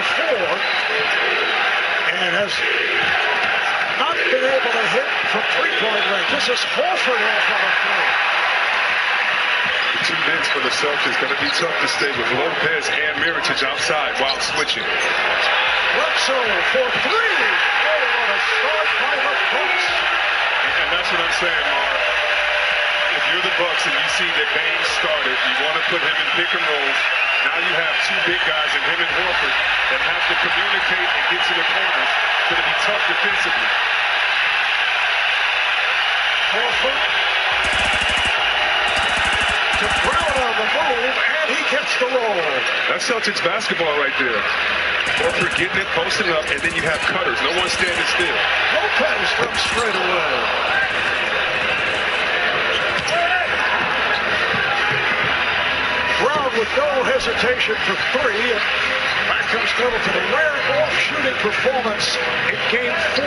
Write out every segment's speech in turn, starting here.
4, and has not been able to hit from three-point range. This is Horford off on a three. The two bigs for the Celtics going to be tough to stay with Lopez and Mirotic outside while switching. Bledsoe for three. Oh, what a start by the Bucks. And that's what I'm saying, Mark. If you're the Bucks and you see that Baines started, you want to put him in pick and rolls. Now you have two big guys in him and Horford that have to communicate and get to the corners. It's going to be tough defensively. Horford to Brown on the move, and he gets the roll. That's Celtics basketball right there. Horford getting it, posting up, and then you have cutters. No one standing still. Lopez from straight away. Brown with no hesitation for three, and back comes Middleton. A rare off-shooting performance in Game 4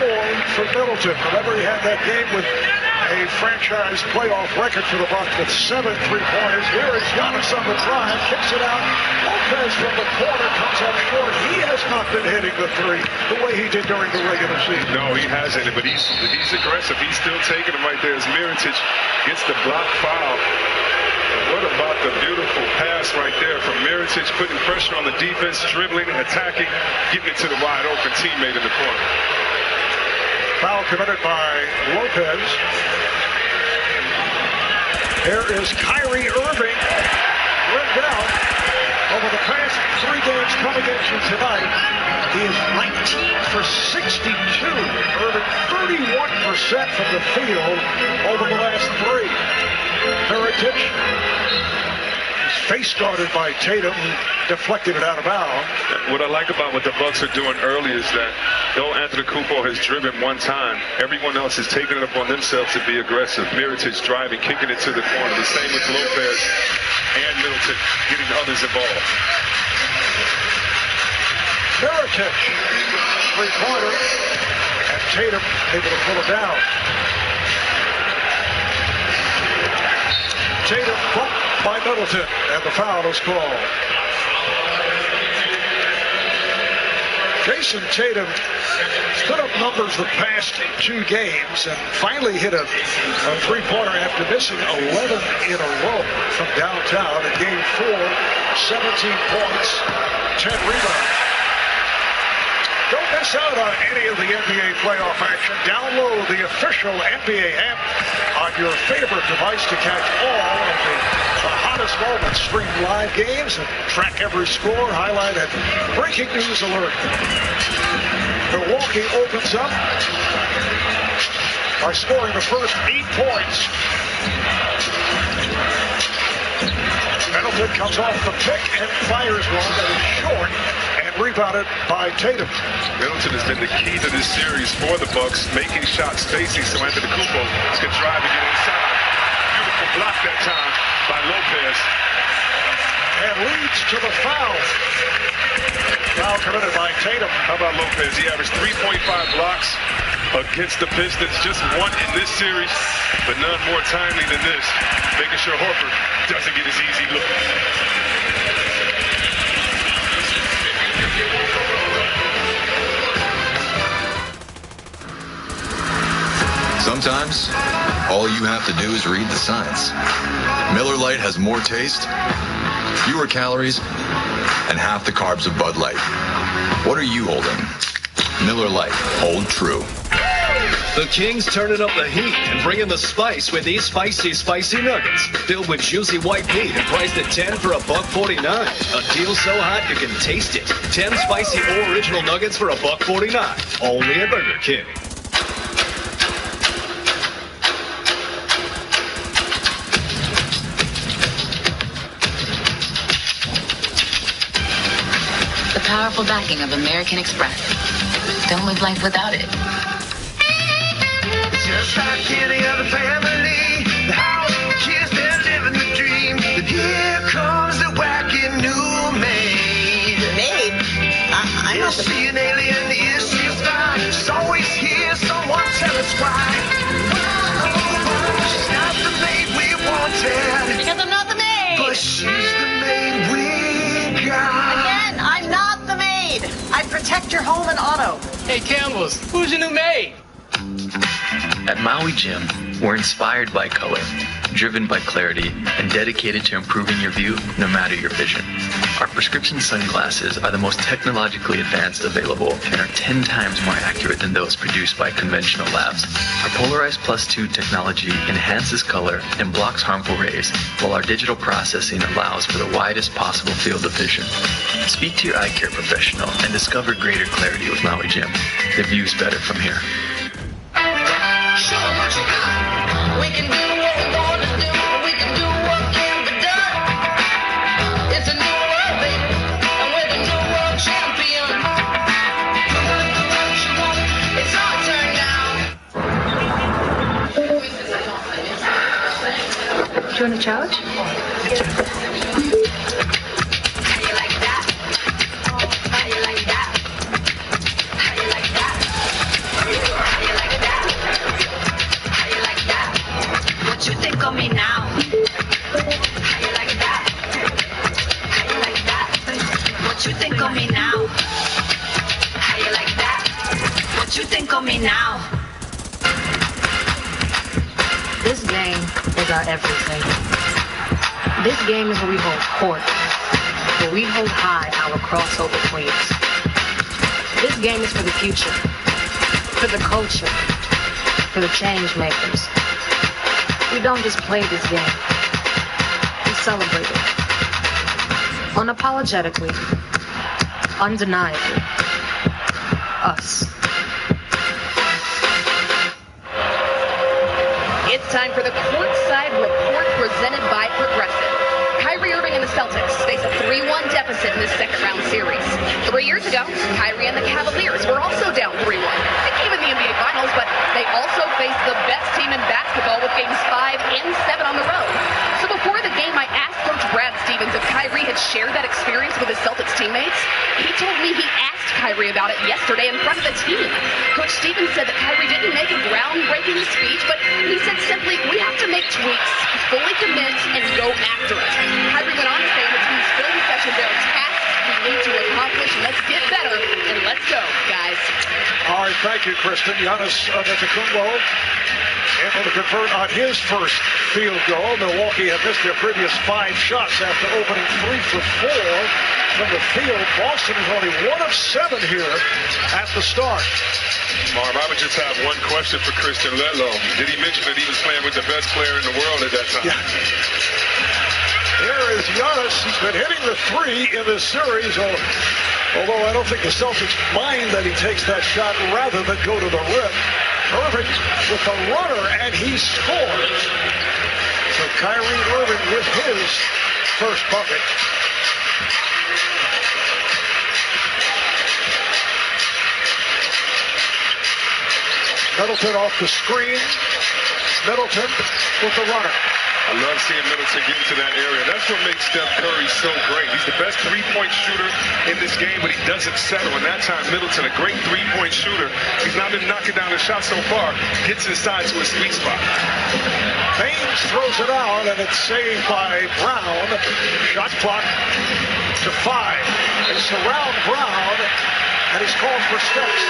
for Middleton. Remember, he had that game with a franchise playoff record for the Bucks with 7 3-pointers. Here is Giannis on the drive, kicks it out. Lopez from the corner comes up short. He has not been hitting the three the way he did during the regular season. No, he hasn't, but he's aggressive. He's still taking them right there as Mirotic gets the block foul. What about the beautiful pass right there from Mirotic, putting pressure on the defense, dribbling, attacking, getting it to the wide open teammate in the corner. Foul committed by Lopez. There is Kyrie Irving, rimmed out. Over the past 3 games coming into tonight, he is 19 for 62. Irving 31% from the field over the last 3. Mirotic, his face guarded by Tatum, who deflected it out of bounds. What I like about what the Bucks are doing early is that though Antetokounmpo has driven one time, everyone else is taking it upon themselves to be aggressive. Mirotic driving, kicking it to the corner. The same with Lopez and Middleton getting others involved. Mirotic, three-pointer, and Tatum able to pull it down. Tatum bumped by Middleton, and the foul is called. Jason Tatum put up numbers the past 2 games and finally hit a three-pointer after missing 11 in a row from downtown. In Game 4, 17 points, 10 rebounds. Don't miss out on any of the NBA playoff action. Download the official NBA app on your favorite device to catch all of the hottest moments, stream live games, and track every score, highlight, and breaking news alert. Milwaukee opens up by scoring the first 8 points. Middleton comes off the pick and fires one that is short and rebounded by Tatum. Middleton has been the key to this series for the Bucks, making shots, spacing so Antetokounmpo can drive and get inside. Beautiful block that time by Lopez. And leads to the foul. Foul committed by Tatum. How about Lopez? He averaged 3.5 blocks against the Pistons. Just one in this series, but none more timely than this. Making sure Horford doesn't get his easy look. Sometimes, all you have to do is read the signs. Miller Lite has more taste, fewer calories, and half the carbs of Bud Light. What are you holding? Miller Lite. Hold true. The Kings turning up the heat and bringing the spice with these spicy nuggets filled with juicy white meat and priced at $10 for $1.49. A deal so hot you can taste it. 10 spicy original nuggets for $1.49. Only at Burger King. The powerful backing of American Express. Don't live life without it. Just like any other family, the house, kids, they're living the dream. But here comes the wacky new maid. Maid? I'm not the... Is she an alien? Is she a spy? She's always here, someone tell us why. She's not the maid we wanted. Because I'm not the maid. But she's the maid we got. Again, I'm not the maid. I protect your home and auto. Hey, Campbell's, who's your new maid? At Maui Gym, we're inspired by color, driven by clarity, and dedicated to improving your view no matter your vision. Our prescription sunglasses are the most technologically advanced available and are 10 times more accurate than those produced by conventional labs. Our Polarized Plus 2 technology enhances color and blocks harmful rays, while our digital processing allows for the widest possible field of vision. Speak to your eye care professional and discover greater clarity with Maui Gym. The view's better from here. Show 'em what you got. We can do what we want to do. We can do what can be done. It's a new world, baby, and we're the new world champion. It's our turn now. Do you want a challenge? How you like that? How you like that? How you like that? How you like that? How you like that? What you think of me now? How you like that? How you like that? What you think of me now? How you like that? What you think of me now? This game is our everything. This game is where we hold court, where we hold high our crossover queens. This game is for the future, for the culture, for the change makers. We don't just play this game. We celebrate it. Unapologetically, undeniably. Us. It's time for the Courtside Report presented by Progressive. Kyrie Irving and the Celtics face a 3-1 deficit in this second-round series. 3 years ago, Kyrie and the Cavaliers were also down 3-1. They came in the NBA Finals, but they also faced the best team in basketball with games 5 and 7 on the road. So before the game, I asked Coach Brad Stevens if Kyrie had shared that experience with his Celtics teammates. He told me he asked Kyrie about it yesterday in front of the team. Coach Stevens said that Kyrie didn't make a groundbreaking speech, but he said simply, we have to make tweaks, fully commit, and go after it. Kyrie went on to say in the team's film session, there are tasks we need to accomplish. Let's get better, and let's go, guys. All right, thank you, Kristen. Giannis Antetokounmpo able to convert on his first field goal. Milwaukee had missed their previous 5 shots after opening 3 for 4 from the field. Boston is only 1 of 7 here at the start. Marv, I would just have one question for Christian Letlow. Did he mention that he was playing with the best player in the world at that time? Yeah. Here is Giannis. He's been hitting the 3 in this series, although I don't think the Celtics mind that he takes that shot rather than go to the rim. Irving with the runner, and he scores. So Kyrie Irving with his first bucket. Middleton off the screen. Middleton with the runner. I love seeing Middleton get into that area. That's what makes Steph Curry so great. He's the best three-point shooter in this game, but he doesn't settle. And that time, Middleton, a great three-point shooter. He's not been knocking down his shot so far. Gets inside to his sweet spot. Baines throws it out, and it's saved by Brown. Shot clock to 5. They surround Brown, and he's called for steps.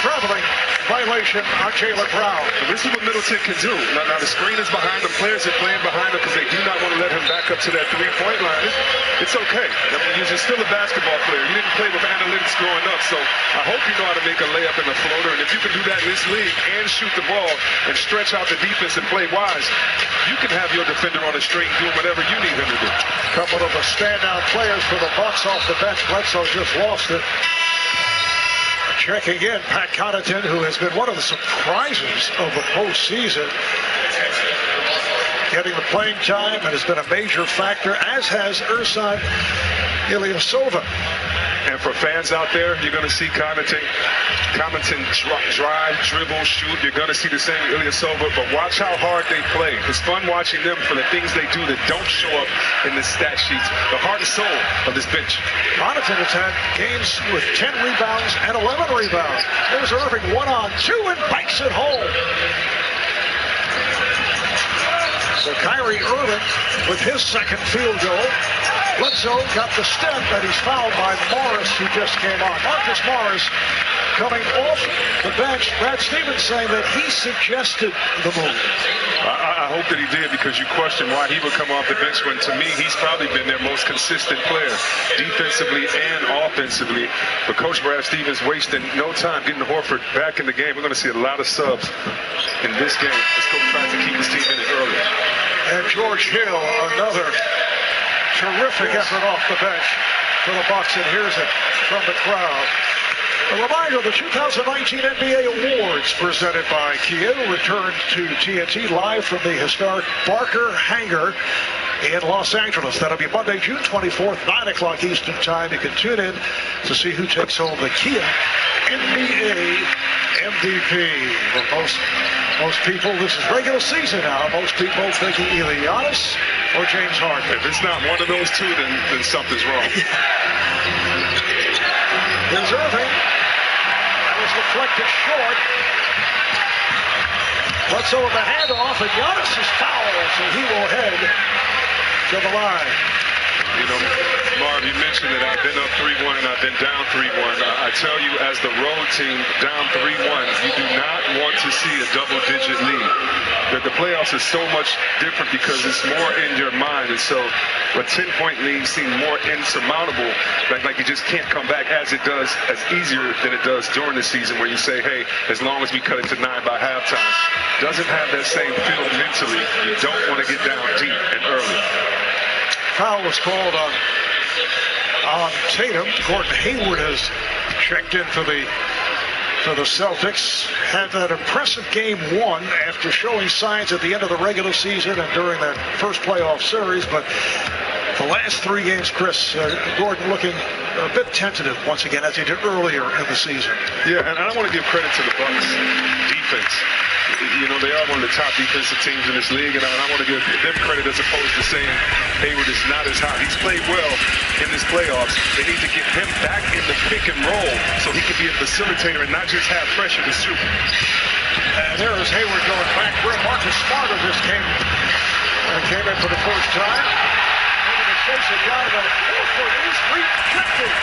Traveling violation on Jaylen Brown. And this is what Middleton can do. Now the screen is behind him. Players are playing behind him because they do not want to let him back up to that three-point line. It's okay. I mean, you're still a basketball player. You didn't play with analytics growing up, so I hope you know how to make a layup in the floater. And if you can do that in this league and shoot the ball and stretch out the defense and play wise, you can have your defender on the string doing whatever you need him to do. Couple of the standout players for the Bucks off the bench. Bledsoe just lost it. Checking in, Pat Connaughton, who has been one of the surprises of the postseason, getting the playing time and has been a major factor, as has Ersan Ilyasova. And for fans out there, you're going to see Connaughton drive, dribble, shoot. You're going to see the same Ilyasova, but watch how hard they play. It's fun watching them for the things they do that don't show up in the stat sheets. The heart and soul of this bench. Connaughton has had games with 10 rebounds and 11 rebounds. There's Irving 1-on-2 and bites it home. So Kyrie Irving with his second field goal. Bledsoe got the step, and he's fouled by Morris, who just came on. Marcus Morris coming off the bench. Brad Stevens saying that he suggested the move. I hope that he did, because you question why he would come off the bench when, to me, he's probably been their most consistent player, defensively and offensively. But Coach Brad Stevens wasting no time getting Horford back in the game. We're going to see a lot of subs in this game as Coach tries to keep his team in it early. And George Hill, another terrific effort off the bench for the Bucks, and here's it from the crowd. A reminder of the 2019 NBA Awards presented by Kia returned to TNT live from the historic Barker Hangar in Los Angeles. That'll be Monday, June 24th, 9 o'clock Eastern Time. You can tune in to see who takes home the Kia NBA MVP. For most people, this is regular season now. Most people thinking either Giannis or James Harden. If it's not one of those two, then something's wrong. Here's Irving. That was deflected short. Bledsoe with the handoff, and Giannis is fouled, so he will head to the line. You know, Marv, you mentioned that I've been up 3-1 and I've been down 3-1. I tell you, as the road team down 3-1, you do not want to see a double-digit lead. The playoffs is so much different because it's more in your mind, and so a 10-point lead seems more insurmountable, like you just can't come back as it does, as easier than it does during the season, where you say, hey, as long as we cut it to 9 by halftime. Doesn't have that same feel mentally. You don't want to get down deep and early. Foul was called on Tatum. Gordon Hayward has checked in for the Celtics. Had that impressive game one after showing signs at the end of the regular season and during that first playoff series. But the last 3 games, Chris, Gordon looking a bit tentative once again, as he did earlier in the season. Yeah, and I want to give credit to the Bucks defense. You know, they are one of the top defensive teams in this league, and I want to give them credit as opposed to saying Hayward is not as hot. He's played well in this playoffs. They need to get him back in the pick and roll so he can be a facilitator and not just have pressure to shoot. And there is Hayward going back. Where Marcus Smart just came in for the first time. Maybe to chase it down, but Horford is rejected.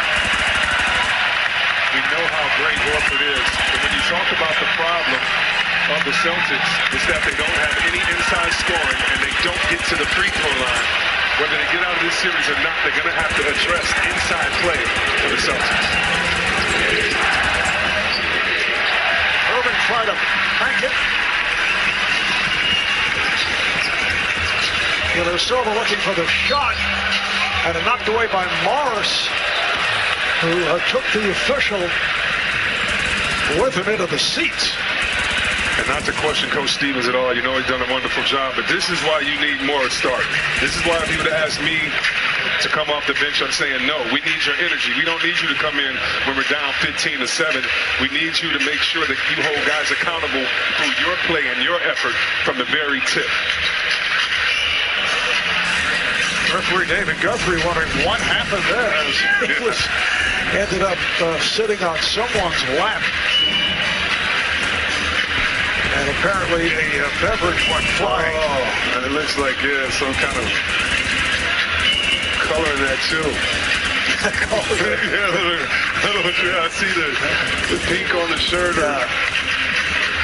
We know how great Horford is, but when you talk about the problem of the Celtics, is that they don't have any inside scoring and they don't get to the free throw line. Whether they get out of this series or not, they're going to have to address inside play for the Celtics. Irving tried to crank it. Silva looking for the shot, and it knocked away by Morris, who took the official with him into the seats. And not to question Coach Stevens at all. You know he's done a wonderful job, but this is why you need more start. This is why if you would have asked me to come off the bench, I'm saying no. We need your energy. We don't need you to come in when we're down 15-7. We need you to make sure that you hold guys accountable through your play and your effort from the very tip. Referee David Guthrie wondering what happened there as he ended up sitting on someone's lap. And apparently a beverage went flying. Oh, and it looks like, some kind of color in that too. Yeah, I see the pink on the shirt.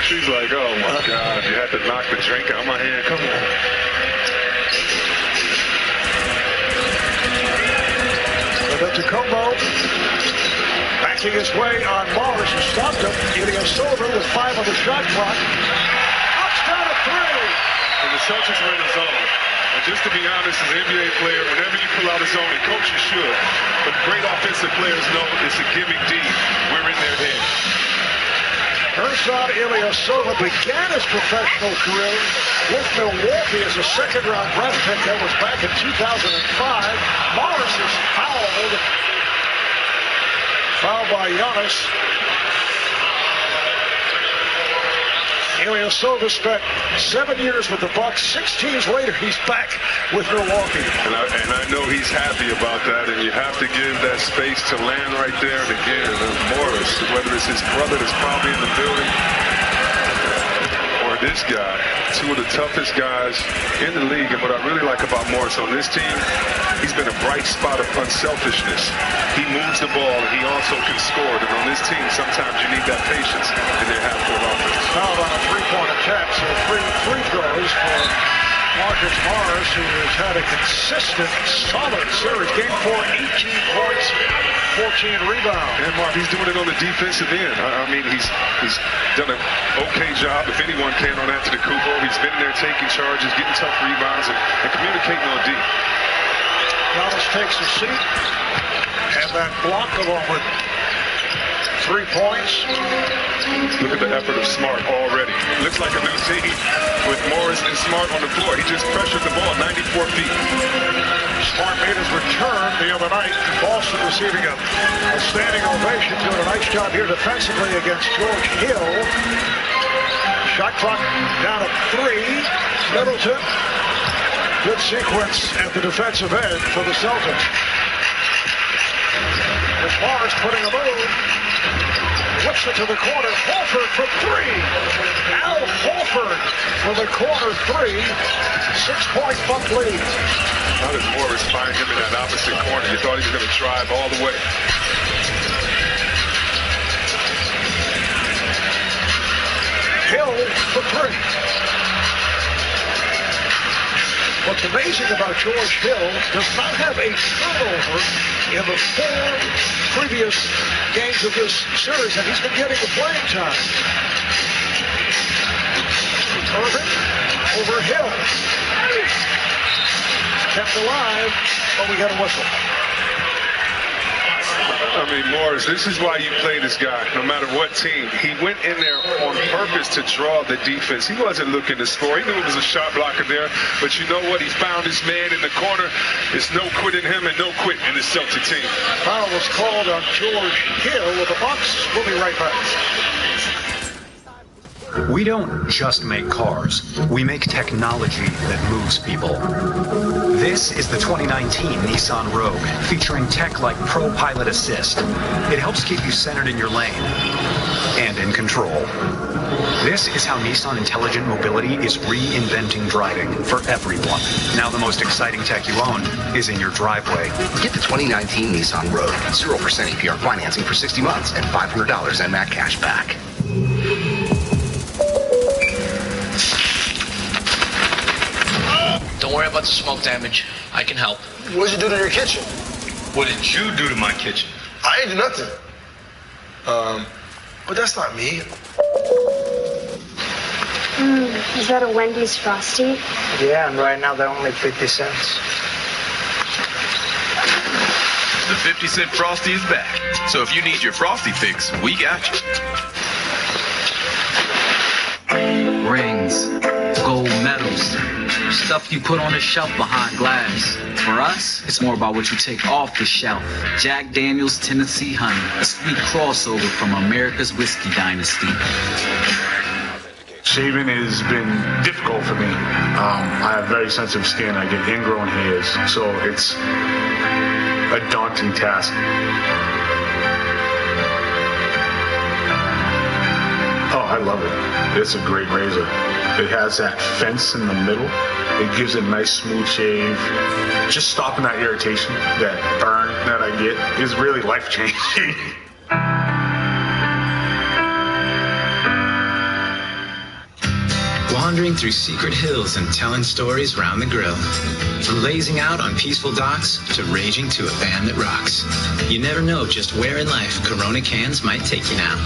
She's like, oh my God, you had to knock the drink out of my hand. Come on. Tacombo backing his way on Morris, who stopped him. Sullivan with 5 on the shot clock. Knocks down a 3. And the Celtics are in a zone. And just to be honest, as an NBA player, whenever you pull out a zone, and coaches should, but great offensive players know it's a gimmick D. We're in their head. Ersan Ilyasova began his professional career with Milwaukee as a second-round draft pick. That was back in 2005. Morris is fouled by Giannis. Ilyasova spent 7 years with the Bucks. 6 teams later, he's back with Milwaukee. And I know he's happy about that, and you have to give that space to land right there. And again, Morris, whether it's his brother that's probably in the building, or this guy, two of the toughest guys in the league. And what I really like about Morris on this team, he's been a bright spot of unselfishness. He moves the ball, and he also can score. And on this team, sometimes you need that patience in their half-court offense. Fouled on a three-point attempt, so three free throws for Marcus Morris, who has had a consistent, solid series. Game 4, 18 points, 14 rebounds. And Mark, he's doing it on the defensive end. I mean, he's done an okay job, if anyone can, on that to the Kubo. He's been there taking charges, getting tough rebounds, and communicating on D. Giannis takes a seat, and that block along with 3 points. Look at the effort of Smart already. Looks like a new team with Morris and Smart on the floor. He just pressured the ball 94 feet. Smart made his return the other night. Boston receiving a standing ovation, doing a nice job here defensively against George Hill. Shot clock down at 3. Middleton. Good sequence at the defensive end for the Celtics. As Morris putting a move. Whips it to the corner. Horford from 3. Al Horford for the corner 3. 6-point Buck lead. How did Morris find him in that opposite corner? You thought he was going to drive all the way. Hill for 3. What's amazing about George Hill does not have a turnover in the 4 previous games of this series, and he's been getting the playing time. Irving over Hill. Kept alive, but we got a whistle. I mean, Morris, this is why you play this guy, no matter what team. He went in there on purpose to draw the defense. He wasn't looking to score. He knew it was a shot blocker there, but you know what? He found his man in the corner. It's no quit in him and no quit in the Celtic team. Foul was called on George Hill with the Bucks. We'll be right back. We don't just make cars. We make technology that moves people. This is the 2019 Nissan Rogue, featuring tech like Pro Pilot Assist. It helps keep you centered in your lane and in control. This is how Nissan Intelligent Mobility is reinventing driving for everyone. Now the most exciting tech you own is in your driveway. Get the 2019 Nissan Rogue. 0% APR financing for 60 months and $500 NMAC cash back. Don't worry about the smoke damage. I can help. What'd you do to your kitchen? What did you do to my kitchen? I ain't do nothing. But that's not me. Is that a Wendy's Frosty? Yeah, and right now they're only 50 cents. The 50-cent Frosty is back. So if you need your Frosty fix, we got you. Rings, gold medals, stuff you put on the shelf behind glass. For us, it's more about what you take off the shelf. Jack Daniel's Tennessee Honey, a sweet crossover from America's whiskey dynasty. Shaving has been difficult for me. I have very sensitive skin. I get ingrown hairs, so it's a daunting task. Oh, I love it. It's a great razor. It has that fence in the middle. It gives it a nice smooth shave. Just stopping that irritation, that burn that I get is really life-changing. Wandering through secret hills and telling stories round the grill. From lazing out on peaceful docks to raging to a band that rocks. You never know just where in life Corona cans might take you now.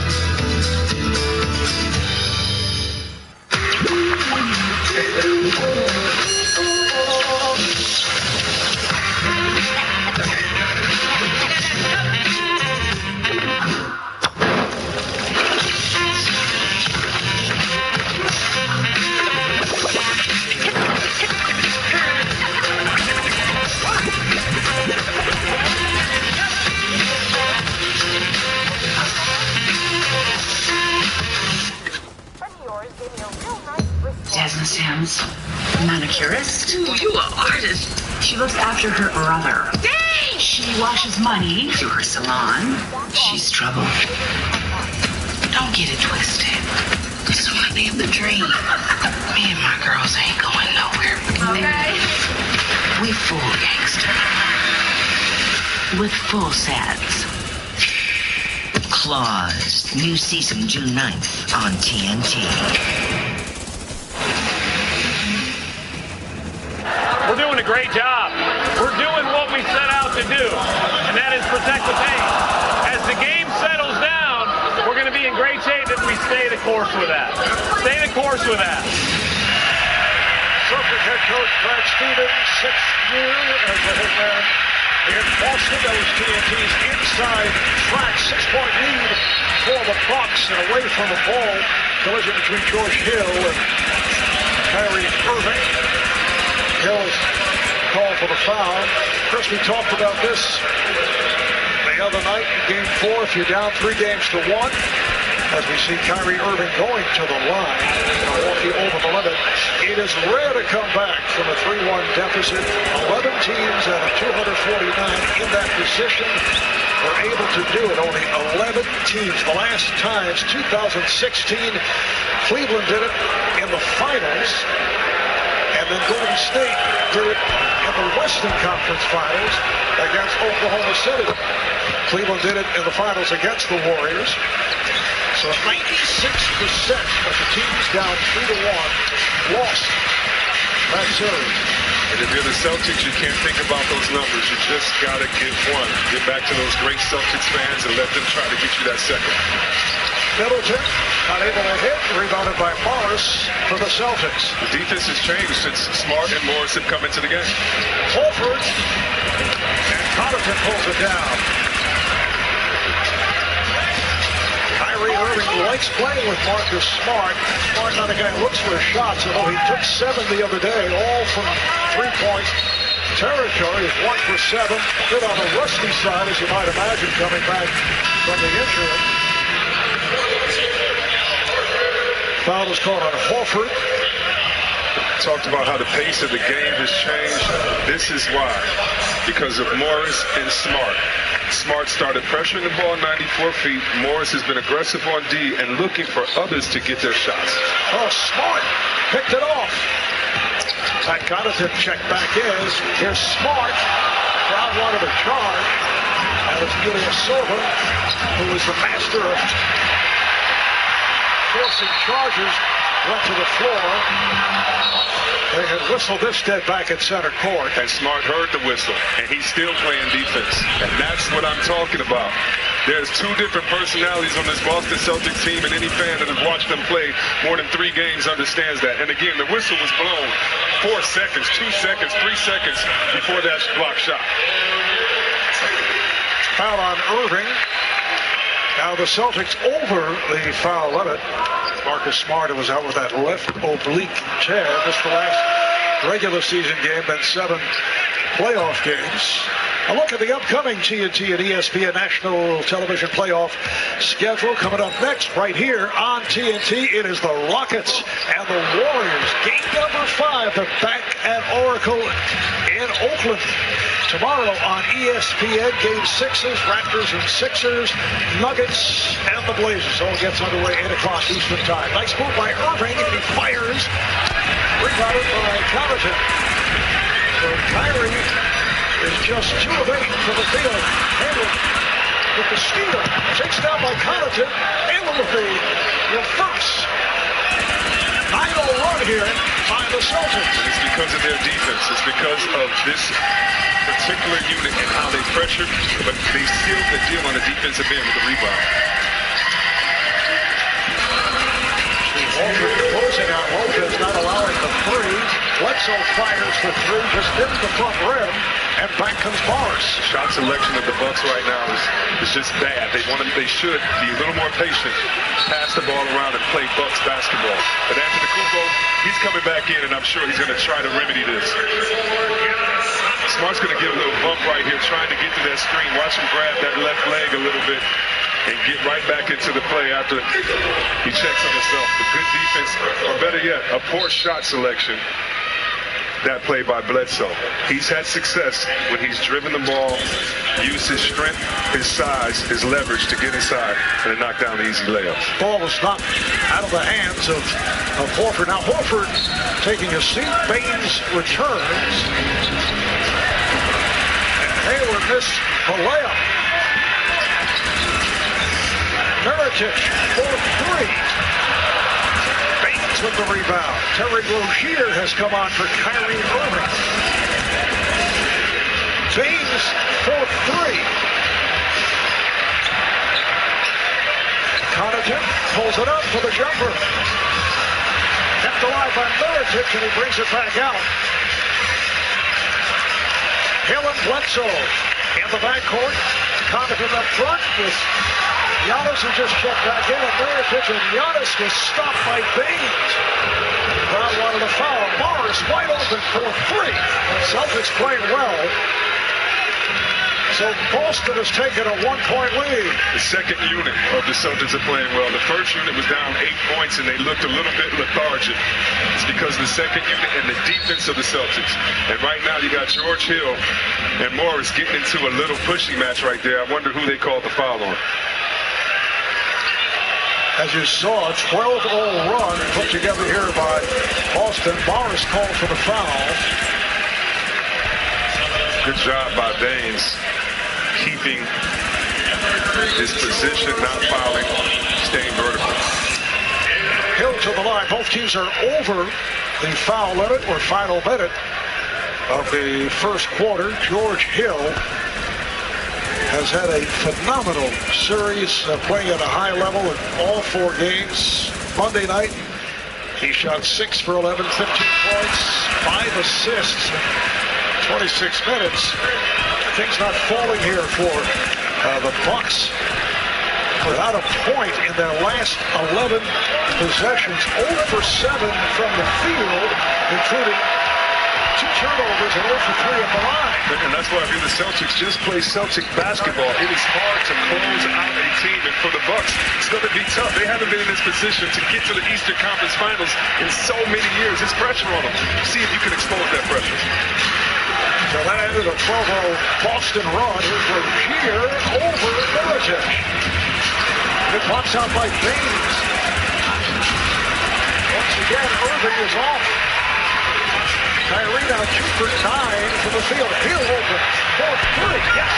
Sims, manicurist. Ooh, you are artist. She looks after her brother. Dang! She washes money through her salon. She's trouble. Don't get it twisted. Just want to live the dream. Me and my girls ain't going nowhere. Okay. We full gangster. With full sets. Claws. New season June 9th on TNT. We're doing a great job. We're doing what we set out to do, and that is protect the paint. As the game settles down, we're going to be in great shape if we stay the course with that. Stay the course with that. Celtic head coach Brad Stevens, 6th year as the head man in Boston. That was TNT's inside track 6-point lead for the Bucks, and away from the ball. Collision between George Hill and Kyrie Irving. Hill's call for the foul. Chris, we talked about this the other night in Game 4. If you're down 3 games to 1, as we see Kyrie Irving going to the line, Milwaukee over the limit. It is rare to come back from a 3-1 deficit. 11 teams out of 249 in that position were able to do it. Only 11 teams. The last times, 2016, Cleveland did it in the finals. And then Golden State did it in the Western Conference Finals against Oklahoma City. Cleveland did it in the finals against the Warriors. So 96% of the teams down 3-1 lost that series. And if you're the Celtics, you can't think about those numbers. You just got to get one. Get back to those great Celtics fans and let them try to get you that second. Middleton not able to hit, rebounded by Morris for the Celtics. The defense has changed since Smart and Morris have come into the game. Horford and Connaughton pulls it down. Kyrie Irving likes playing with Marcus Smart. Smart not a guy who looks for his shots, although he took 7 the other day, all from 3-point territory. Is 1 for 7. Bit on the rusty side, as you might imagine, coming back from the injury. Foul is called on Horford. Talked about how the pace of the game has changed. This is why. Because of Morris and Smart. Smart started pressuring the ball 94 feet. Morris has been aggressive on D and looking for others to get their shots. Oh, Smart picked it off. That Connaughton check back is. Here's Smart. Crowd wanted a charge. That was Julius Silva, who was the master of forcing charges, went to the floor. They had whistled this dead back at center court. And Smart heard the whistle, and he's still playing defense. And that's what I'm talking about. There's 2 different personalities on this Boston Celtics team, and any fan that has watched them play more than 3 games understands that. And again, the whistle was blown 4 seconds, 2 seconds, 3 seconds before that block shot. Foul on Irving. Now the Celtics over the foul limit. Marcus Smart, who was out with that left oblique tear, missed the last regular season game, then 7 playoff games. A look at the upcoming TNT and ESPN National Television Playoff schedule coming up next right here on TNT. It is the Rockets and the Warriors. Game number 5, they're back at Oracle in Oakland. Tomorrow on ESPN, Game 6s, Raptors and Sixers, Nuggets and the Blazers. All gets underway 8 o'clock Eastern Time. Nice move by Irving, and he fires. Rebounded by Connaughton. So Kyrie is just 2 of 8 from the field. Hayward with the steal. Takes down by Connaughton. Hayward with the reverse. 9-0 run here by the Celtics. It's because of their defense. It's because of this particular unit and how they pressured, but they sealed the deal on the defensive end with the rebound. Walter closing on Lopez, not allowing the 3. Bledsoe fires the 3, just hits the front rim, and back comes Morris. Shot selection of the Bucks right now is just bad. They should be a little more patient, pass the ball around and play Bucks basketball. But Antetokounmpo, he's coming back in, and I'm sure he's going to try to remedy this. Smart's going to get a little bump right here, trying to get to that screen. Watch him grab that left leg a little bit and get right back into the play after he checks on himself. The good defense, or better yet, a poor shot selection that play by Bledsoe. He's had success when he's driven the ball, used his strength, his size, his leverage to get inside and to knock down easy layups. Ball was knocked out of the hands of Horford. Now Horford taking a seat. Baines returns. And Hayward missed a layup. Mirotic for three. Baines with the rebound. Terry Rozier has come on for Kyrie Irving. Baines for three. Connaughton pulls it up for the jumper. Kept alive by Mirotic, and he brings it back out. Hill and Bledsoe in the backcourt. Connaughton up front with Giannis, who just checked back in, and Mirotic, and Giannis was stopped by Baines. Crowd wanted a foul. Morris wide open for three. The Celtics playing well. So Boston has taken a one-point lead. The second unit of the Celtics are playing well. The first unit was down 8 points, and they looked a little bit lethargic. It's because of the second unit and the defense of the Celtics. And right now you got George Hill and Morris getting into a little pushy match right there. I wonder who they called the foul on. As you saw, a 12-0 run put together here by Boston. Morris called for the foul. Good job by Baines. Keeping his position, not fouling, staying vertical. Hill to the line. Both teams are over the foul limit or final minute of the first quarter. George Hill has had a phenomenal series, playing at a high level in all 4 games. Monday night, he shot 6 for 11, 15 points, 5 assists in 26 minutes. Things not falling here for the Bucks. Without a point in their last 11 possessions, 0 for 7 from the field, including 2 turnovers and 0 for 3 at the line. And that's why if you're the Celtics, just play Celtic basketball. It is hard to close out a team, and for the Bucks, it's going to be tough. They haven't been in this position to get to the Eastern Conference Finals in so many years. It's pressure on them. See if you can expose that pressure. So that ended a 12-0 Boston run. Here's Rozier over Mirotic. It pops out by Baines. Once again, Irving is off. Kyrie now 2 for 9 from the field. Hill open for 3. Yes.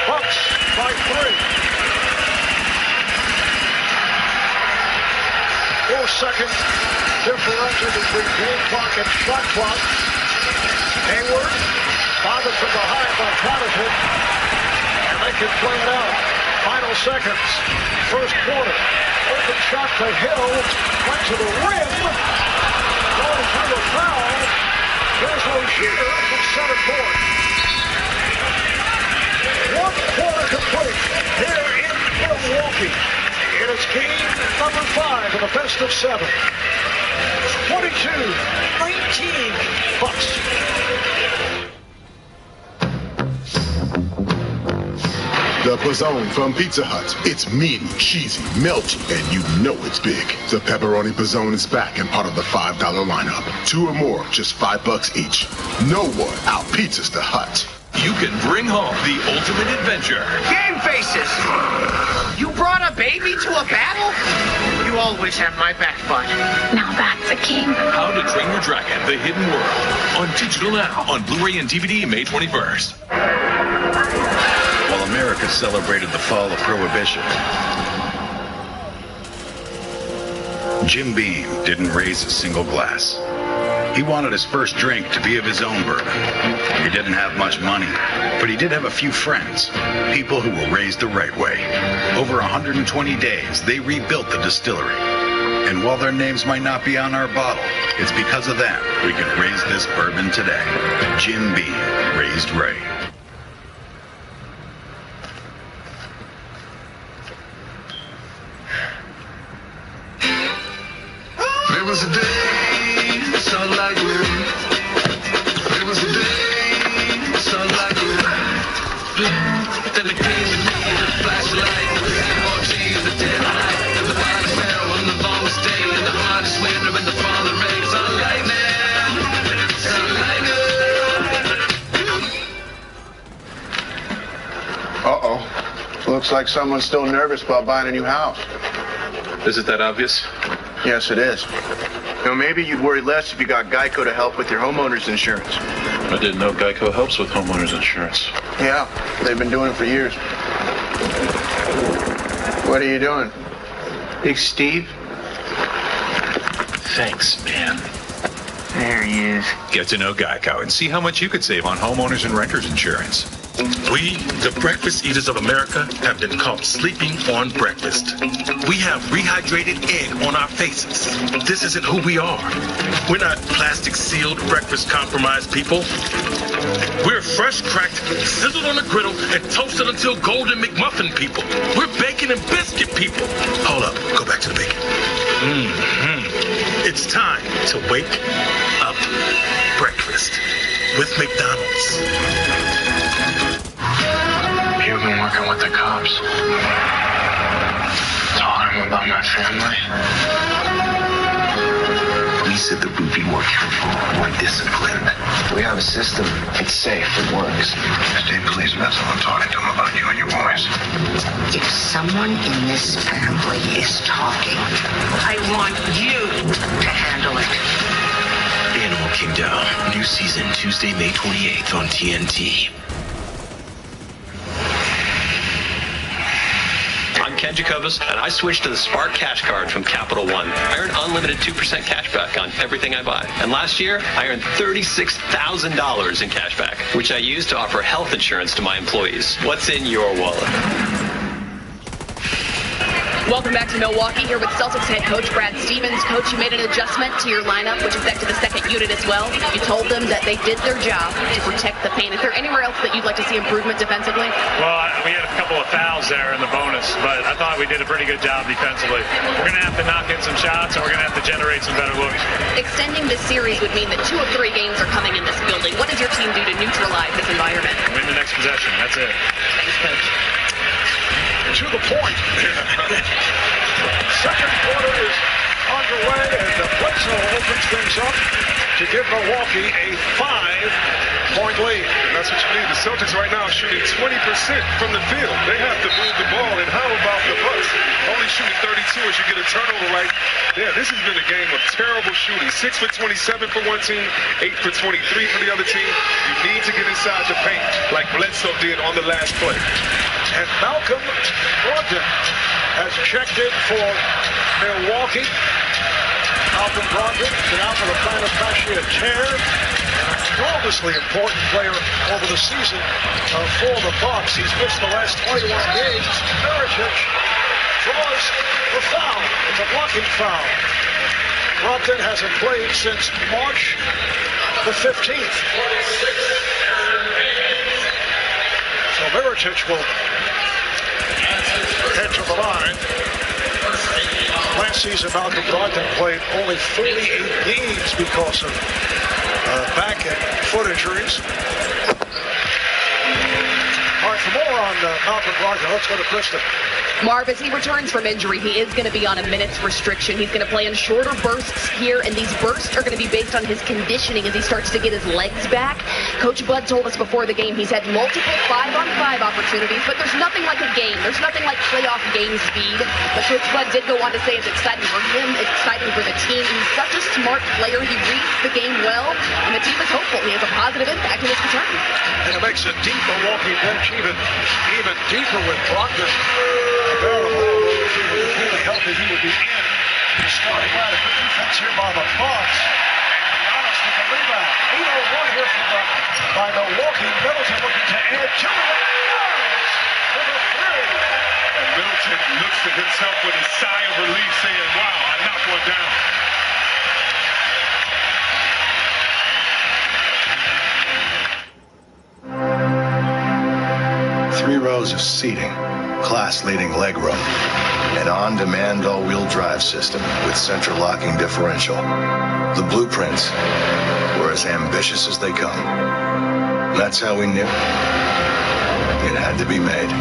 Bucks by 3. 4-second differential between game clock and shot clock. Hayward bothered from behind by Connaughton, and they can play it out. Final seconds, first quarter. Open shot to Hill, went to the rim, going for the foul. There's Rozier from center court. 1 quarter complete here in Milwaukee. It is game number 5 in the best of 7. 22-19 Bucks. The Pizzone from Pizza Hut. It's meaty, cheesy, melty, and you know it's big. The Pepperoni Pizzone is back and part of the $5 lineup. 2 or more, just $5 each. No one out-pizzas the Hut. You can bring home the ultimate adventure. Game faces! You brought a baby to a battle? You always have my back, bud. Now that's a king. How to Train Your Dragon, The Hidden World. On digital now, on Blu-ray and DVD May 21st. While America celebrated the fall of Prohibition, Jim Beam didn't raise a single glass. He wanted his first drink to be of his own bourbon. He didn't have much money, but he did have a few friends, people who were raised the right way. Over 120 days, they rebuilt the distillery. And while their names might not be on our bottle, it's because of them we can raise this bourbon today. Jim Beam, raised right. There was a day, sun like the moon. There was a day, sun like the moon. Then it came to me, the flashlight, the more cheese, the dead light, and the body smell on the longest day. Uh-oh. Looks like someone's still nervous about buying a new house. Is it that obvious? Yes, it is. Maybe you'd worry less if you got Geico to help with your homeowner's insurance. I didn't know Geico helps with homeowners insurance. Yeah, they've been doing it for years. What are you doing? Big Steve? Thanks, man. There he is. Get to know Geico and see how much you could save on homeowners and renters insurance. We, the breakfast eaters of America, have been caught sleeping on breakfast. We have rehydrated egg on our faces. This isn't who we are. We're not plastic-sealed, breakfast-compromised people. We're fresh cracked, sizzled on the griddle, and toasted until golden McMuffin people. We're bacon and biscuit people. Hold up, go back to the bacon. It's time to wake up breakfast with McDonald's. You've been working with the cops. Talking about my family. We said that we'd be more careful, more disciplined. We have a system. It's safe. It works. Stay please, that's what I'm talking to him about, you and your boys. If someone in this family is talking, I want you to handle it. Animal Kingdom. New season Tuesday, May 28th on TNT. I'm Ken Jacobus, and I switched to the Spark Cash Card from Capital One. I earn unlimited 2% cash back on everything I buy. And last year, I earned $36,000 in cash back, which I used to offer health insurance to my employees. What's in your wallet? Welcome back to Milwaukee, here with Celtics head coach Brad Stevens. Coach, you made an adjustment to your lineup, which affected the second unit as well. You told them that they did their job to protect the paint. Is there anywhere else that you'd like to see improvement defensively? Well, we had a couple of fouls there in the bonus, but I thought we did a pretty good job defensively. We're going to have to knock in some shots, and we're going to have to generate some better looks. Extending this series would mean that 2 of 3 games are coming in this building. What does your team do to neutralize this environment? Win the next possession. That's it. Thanks, Coach. To the point. Second quarter is underway, and Bledsoe opens things up to give Milwaukee a 5-point lead. And that's what you need. The Celtics right now are shooting 20% from the field. They have to move the ball. And how about the Bucks? Only shooting 32 as you get a turnover right there. This has been a game of terrible shooting. 6 for 27 for one team, 8 for 23 for the other team. You need to get inside the paint like Bledsoe did on the last play. And Malcolm Brogdon has checked in for Milwaukee. Malcolm Brogdon is out for the plantar fascia tear. An enormously important player over the season for the Bucks. He's missed the last 21 games. Mirotic draws the foul. It's a blocking foul. Brogdon hasn't played since March the 15th. So Mirotic will head to the line. Last season, Malcolm Brogdon played only 48 games because of back and foot injuries. All right, for more on Malcolm Brogdon, let's go to Kristen. Marv, as he returns from injury, he is going to be on a minutes restriction. He's going to play in shorter bursts here, and these bursts are going to be based on his conditioning as he starts to get his legs back. Coach Bud told us before the game he's had multiple 5-on-5 opportunities, but there's nothing like a game. There's nothing like playoff game speed. But Coach Bud did go on to say it's exciting for him, it's exciting for the team. He's such a smart player. He reads the game well, and the team is hopeful he has a positive impact in his return. And it makes a deep Milwaukee bench even deeper with Brogdon available. If he was really healthy, he would be in. He's starting right. A good defense here by the Bucks. And Giannis with the rebound. 8:01 here by Milwaukee. Middleton looking to add to it. For the 3. And Middleton looks at himself with a sigh of relief, saying, wow, I knocked one down. Three rows of seating, class-leading leg room, an on-demand all-wheel drive system with central locking differential. The blueprints were as ambitious as they come. That's how we knew it had to be made.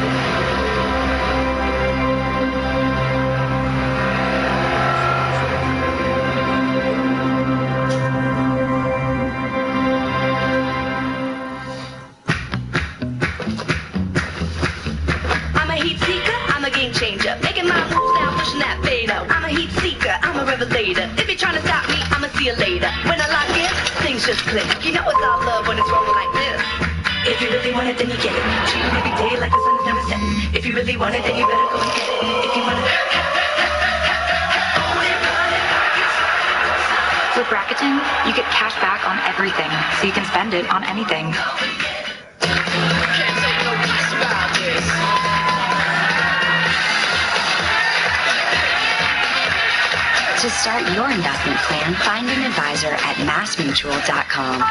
later. Making my moves now, pushing that fader. I'm a heat seeker, I'm a revelator. If you're trying to stop me, I'ma see you later. When I lock in, things just click. You know it's all love when it's rolling like this. If you really want it, then you get it. Treat it every day like the sun is never setting. If you really want it, then you better go and get it. If you want it. With Rakuten, you get cash back on everything, so you can spend it on anything. To start your investment plan, find an advisor at massmutual.com.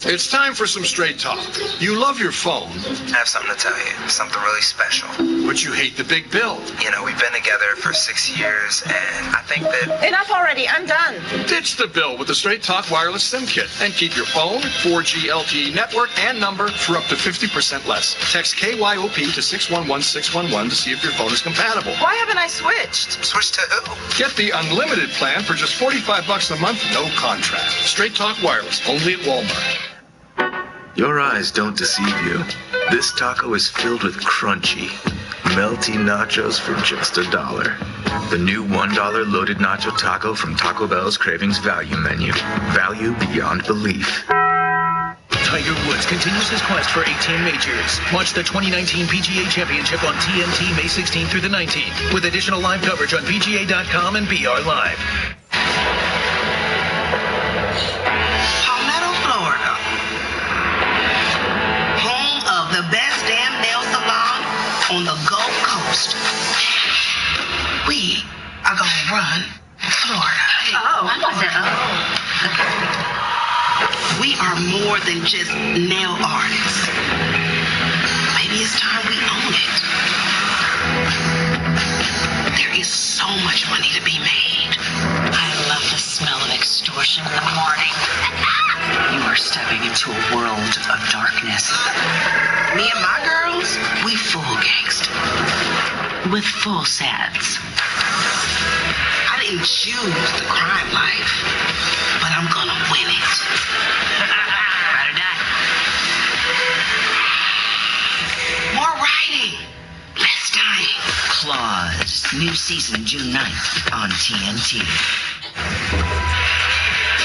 It's time for some straight talk. You love your phone. I have something to tell you. Something really special. But you hate the big bill. You know, we've been together for 6 years, and I think that... Enough already. I'm done. Ditch the bill with the Straight Talk Wireless SIM Kit and keep your phone, 4G LTE network, and number for up to 50% less. Text KYOP to 611611 to see if your phone is compatible. Why haven't I switched? Switch to who? Get the unlimited plan for just $45 a month, no contract. Straight Talk Wireless, only at Walmart. Your eyes don't deceive you. This taco is filled with crunchy, melty nachos for just $1. The new $1 loaded nacho taco from Taco Bell's Cravings Value Menu. Value beyond belief. Tiger Woods continues his quest for 18 majors. Watch the 2019 PGA Championship on TNT May 16th through the 19th, with additional live coverage on PGA.com and BR Live. Palmetto, Florida. Home of the best damn nail salon on the Gulf Coast. We are gonna run Florida. We are more than just nail artists. Maybe it's time we own it. There is so much money to be made. I love the smell of extortion in the morning. You are stepping into a world of darkness. Me and my girls, we full gangsta. With full sads. I didn't choose the crime life, but I'm gonna win it. Ride or die. More writing, less dying. Claws. New season June 9th on TNT.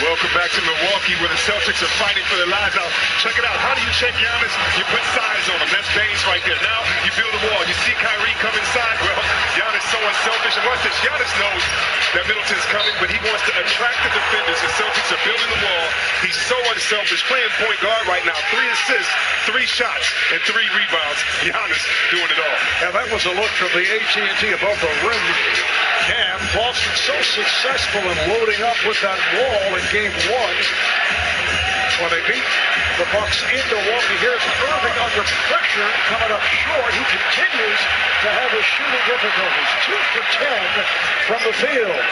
Welcome back to Milwaukee, where the Celtics are fighting for their lives. Now, check it out. How do you check Giannis? You put size on him. That's Baines right there. Now, you build a wall. You see Kyrie come inside. Well, Giannis so unselfish. And watch this. Giannis knows that Middleton's coming, but he wants to attract the defenders. The Celtics are building the wall. He's so unselfish. Playing point guard right now. 3 assists, 3 shots, and 3 rebounds. Giannis doing it all. And that was a look from the AT&T above the rim. Cam, Boston so successful in loading up with that wall in Game 1. When they beat the Bucks in Milwaukee, here's Irving under pressure, coming up short. He continues to have his shooting difficulties. 2 for 10 from the field.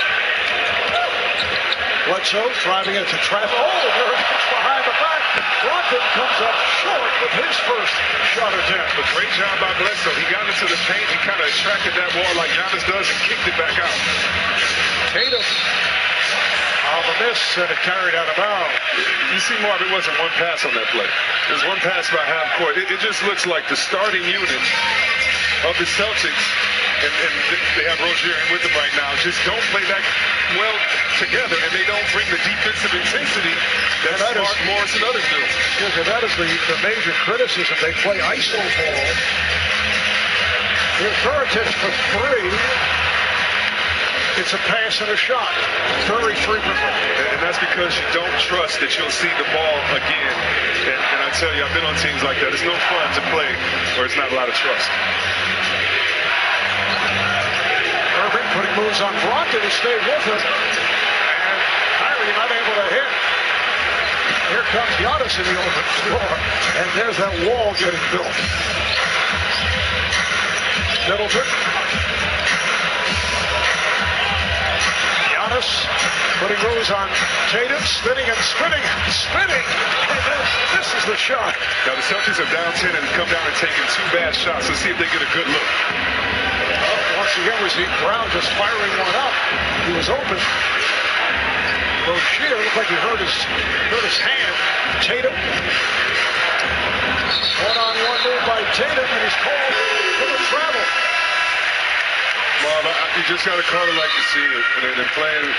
Bledsoe driving into traffic. Oh, Irving's behind the back. Brogdon comes up short with his first shot attempt. But great job by Bledsoe. He got into the paint. He kind of attracted that wall like Giannis does and kicked it back out. Tatum on the miss, and it carried out of bounds. You see, Marv, it wasn't one pass on that play. There's one pass by half court. It just looks like the starting unit of the Celtics, and they have Rozier with them right now, just don't play that well together, and they don't bring the defensive intensity that Smart, Morris, and others do. Yeah, that is the major criticism. They play iso ball. Here's Veritas for 3. It's a pass and a shot very frequently. And that's because you don't trust that you'll see the ball again. And I tell you, I've been on teams like that. It's no fun to play where it's not a lot of trust. Irving putting moves on Brogdon to stay with him. And Kyrie not able to hit. Here comes Giannis in the open floor. And there's that wall getting built. Middleton. Giannis putting moves on Tatum, spinning and spinning and spinning. And then this is the shot. Now the Celtics are down 10 and come down and taking 2 bad shots. Let's see if they get a good look. Once again, we see Brown just firing one up. He was open. Rozier looked like he hurt his hand. Tatum. One-on-one move by Tatum, and he's called for the travel. Well, you just got to call it like you see it. And they're playing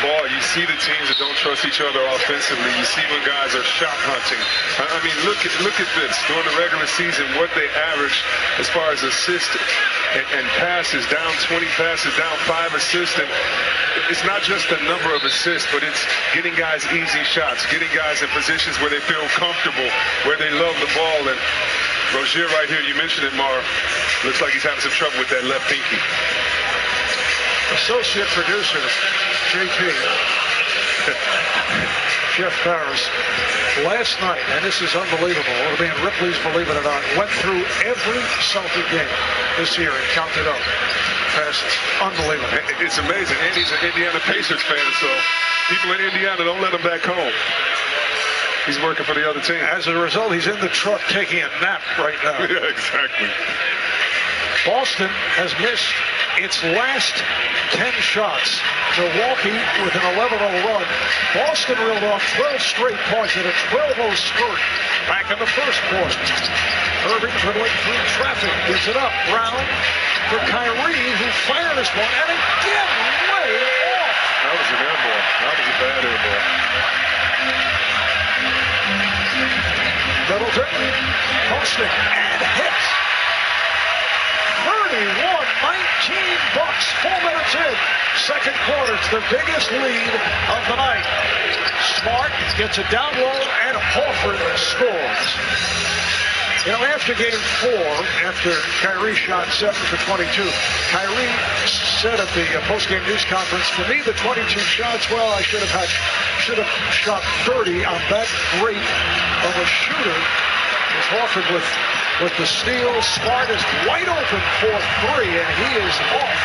ball. You see the teams that don't trust each other offensively. You see when guys are shot hunting. I mean, look at this. During the regular season, what they average as far as assists and passes, down 20 passes, down 5 assists. And it's not just the number of assists, but it's getting guys easy shots, getting guys in positions where they feel comfortable, where they love the ball. And Rozier right here, you mentioned it, Marv. Looks like he's having some trouble with that left pinky. Associate producer, JP, Jeff Barris, last night, and this is unbelievable, it'll be in Ripley's Believe It or Not, went through every Celtic game this year and counted up. That's unbelievable. It's amazing. And he's an Indiana Pacers fan, so people in Indiana don't let him back home. He's working for the other team. As a result, he's in the truck taking a nap right now. Yeah, exactly. Boston has missed its last 10 shots. Milwaukee with an 11-0 run. Boston reeled off 12 straight points in a 12-0 spurt back in the first quarter. Irving dribbling through traffic, gives it up. Brown for Kyrie, who fired this one, and again, way off. That was an air ball. That was a bad air ball. Middleton posting and hits. 31-19 Bucks, 4 minutes in. Second quarter, it's their biggest lead of the night. Smart gets it down low, and Horford scores. You know, after game 4, after Kyrie shot 7 for 22, Kyrie said at the post-game news conference, for me, the 22 shots, well, I should have shot 30. I'm that great of a shooter. As Horford with the steal. Smart is wide open for 3, and he is off.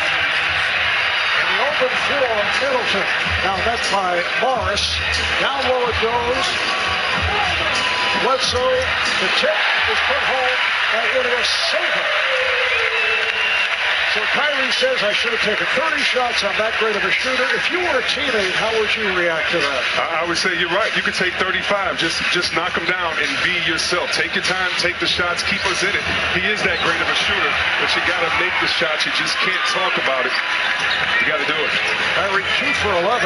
And the open floor, Middleton. Now met by Morris. Down low it goes. Bledsoe, the tip is put home by Ilyasova. So Kyrie says, I should have taken 30 shots. I'm that great of a shooter. If you were a teammate, how would you react to that? I would say you're right. You could take 35. Just knock them down and be yourself. Take your time. Take the shots. Keep us in it. He is that great of a shooter, but you got to make the shots. You just can't talk about it. You got to do it. Kyrie 2 for 11.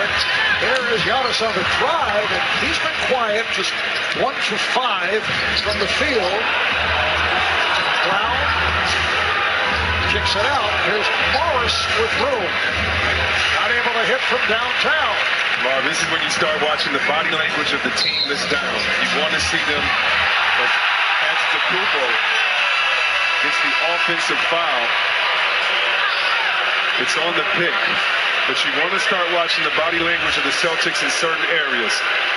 There is Giannis on the drive, and he's been quiet. Just 1 for 5 from the field. Brown kicks it out. Here's Morris with room. Not able to hit from downtown. Marv, this is when you start watching the body language of the team that's down. You want to see them as Antetokounmpo gets the offensive foul. It's on the pick. But you want to start watching the body language of the Celtics in certain areas.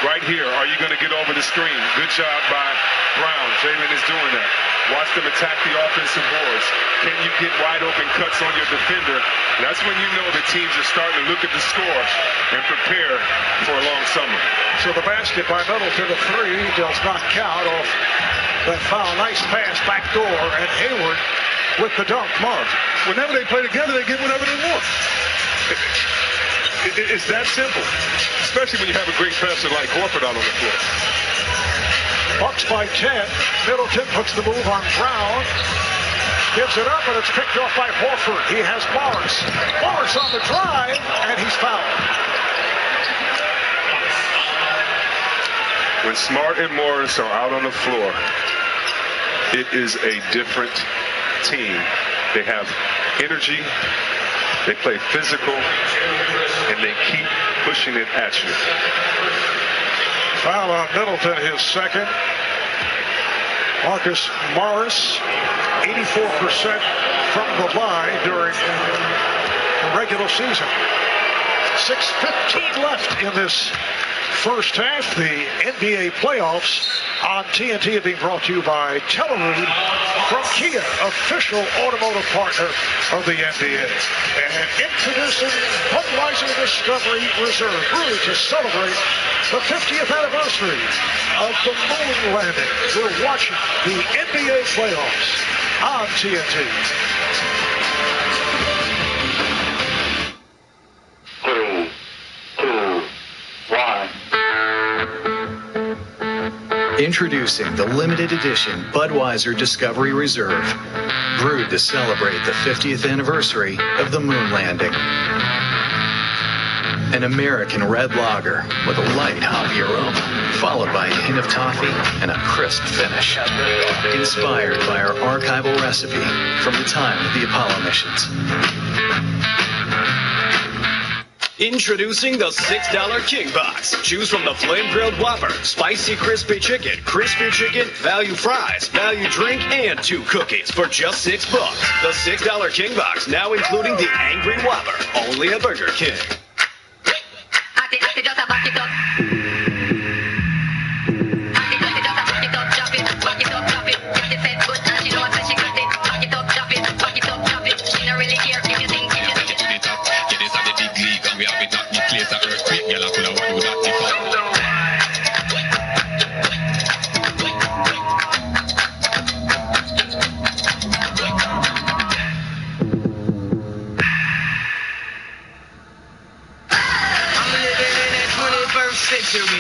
Right here, are you going to get over the screen? Good job by Brown. Jalen is doing that. Watch them attack the offensive boards. Can you get wide open cuts on your defender? That's when you know the teams are starting to look at the score and prepare for a long summer. So the basket by Middleton, the 3 does not count off that foul. Nice pass, back door, and Hayward with the dunk. Marv. Whenever they play together, they get whatever they want. It's that simple, especially when you have a great passer like Horford out on the floor. Bucks by 10. Middleton puts the move on Brown. Gives it up, and it's picked off by Horford. He has Morris. Morris on the drive, and he's fouled. When Smart and Morris are out on the floor, it is a different team. They have energy. They play physical, and they keep pushing it at you. Foul on Middleton, his second. Marcus Morris, 84% from the line during the regular season. 6:15 left in this first half. The NBA playoffs on TNT are being brought to you by Teleroot from Kia, official automotive partner of the NBA. And introducing Budweiser Discovery Reserve, brewed to celebrate the 50th anniversary of the moon landing. We're watching the NBA playoffs on TNT. 3, 2, 1. Introducing the limited edition Budweiser Discovery Reserve, brewed to celebrate the 50th anniversary of the moon landing. An American red lager with a light hoppy aroma, followed by a hint of toffee and a crisp finish. Inspired by our archival recipe from the time of the Apollo missions. Introducing the $6 King Box. Choose from the flame grilled Whopper, spicy crispy chicken, value fries, value drink, and 2 cookies for just $6. The $6 King Box, now including the Angry Whopper, only at Burger King.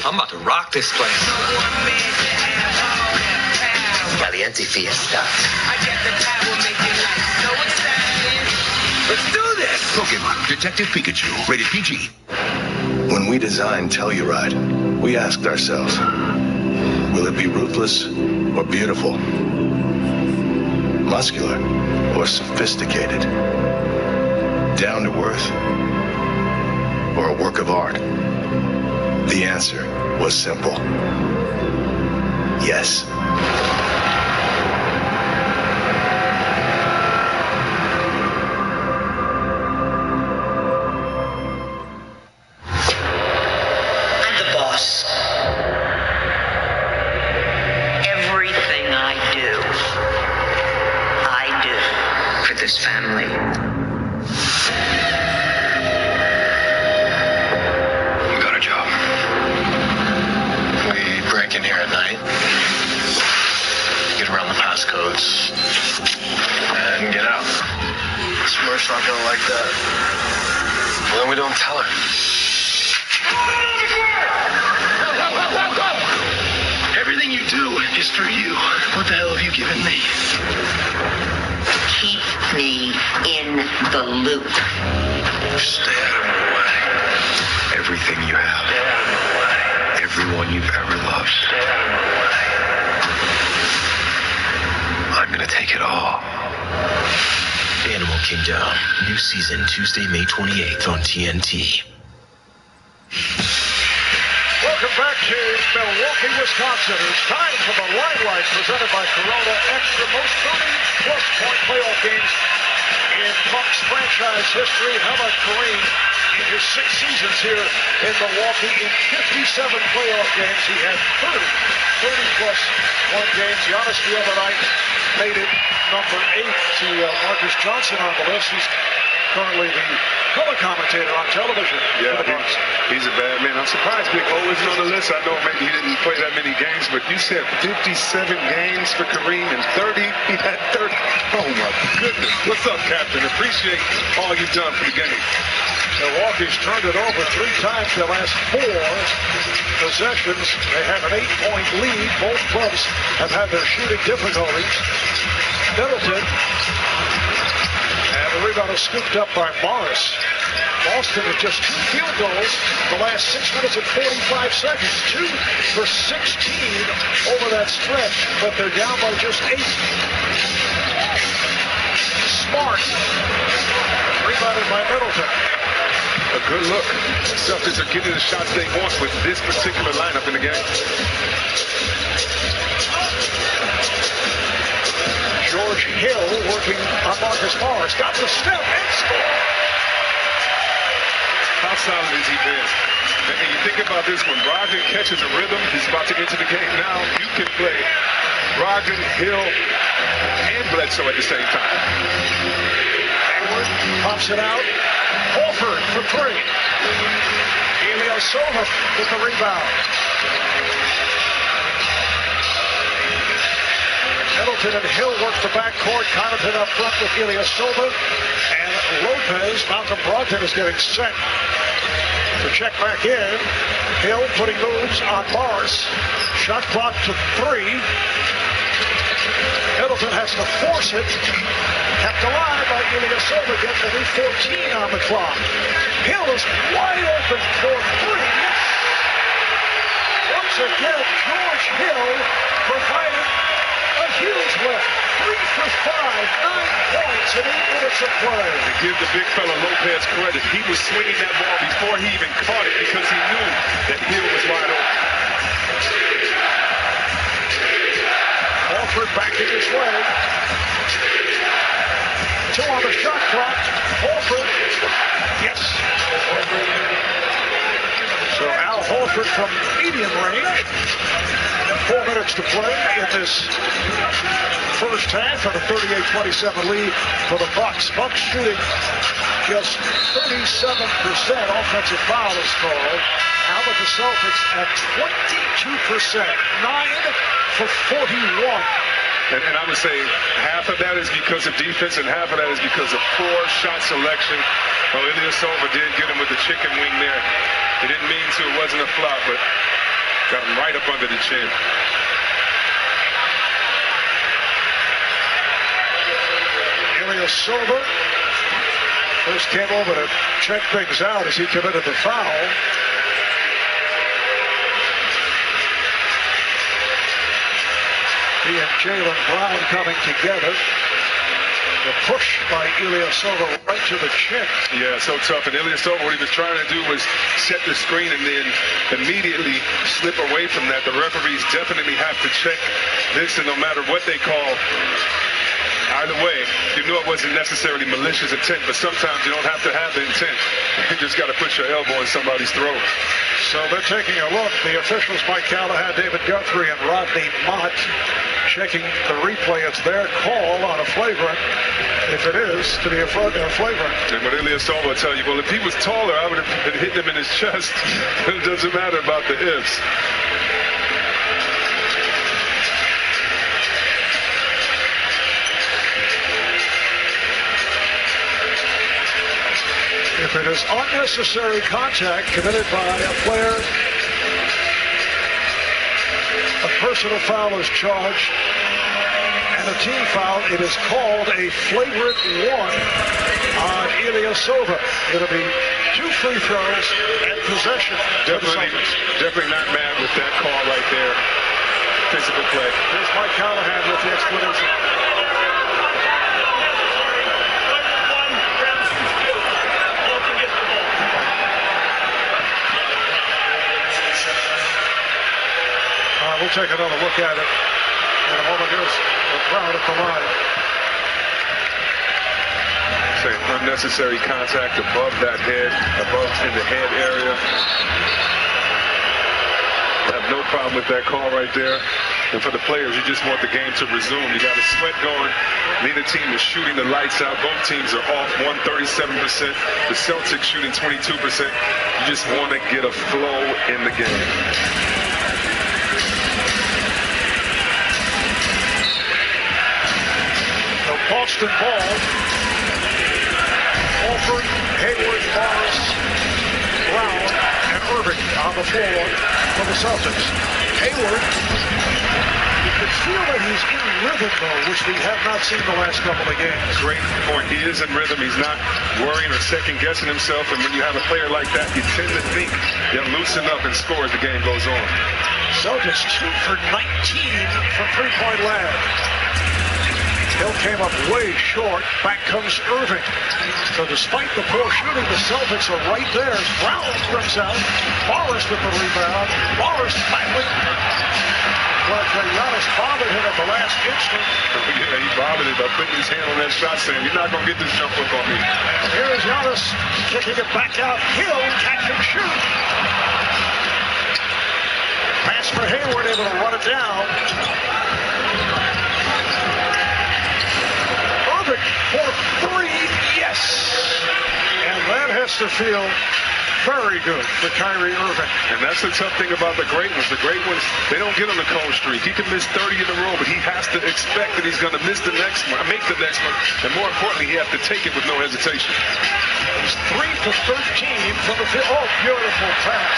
I'm about to rock this place. Caliente Fiesta. Let's do this! Pokemon Detective Pikachu, rated PG. When we designed Telluride, we asked ourselves, will it be ruthless or beautiful? Muscular or sophisticated? Down to earth or a work of art? The answer was simple. Yes. I'm the boss. Everything I do for this family. In here at night, get around the passcodes, and get out. Smurf's not gonna like that. Well, then we don't tell her. Everything you do is for you. What the hell have you given me? Keep me in the loop. Stay out of my way. Everything you have. Stay out of my way. Everyone you've ever loved. Stay out of my way. I'm gonna take it all. Animal Kingdom. New season Tuesday, May 28th on TNT. Welcome back to Milwaukee, Wisconsin. It's time for the Limelight presented by Corona Extra. Most 30-plus point playoff games in Bucks franchise history. How about Kareem? In his 6 seasons here in Milwaukee, in 57 playoff games, he had 30-plus point games. Giannis the other night made it number 8 to Marcus Johnson on the list. He's currently the color commentator on television. Yeah, he's a bad man. I'm surprised Big O isn't on the list. I know maybe he didn't play that many games, but you said 57 games for Kareem and 30. He had 30. Oh, my goodness. What's up, Captain? Appreciate all you've done for the game. Milwaukee's turned it over 3 times the last 4 possessions. They have an 8-point lead. Both clubs have had their shooting difficulties. Middleton, and the rebound is scooped up by Morris. Boston with just 2 field goals the last 6 minutes and 45 seconds. 2 for 16 over that stretch, but they're down by just 8. Smart, rebounded by Middleton. A good look. The Celtics are getting the shots they want with this particular lineup in the game. George Hill working on Marcus Morris. Got the step and score. How solid has he been? And you think about this, when Brogdon catches a rhythm, he's about to enter the game now. You can play Brogdon, Hill, and Bledsoe at the same time. Hayward pops it out. Horford for 3. Ilyasova with the rebound. Middleton and Hill work the backcourt. Connaughton up front with Ilyasova. And Lopez, Malcolm Brogdon is getting set to check back in. Hill putting moves on Morris. Shot clock to 3. Middleton has to force it. Kept alive by Ilyasova. Gets only 14 on the clock. Hill is wide open for 3. Once again, George Hill provided a huge lift. 3 for 5, 9 points in 8 minutes of play. To give the big fella Lopez credit, he was swinging that ball before he even caught it because he knew that Hill was wide open. Horford backing his way. 2 on the shot clock. Horford. Yes. So Al Horford from medium range. 4 minutes to play in this first half of a 38-27 lead for the Bucks. Bucks shooting just 37%. Offensive foul is called. How about the Celtics at 22%? 9 for 41. And I would say half of that is because of defense and half of that is because of poor shot selection. Well, Ilyasova did get him with the chicken wing there. He didn't mean to. It wasn't a flop, but got him right up under the chin. Ilyasova first came over to check things out as he committed the foul. He and Jaylen Brown coming together. The push by Ilyasova right to the chin. Yeah, so tough. And Ilyasova, what he was trying to do was set the screen and then immediately slip away from that. The referees definitely have to check this, and no matter what they call, either way, you know it wasn't necessarily malicious intent, but sometimes you don't have to have the intent. You just got to put your elbow in somebody's throat. So they're taking a look. The officials, Mike Callahan, David Guthrie, and Rodney Mott, checking the replay. It's their call on a flagrant. If it is, to be a flagrant. And what Ilyasova will tell you, well, if he was taller, I would have been hitting him in his chest. It doesn't matter about the ifs. If it is unnecessary contact committed by a player, a personal foul is charged, and a team foul, it is called a flagrant 1 on Ilyasova. It'll be 2 free throws and possession. Definitely not mad with that call right there. Physical play. Here's Mike Callahan with the explanation. We'll take another look at it in a moment. Here's the crowd at the line. Say unnecessary contact above that head, above in the head area. I have no problem with that call right there. And for the players, you just want the game to resume. You got a sweat going. Neither team is shooting the lights out. Both teams are off 137%. The Celtics shooting 22%. You just want to get a flow in the game. Boston ball. Horford, Hayward, Morris, Brown, and Irving on the floor for the Celtics. Hayward, you can feel that he's in rhythm, though, which we have not seen the last couple of games. Great point. He is in rhythm. He's not worrying or second-guessing himself. And when you have a player like that, you tend to think they'll loosen up and score as the game goes on. Celtics 2 for 19 from three-point land. Hill came up way short. Back comes Irving. So despite the poor shooting, the Celtics are right there. Brown brings out. Morris with the rebound. Morris battling. But Giannis bothered him at the last instant. Yeah, he bothered him by putting his hand on that shot, saying, "You're not going to get this jump hook on me." And here is Giannis kicking it back out. Hill catch and shoot. Pass for Hayward, able to run it down. For 3, yes. And that has to feel very good for Kyrie Irving. And that's the tough thing about the great ones. The great ones, they don't get on the cold streak. He can miss 30 in a row, but he has to expect that he's going to miss the next one, make the next one. And more importantly, he has to take it with no hesitation. He's 3 for 13 from the field. Oh, beautiful pass.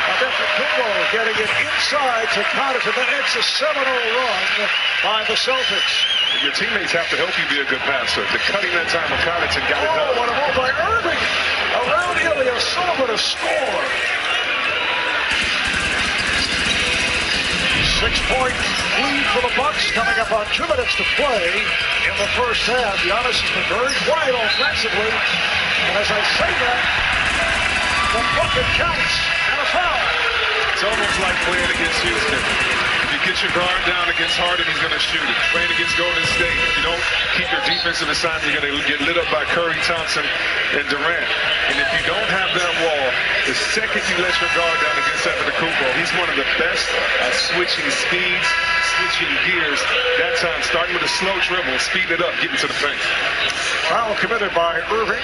Kumbo getting it inside to Connaughton. That ends a 7-0 run by the Celtics. Your teammates have to help you be a good passer. The cutting that time of Connaughton got it done. What a move by Irving. Around Ilyasova to score. 6-point lead for the Bucks coming up on 2 minutes to play in the first half. Giannis has been very quiet offensively. And as I say that, the bucket counts and a foul. It's almost like playing against Houston. If you get your guard down against Harden, he's going to shoot it. Playing against Golden State, if you don't keep your defensive assignment, you're going to get lit up by Curry, Thompson, and Durant. And if you don't have that wall, the second you let your guard down against Antetokounmpo, he's one of the best at switching speeds, switching gears. That time, starting with a slow dribble, speeding it up, getting to the paint. Foul committed by Irving.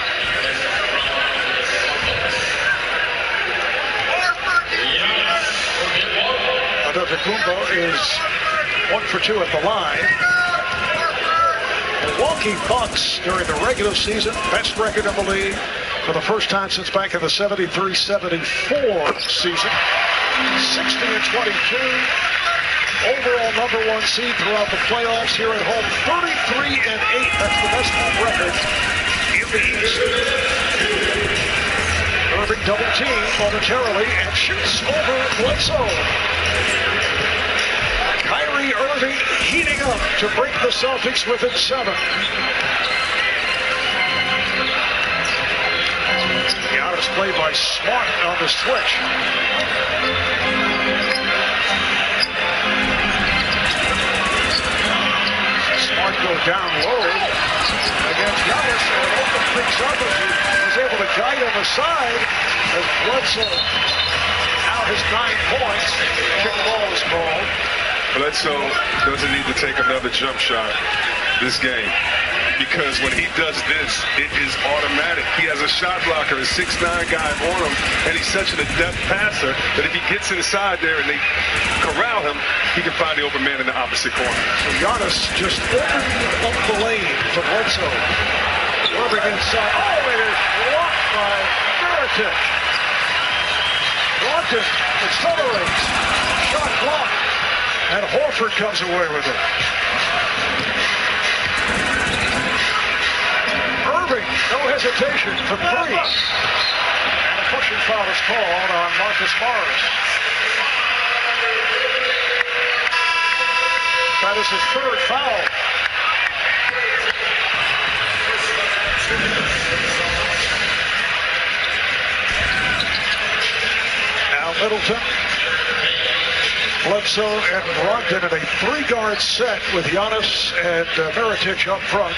Antetokounmpo is 1 for 2 at the line. Milwaukee Bucks during the regular season, best record in the league for the first time since back in the 73-74 season. 60-22. Overall #1 seed throughout the playoffs here at home. 33-8. That's the best home record in the East. Irving double team momentarily and shoots over Bledsoe. Kyrie Irving heating up to bring the Celtics within 7. Giannis played by Smart on the switch. Smart go down low against Giannis and open things up as he was able to guide on the side as Bledsoe out his 9 points. Kick ball is called. Bledsoe doesn't need to take another jump shot this game, because when he does this, it is automatic. He has a shot blocker, a 6'9" guy on him, and he's such an adept passer that if he gets inside there and they corral him, he can find the open man in the opposite corner. So Giannis just opened up the lane to Bledsoe. Irving inside. Oh, it is blocked by Mirotic. Brogdon accelerates. Shot blocked. And Horford comes away with it. Irving, no hesitation for 3. And a pushing foul is called on Marcus Morris. That is his 3rd foul. Now Middleton, Bledsoe, and Brogdon in a 3-guard set with Giannis and Mirotic up front.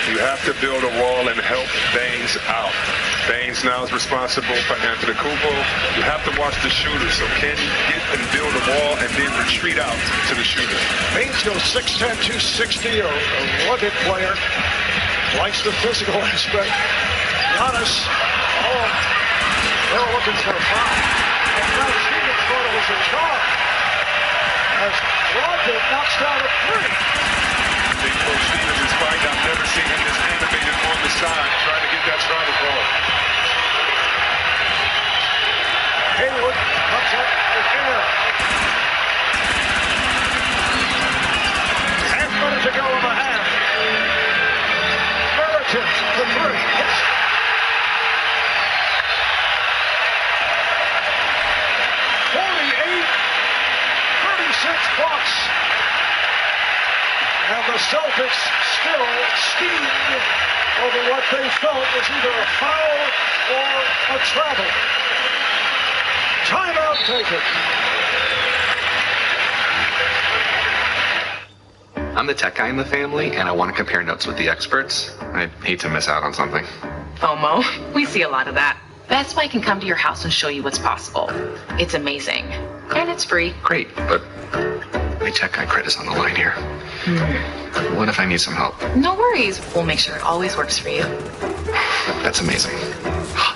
You have to build a wall and help Baines out. Baines now is responsible for Antetokounmpo. You have to watch the shooters. So can you get and build a wall and then retreat out to the shooter? Baines goes 6'10", 260, a rugged player. Likes the physical aspect. Giannis, they were looking for a foul. And now Stevens thought it was a charge. As Brogdon knocks down a 3. Big Coach Stevens is fighting. I've never seen him this animated on the side trying to get that travel ball. Hayward comes up with air. Half minute to go in the half. Mirotic for 3. Yes. 36 Bucks. And the Celtics still steamed over what they felt was either a foul or a travel. Timeout taken. I'm the tech guy in the family, and I want to compare notes with the experts. I hate to miss out on something. FOMO. We see a lot of that. That's why I can come to your house and show you what's possible. It's amazing. And it's free. Great, but my tech guy credit's on the line here. What if I need some help? No worries. We'll make sure it always works for you. That's amazing.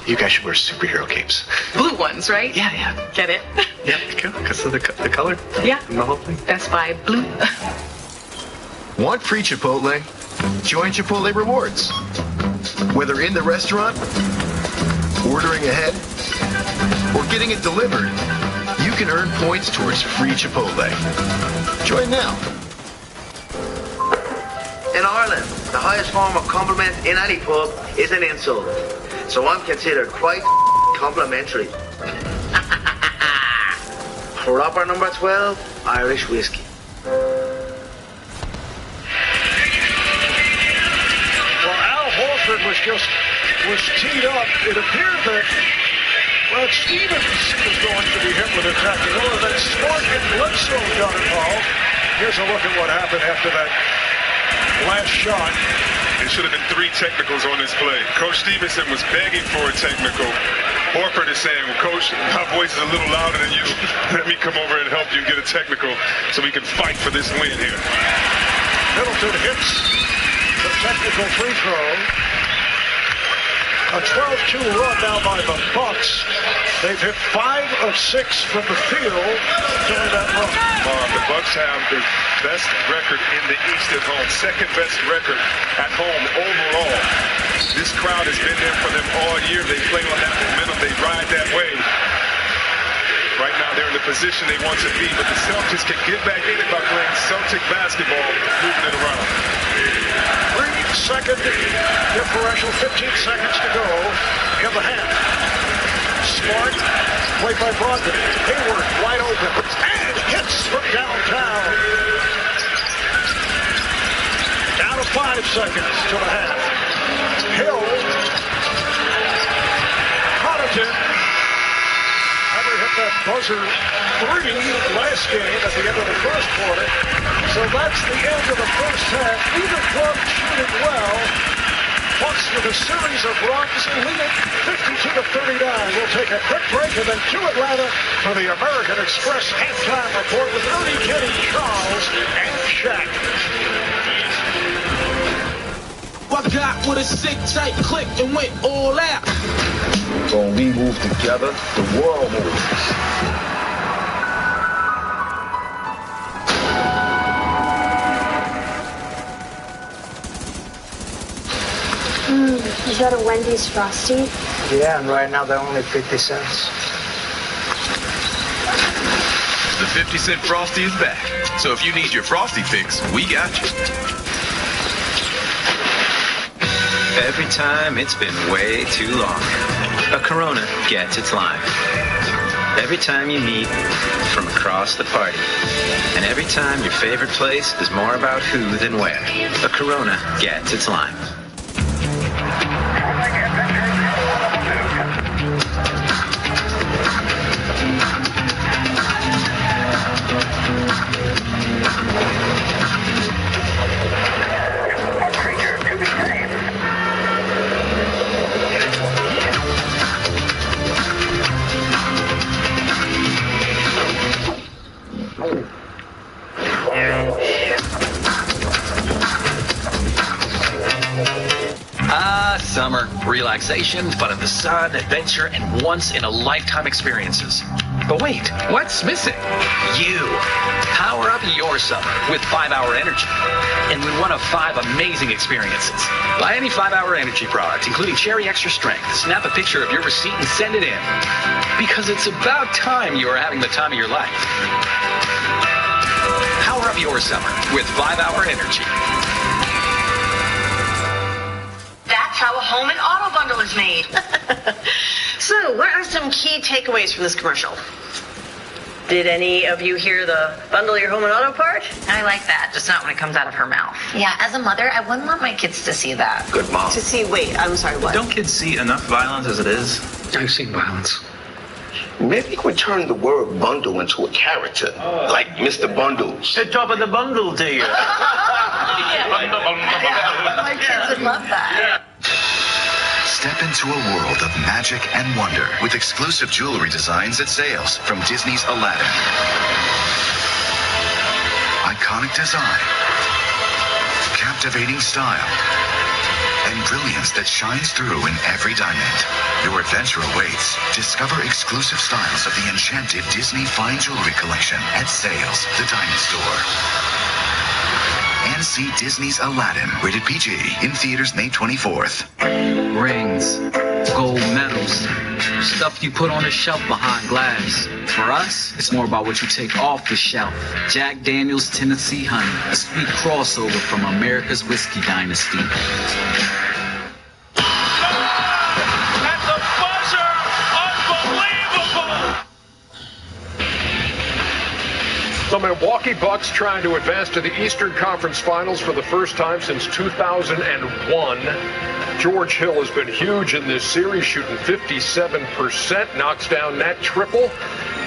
You guys should wear superhero capes. Blue ones, right? Yeah. Get it? Yeah, because of the color. Yeah. And the whole thing. Best Buy Blue. Want free Chipotle? Join Chipotle Rewards. Whether in the restaurant, ordering ahead, or getting it delivered, you can earn points towards free Chipotle. Join now. In Ireland, the highest form of compliment in any pub is an insult. So I'm considered quite complimentary. Proper number 12, Irish whiskey. Well, Al Horford was teed up. It appeared that, well, Stevens was going to be hit with a technical, and then Smart and Bledsoe got involved. Here's a look at what happened after that last shot. It should have been 3 technicals on this play. Coach Stevenson was begging for a technical. Horford is saying, well, Coach, my voice is a little louder than you. Let me come over and help you get a technical so we can fight for this win here. Middleton hits the technical free throw. A 12-2 run now by the Bucks. They've hit 5 of 6 from the field during that run. The Bucks have the best record in the East at home, second best record at home overall. This crowd has been there for them all year. They play on that momentum. They ride that wave. Right now they're in the position they want to be, but the Celtics can get back in it by playing Celtic basketball, moving it around. 3-second differential, 15 seconds to go in the half. Smart, played by Brogdon. Hayward, wide open, and hits from downtown. Down to 5 seconds to the half. Hill, Connaughton, never hit that buzzer 3 last game at the end of the first quarter. So that's the end of the first half. Neither club shooting well. Bucks with a series of runs and lead it 52-39. We'll take a quick break and then to Atlanta for the American Express halftime report with Ernie, Kenny, Charles, and Shaq. I got with a sick, tight click and went all out. When we move together, the world moves. Is that a Wendy's Frosty? Yeah, and right now they're only 50 cents. The 50-cent Frosty is back. So if you need your Frosty fix, we got you. Every time it's been way too long, a Corona gets its lime. Every time you meet from across the party, and every time your favorite place is more about who than where, a Corona gets its lime. Summer, relaxation, fun in the sun, adventure, and once-in-a-lifetime experiences. But wait, what's missing? You. Power up your summer with 5-Hour Energy and win one of 5 amazing experiences. Buy any 5-Hour Energy product, including Cherry Extra Strength. Snap a picture of your receipt and send it in. Because it's about time you are having the time of your life. Power up your summer with 5-Hour Energy. How a home and auto bundle is made. So, what are some key takeaways from this commercial? Did any of you hear the bundle your home and auto part? I like that, just not when it comes out of her mouth. Yeah, as a mother, I wouldn't want my kids to see that. Good mom. To see, wait, I'm sorry, what? Don't kids see enough violence as it is? I've seen violence. Maybe you could turn the word bundle into a character, like Mr. Bundles. The top of the bundle to you. My kids would love that. Step into a world of magic and wonder with exclusive jewelry designs at sales from Disney's Aladdin. Iconic design, captivating style, and brilliance that shines through in every diamond. Your adventure awaits. Discover exclusive styles of the enchanted Disney Fine Jewelry Collection at Sales, the Diamond Store. And see Disney's Aladdin, rated PG, in theaters May 24th. Rings, gold medals, Stuff you put on the shelf behind glass. For us, it's more about what you take off the shelf. Jack Daniel's Tennessee Honey, a sweet crossover from America's whiskey dynasty. That's a buzzer! Unbelievable! The Milwaukee Bucks trying to advance to the Eastern Conference Finals for the first time since 2001. George Hill has been huge in this series, shooting 57%, knocks down that triple.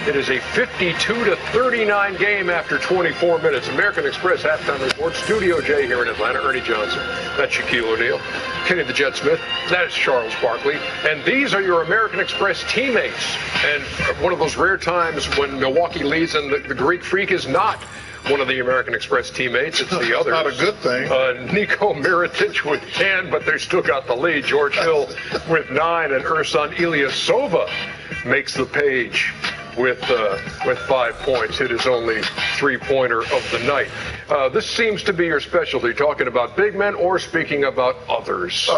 It is a 52-39 game after 24 minutes. American Express halftime report. Studio J here in Atlanta. Ernie Johnson. That's Shaquille O'Neal. Kenny the Jet Smith. That is Charles Barkley. And these are your American Express teammates. And one of those rare times when Milwaukee leads and the Greek Freak is not one of the American Express teammates. It's the others. Not a good thing. Niko Mirotic with 10, but they still got the lead. George Hill with 9, and Ersan Ilyasova makes the page with 5 points. Hit his only three-pointer of the night. This seems to be your specialty, talking about big men or speaking about others.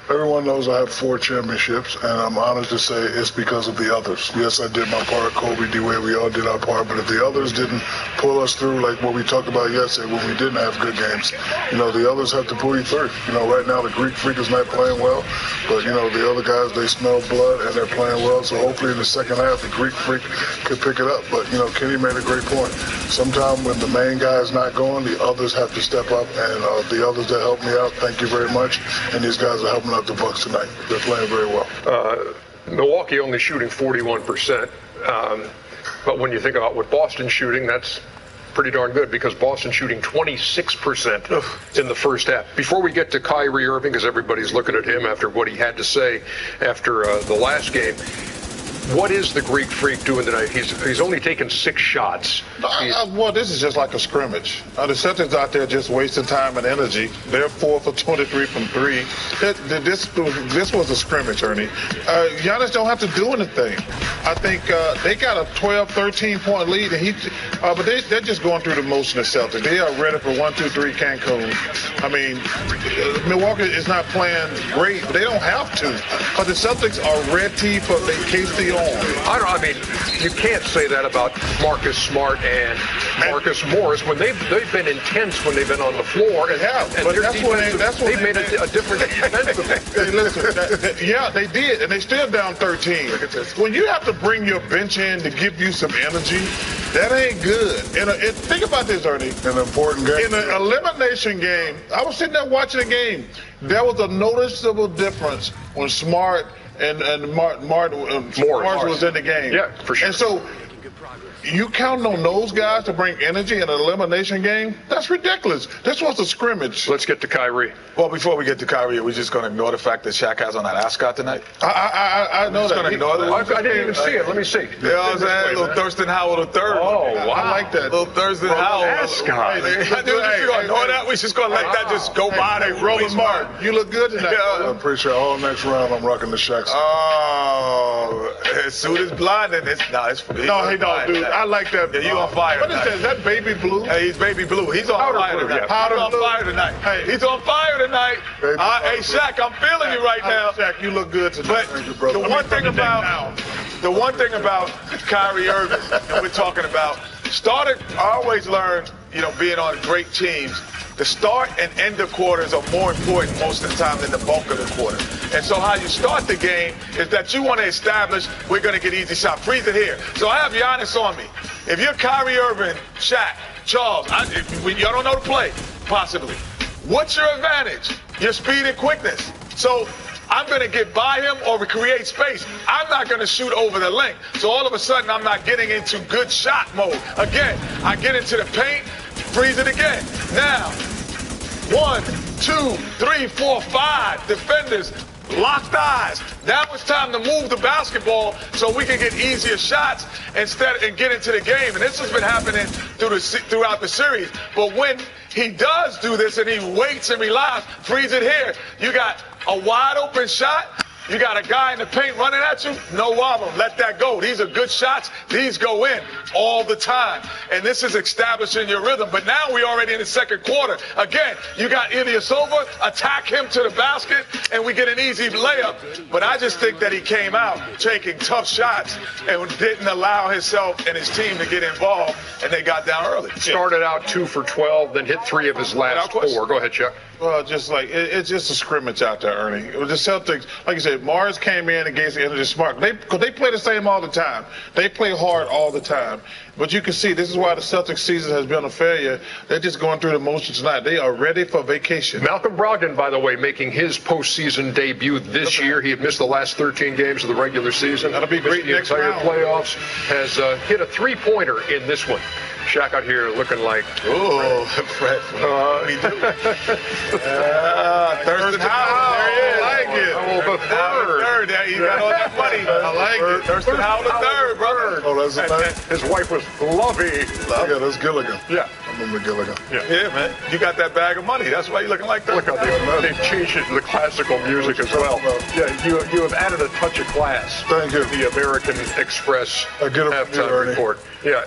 Everyone knows I have 4 championships, and I'm honored to say it's because of the others. Yes, I did my part. Kobe, D-Wade, we all did our part. But if the others didn't pull us through, like what we talked about yesterday when we didn't have good games, the others have to pull you through. Right now the Greek Freak is not playing well, but, the other guys, they smell blood and they're playing well. So hopefully in the second half, the Greek Freak could pick it up. But, Kenny made a great point. Sometimes when the main guy is not going, the others have to step up. And the others that helped me out, thank you very much. And these guys are helping out the Bucks tonight. They're playing very well. Milwaukee only shooting 41%. But when you think about what Boston's shooting, that's pretty darn good, because Boston's shooting 26% in the first half. Before we get to Kyrie Irving, because everybody's looking at him after what he had to say after the last game, what is the Greek Freak doing tonight? He's only taken 6 shots. Well, this is just like a scrimmage. The Celtics out there just wasting time and energy. They're 4 for 23 from 3. This was a scrimmage, Ernie. Giannis don't have to do anything. I think they got a 12, 13-point lead, and but they're just going through the motion of Celtics. They are ready for 1, 2, 3 Cancun. I mean, Milwaukee is not playing great, but they don't have to, because the Celtics are ready for the KC on. I mean, you can't say that about Marcus Smart and Marcus Morris when they've been intense when they've been on the floor. And but they've made a difference defensively. Hey, listen, they did, and they still down 13. When you have to bring your bench in to give you some energy, that ain't good. And think about this, Ernie. An important game. In an elimination game, I was sitting there watching the game. There was a noticeable difference when Smart and Morris was in the game. Yeah, for sure. And so you counting on those guys to bring energy in an elimination game? That's ridiculous. This was a scrimmage. Let's get to Kyrie. Well, before we get to Kyrie, are we just going to ignore the fact that Shaq has on that ascot tonight? I know that. Going to ignore that? I didn't even see it. Let me see. You know what I'm saying? A little Thurston Howell III. Oh, wow. I like that. Little Thurston Howell. Ascot. We're just going to ignore that? We're just going to let that just go by. Hey, Roland Smart, you look good tonight. Yeah. I'm pretty sure all next round I'm rocking the Shaq. Oh, as soon as blinding, it's no, he don't, dude. I like that. Yeah, you on fire. What is that? Is that baby blue? Hey, he's baby blue. He's on fire tonight. He's on fire tonight. Hey, he's on fire tonight. Hey, Shaq, I'm feeling you right now. Shaq, you look good tonight. But the one thing about Kyrie Irving, and we're talking about, I always learned, being on great teams, the start and end of quarters are more important most of the time than the bulk of the quarter. And so how you start the game is that you want to establish we're going to get easy shot. Freeze it here. So I have Giannis on me. If you're Kyrie Irving, Shaq, Charles, y'all don't know the play, possibly. What's your advantage? Your speed and quickness. So I'm going to get by him or create space. I'm not going to shoot over the length. So all of a sudden, I'm not getting into good shot mode. Again, I get into the paint, freeze it again. Now, 1, 2, 3, 4, 5 defenders, locked eyes. Now it's time to move the basketball so we can get easier shots and get into the game. And this has been happening throughout the series. But when he does do this and he waits and relies, freeze it here, you got a wide open shot, You got a guy in the paint running at you, no problem. Let that go. These are good shots. These go in all the time. And this is establishing your rhythm. But now we're already in the second quarter. Again, you got Ilyasova, attack him to the basket, and we get an easy layup. But I just think that he came out taking tough shots and didn't allow himself and his team to get involved, and they got down early. Started out 2 for 12, then hit 3 of his last 4. Go ahead, Chuck. Well, just like it's just a scrimmage out there, Ernie. It was the Celtics, like you said, Morris came in against the Energy Smart. Because they play the same all the time. They play hard all the time. But you can see this is why the Celtics season has been a failure. They're just going through the motions tonight. They are ready for vacation. Malcolm Brogdon, by the way, making his postseason debut this year. He had missed the last 13 games of the regular season. That'll be great next round. Playoffs. Has hit a 3-pointer in this one. Shaq out here looking like, oh, Fred. Thurston Howell. There he is. I like it. Oh, the third. There, you got all that money. I like it. Thurston Howell the third, brother. Oh, that's the thing. His wife was Lovey. Yeah, that's Gilligan. Yeah. I remember Gilligan. Yeah, man. You got that bag of money. That's why you're looking like that. Look how they've changed it to the classical music as well. Yeah, you have added a touch of class. Thank you. The American Express halftime report. Yeah,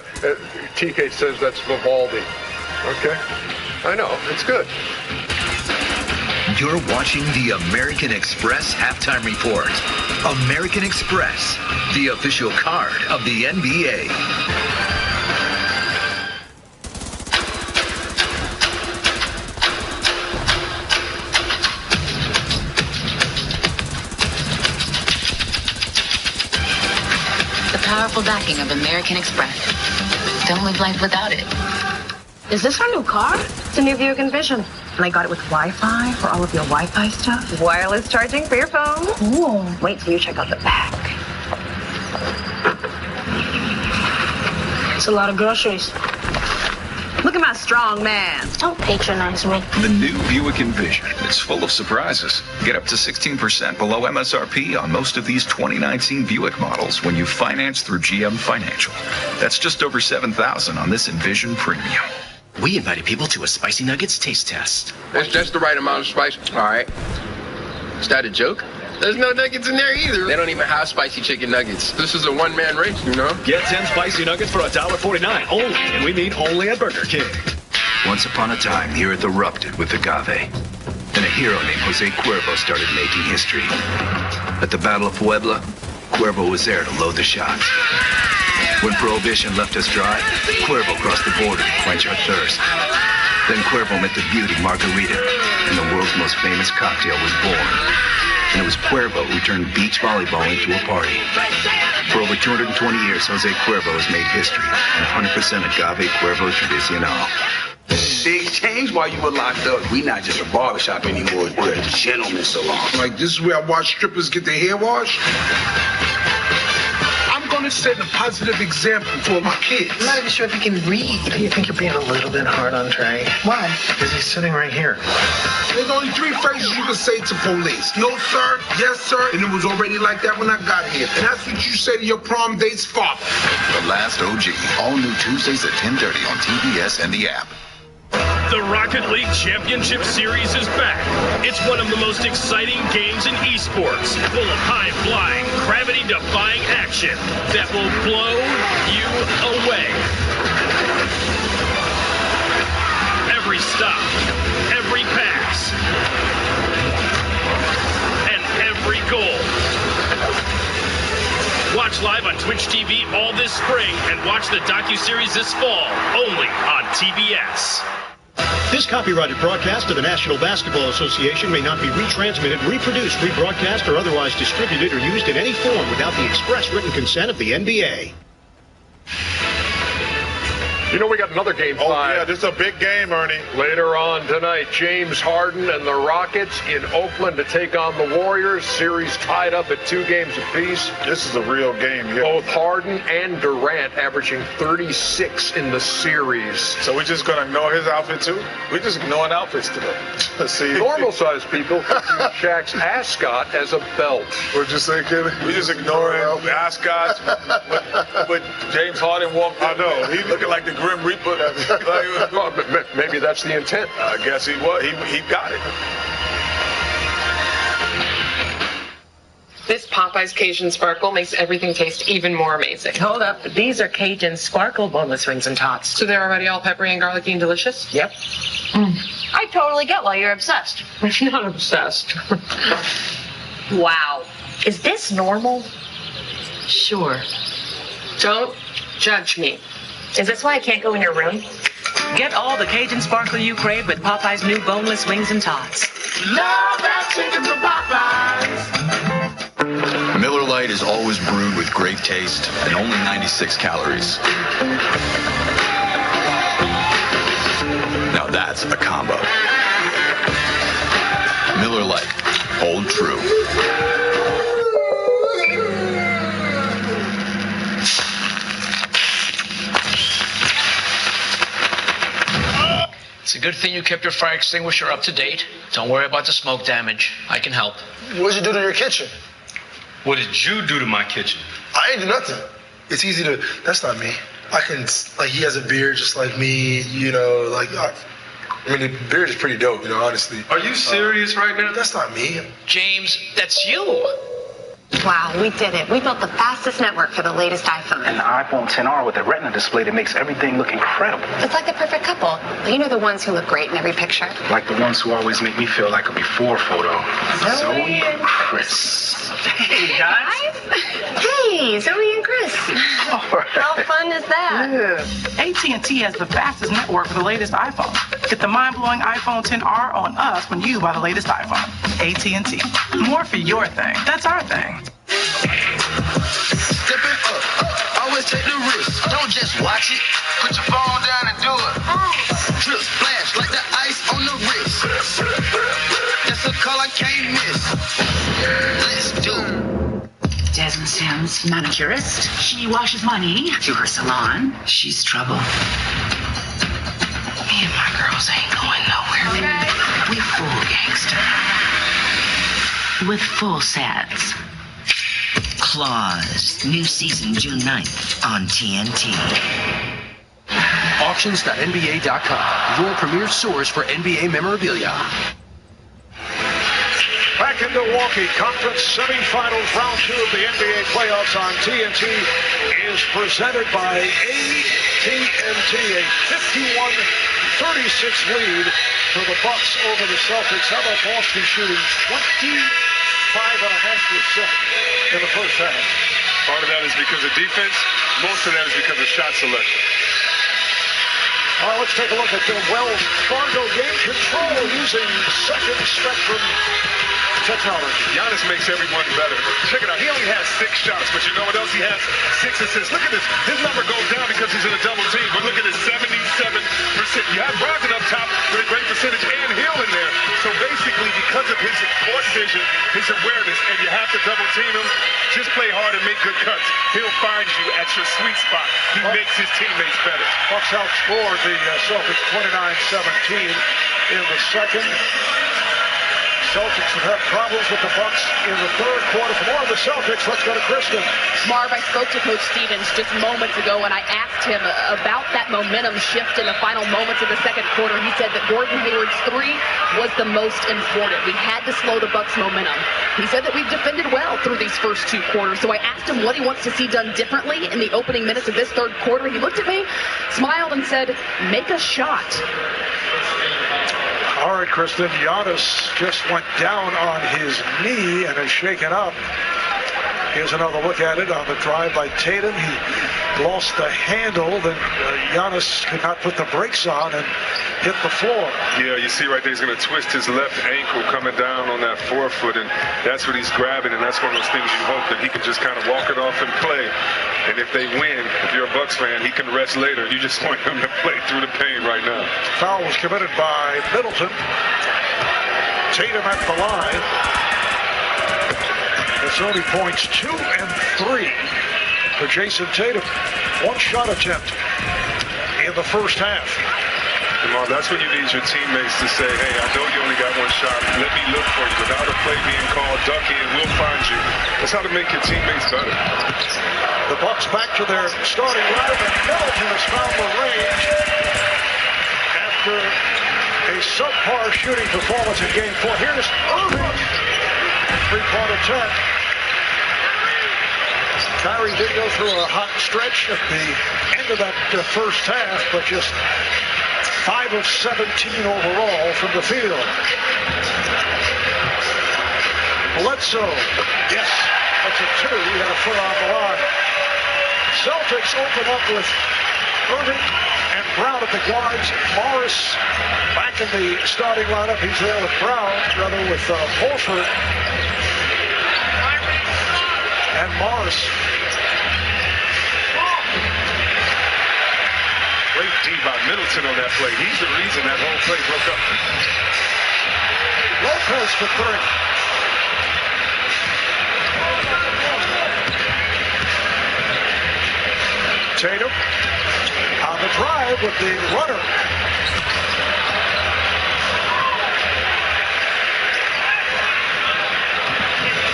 TK says that's Vivaldi. Okay. I know. It's good. You're watching the American Express halftime report. American Express, the official card of the NBA. The powerful backing of American Express. Don't live life without it. Is this our new car? It's a new Buick Envision. And I got it with Wi-Fi for all of your Wi-Fi stuff. Wireless charging for your phone. Ooh. Wait till you check out the back. It's a lot of groceries. Look at my strong man. Don't patronize me. The new Buick Envision. It's full of surprises. Get up to 16% below MSRP on most of these 2019 Buick models when you finance through GM Financial. That's just over $7,000 on this Envision Premium. We invited people to a Spicy Nuggets taste test. That's the right amount of spice. All right. Is that a joke? There's no nuggets in there either. They don't even have spicy chicken nuggets. This is a one-man race, you know? Get 10 spicy nuggets for $1.49 only, and we mean only at Burger King. Once upon a time, the earth erupted with agave. Then a hero named Jose Cuervo started making history. At the Battle of Puebla, Cuervo was there to load the shots. When Prohibition left us dry, Cuervo crossed the border to quench our thirst. Then Cuervo met the beauty Margarita, and the world's most famous cocktail was born. And it was Cuervo who turned beach volleyball into a party. For over 220 years, Jose Cuervo has made history. And 100% agave Cuervo Tradicional. Big change while you were locked up. We not just a barbershop anymore. We're a gentleman's salon. Like, this is where I watch strippers get their hair washed? I'm going to set a positive example for my kids. I'm not even sure if he can read. Do you think you're being a little bit hard on Trey? Why? Because he's sitting right here. There's only 3 phrases you can say to police. No, sir. Yes, sir. And it was already like that when I got here. And that's what you say to your prom date's father. The Last OG. All new Tuesdays at 10:30 on TBS and the app. The Rocket League Championship Series is back. It's one of the most exciting games in esports, full of high-flying, gravity-defying action that will blow you away. Every stop, every pass, and every goal. Watch live on Twitch TV all this spring and watch the docuseries this fall, only on TBS. This copyrighted broadcast of the National Basketball Association may not be retransmitted, reproduced, rebroadcast, or otherwise distributed or used in any form without the express written consent of the NBA. You know, we got another game 5. Oh, yeah, this is a big game, Ernie. Later on tonight, James Harden and the Rockets in Oakland to take on the Warriors. Series tied up at 2 games apiece. This is a real game here. Both Harden and Durant averaging 36 in the series. So we're just going to ignore his outfit, too? We're just ignoring outfits today. Let's see. Normal-sized people use Shaq's ascot as a belt. What'd you say, Kenny? We're just ignoring ascots. But James Harden walked in. I know. He's looking like the Grim Reaper. Well, maybe that's the intent. I guess he was. He got it. This Popeye's Cajun Sparkle makes everything taste even more amazing. Hold up. These are Cajun Sparkle boneless wings and tots. So they're already all peppery and garlicky and delicious? Yep. I totally get why you're obsessed. I'm not obsessed. Wow. Is this normal? Sure. Don't judge me. Is this why I can't go in your room? Get all the Cajun Sparkle you crave with Popeye's new boneless wings and tots. Love that chicken from Popeyes. Miller Lite is always brewed with great taste and only 96 calories. Now that's a combo. Miller Lite, hold true. It's a good thing you kept your fire extinguisher up to date. Don't worry about the smoke damage. I can help. What did you do to your kitchen? What did you do to my kitchen? I ain't do nothing. It's easy to. That's not me. I can. Like, he has a beard just like me, you know, like. I mean, the beard is pretty dope, you know, honestly. Are you serious right now? That's not me. James, that's you. Wow, we did it. We built the fastest network for the latest iPhone. And the iPhone XR with a Retina display that makes everything look incredible. It's like the perfect couple. You know, the ones who look great in every picture. Like the ones who always make me feel like a before photo. Zoe and Chris. Hey, guys. Hey, Zoe and Chris. How fun is that? Yeah. AT&T has the fastest network for the latest iPhone. Get the mind-blowing iPhone XR on us when you buy the latest iPhone. AT&T. More for your thing. That's our thing. Step it up, always take the risk. Don't just watch it. Put your phone down and do it. Drip splash like the ice on the wrist. That's a call I can't miss. Let's do it. Desmond Sims, manicurist. She washes money to her salon. She's trouble. Me and my girls ain't going nowhere. Okay. We full gangster. With full sets. Claws. New season June 9th on TNT. Auctions.nba.com, your premier source for NBA memorabilia. Back in Milwaukee, conference semifinals, round 2 of the NBA playoffs on TNT is presented by AT&T, a 51-36 lead for the Bucks over the Celtics. How about Boston shooting 25.5% in the first half? Part of that is because of defense. Most of that is because of shot selection. All right, let's take a look at the Wells Fargo game control using second spectrum technology. Giannis makes everyone better. Check it out. He only has 6 shots, but you know what else he has? 6 assists. Look at this. His number goes down because he's in a double team, but look at his 77%. You have Brogdon up top with a great percentage and Hill in there. So basically, because of his court vision, his awareness, and you have to double team him, just play hard and make good cuts. He'll find you at your sweet spot. He makes his teammates better. Bucks outscored the Celtics 29-17 in the second. Celtics have had problems with the Bucks in the third quarter. For more of the Celtics, let's go to Kristen. Marv, I spoke to Coach Stevens just moments ago, and I asked him about that momentum shift in the final moments of the second quarter. He said that Gordon Hayward's 3 was the most important. We had to slow the Bucks' momentum. He said that we've defended well through these first 2 quarters, so I asked him what he wants to see done differently in the opening minutes of this third quarter. He looked at me, smiled, and said, make a shot. All right, Kristen, Giannis just went down on his knee and is shaken up. Here's another look at it on the drive by Tatum. He lost the handle, then Giannis could not put the brakes on and hit the floor. Yeah, you see right there, he's going to twist his left ankle coming down on that forefoot, and that's what he's grabbing, and that's one of those things you hope that he can just kind of walk it off and play. And if they win, if you're a Bucks fan, he can rest later. You just want him to play through the pain right now. Foul was committed by Middleton. Tatum at the line. It's only points 2 and 3 for Jason Tatum. 1 shot attempt in the first half. Jamal, that's when you need your teammates to say, hey, I know you only got 1 shot. Let me look for you. Without a play being called, duck in, we'll find you. That's how to make your teammates better. The Bucks back to their starting lineup, and Middleton has found the range after a subpar shooting performance in Game 4. Here's Irving. 3-point attempt. Kyrie did go through a hot stretch at the end of that first half, but just 5 of 17 overall from the field. Bledsoe, yes, that's a 2. He had a foot on the line. Celtics open up with Irving and Brown at the guards. Morris back in the starting lineup. He's there with Brown, rather with Horford and Morris. Great D by Middleton on that play. He's the reason that whole play broke up. Lopez for 3. Tatum on the drive with the runner.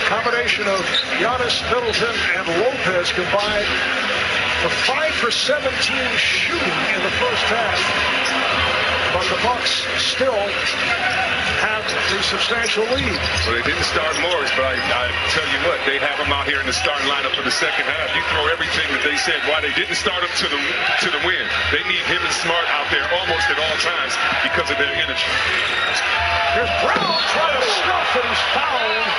Combination of Giannis, Middleton, and Lopez combined for 5 for 17 shooting in the first half. But the Bucks still have a substantial lead. So they didn't start Morris, but I tell you what, they have him out here in the starting lineup for the second half. You throw everything that they said why they didn't start him to the win. They need him and Smart out there almost at all times because of their energy. Here's Brown trying to stuff, and he's fouled.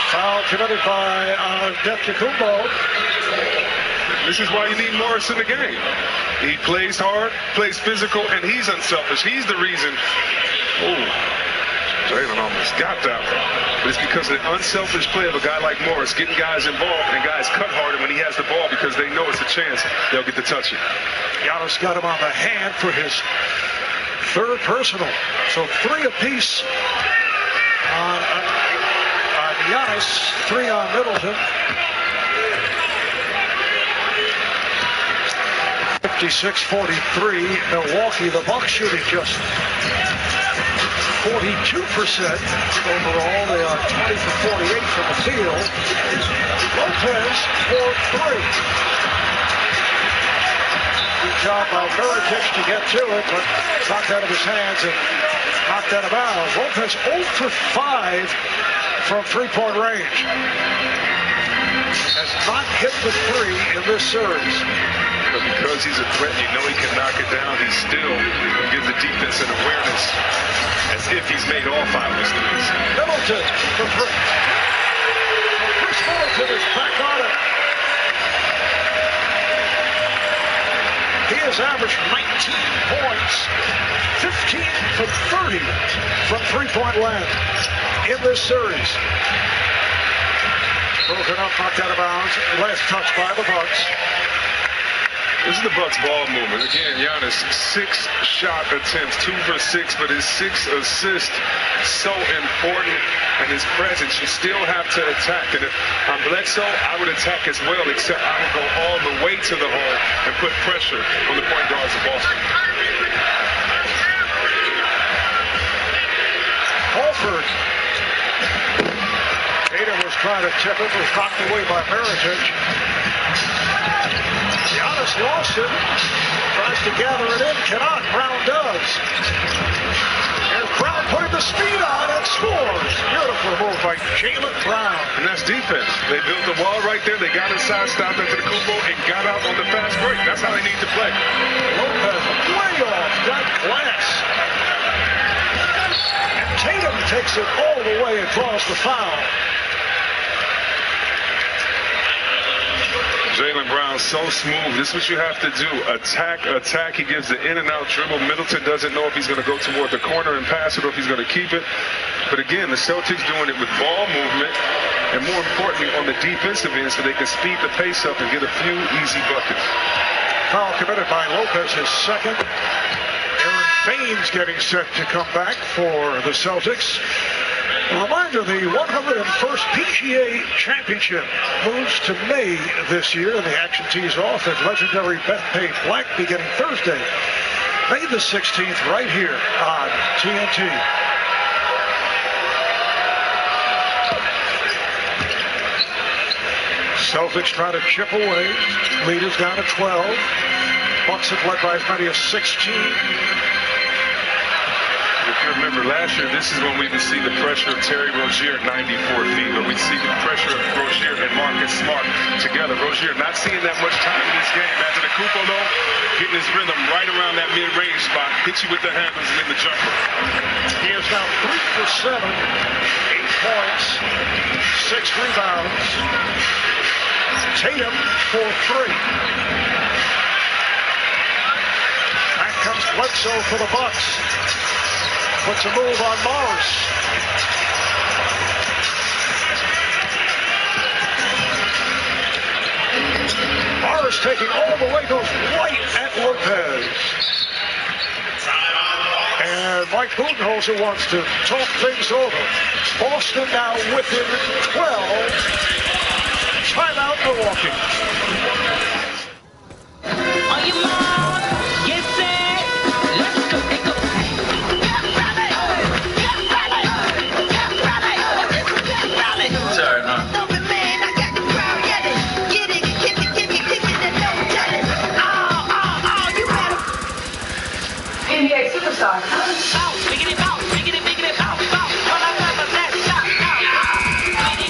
Foul committed by Antetokounmpo. This is why you need Morris in the game. He plays hard, plays physical, and he's unselfish. He's the reason. Oh, Jalen almost got that one. But it's because of the unselfish play of a guy like Morris, getting guys involved, and guys cut harder when he has the ball because they know it's a chance they'll get to touch it. Giannis got him on the hand for his third personal. So 3 apiece on Giannis, 3 on Middleton. 56-43, Milwaukee. The Bucks shooting just 42% overall. They are 20 for 48 from the field. Lopez for 3. Good job by Mirotic to get to it, but knocked out of his hands and knocked out of bounds. Lopez 0 for 5 from three-point range. Has not hit the 3 in this series. But because he's a threat, you know he can knock it down. He still gives the defense an awareness as if he's made all 5 of his threes. Middleton for 3. Chris Middleton is back on it. He has averaged 19 points, 15 from 30 from three-point land in this series. Broken up, knocked out of bounds. Last touch by the Bucks. This is the Bucks ball movement. Again, Giannis, 6 shot attempts, 2 for 6, but his 6 assists so important, and his presence. You still have to attack. And if I'm Bledsoe, I would attack as well, except I would go all the way to the hole and put pressure on the point guards of Boston. Horford. Tatum was trying to tip it, was knocked away by Mirotic. Giannis lost it. Tries to gather it in. Cannot. Brown does. And Brown putting the speed on and scores. Beautiful move by Jalen Brown. And that's defense. They built the wall right there. They got inside, stopped Antetokounmpo, and got out on the fast break. That's how they need to play. Lopez way off that glass. And Tatum takes it all the way and draws the foul. Jalen Brown so smooth. This is what you have to do. Attack, attack. He gives the in and out dribble. Middleton doesn't know if he's going to go toward the corner and pass it or if he's going to keep it. But again, the Celtics doing it with ball movement and more importantly on the defensive end so they can speed the pace up and get a few easy buckets. Foul committed by Lopez, his second. Aaron Baines getting set to come back for the Celtics. A reminder, the 101st PGA Championship moves to May this year, and the action tees off at legendary Bethpage Black beginning Thursday, May the 16th, right here on TNT. Celtics trying to chip away. Leaders down to 12. Bucks have led by as many as 16. The you remember last year, this is when we would see the pressure of Terry Rozier at 94 feet, but we'd see the pressure of Rozier and Marcus Smart together. Rozier not seeing that much time in this game. After the Kupo, though, getting his rhythm right around that mid-range spot, hits you with the handles and then the jumper. He is now 3 for 7, 8 points, 6 rebounds. Tatum for 3. Back comes Bledsoe for the Bucks. Puts a move on Morris. Morris taking all the way, goes right at Lopez. And Mike Budenholzer wants to talk things over. Boston now within 12. Timeout Milwaukee. Are you mom? Get set. Let's go. Sorry, no. NBA superstar.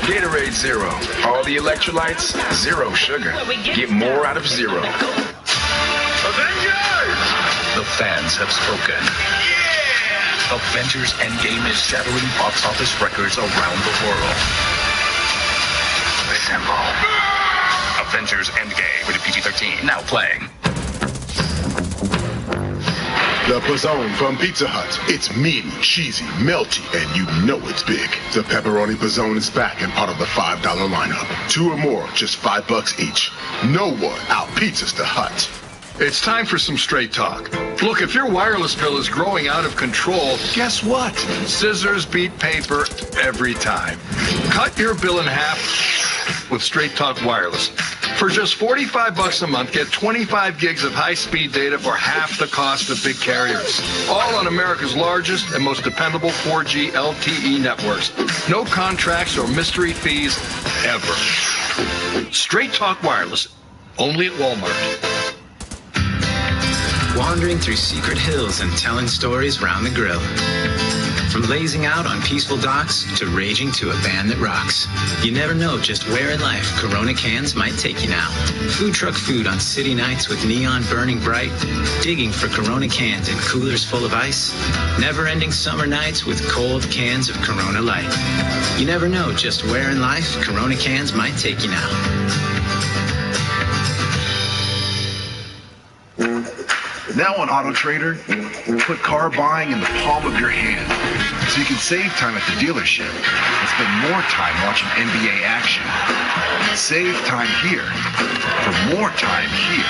Gatorade Zero. All the electrolytes, zero sugar. Get more out of zero. Avengers! The fans have spoken. Yeah! Avengers Endgame is shattering box office records around the world. Assemble. Avengers Endgame, rated PG-13. Now playing. The Pizzone from Pizza Hut. It's meaty, cheesy, melty, and you know it's big. The Pepperoni Pizzone is back and part of the $5 lineup. 2 or more, just $5 each. No one out-pizzas the Hut. It's time for some straight talk. Look, if your wireless bill is growing out of control, guess what? Scissors beat paper every time. Cut your bill in half with Straight Talk Wireless. For just $45 a month, get 25 gigs of high-speed data for half the cost of big carriers. All on America's largest and most dependable 4G LTE networks. No contracts or mystery fees ever. Straight Talk Wireless, only at Walmart. Wandering through secret hills and telling stories round the grill. From lazing out on peaceful docks to raging to a band that rocks. You never know just where in life Corona cans might take you now. Food truck food on city nights with neon burning bright. Digging for Corona cans in coolers full of ice. Never-ending summer nights with cold cans of Corona Light. You never know just where in life Corona cans might take you now. Now on AutoTrader, put car buying in the palm of your hand so you can save time at the dealership and spend more time watching NBA action. Save time here for more time here.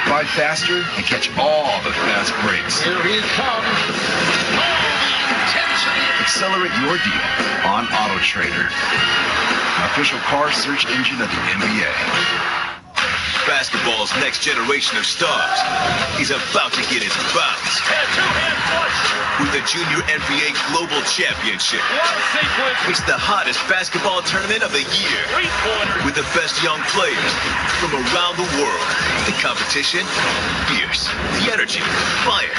Buy faster and catch all the fast breaks. Here he comes. Accelerate your deal on AutoTrader, an official car search engine of the NBA. Basketball's next generation of stars. He's about to get his bounce. With the Junior NBA Global Championship. It's the hottest basketball tournament of the year. With the best young players from around the world. The competition, fierce. The energy, fire.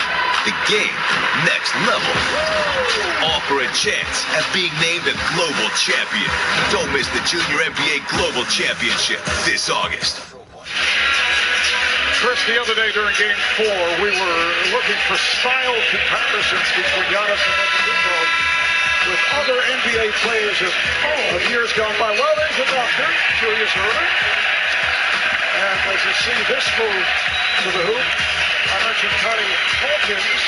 The game, next level. All for a chance at being named a global champion. Don't miss the Junior NBA Global Championship this August. Chris, the other day during Game 4, we were looking for style comparisons between Giannis and Antetokounmpo with other NBA players of years gone by. Well, there's a doctor, Julius Erving. And as you see this move to the hoop, I mentioned Connie Hawkins,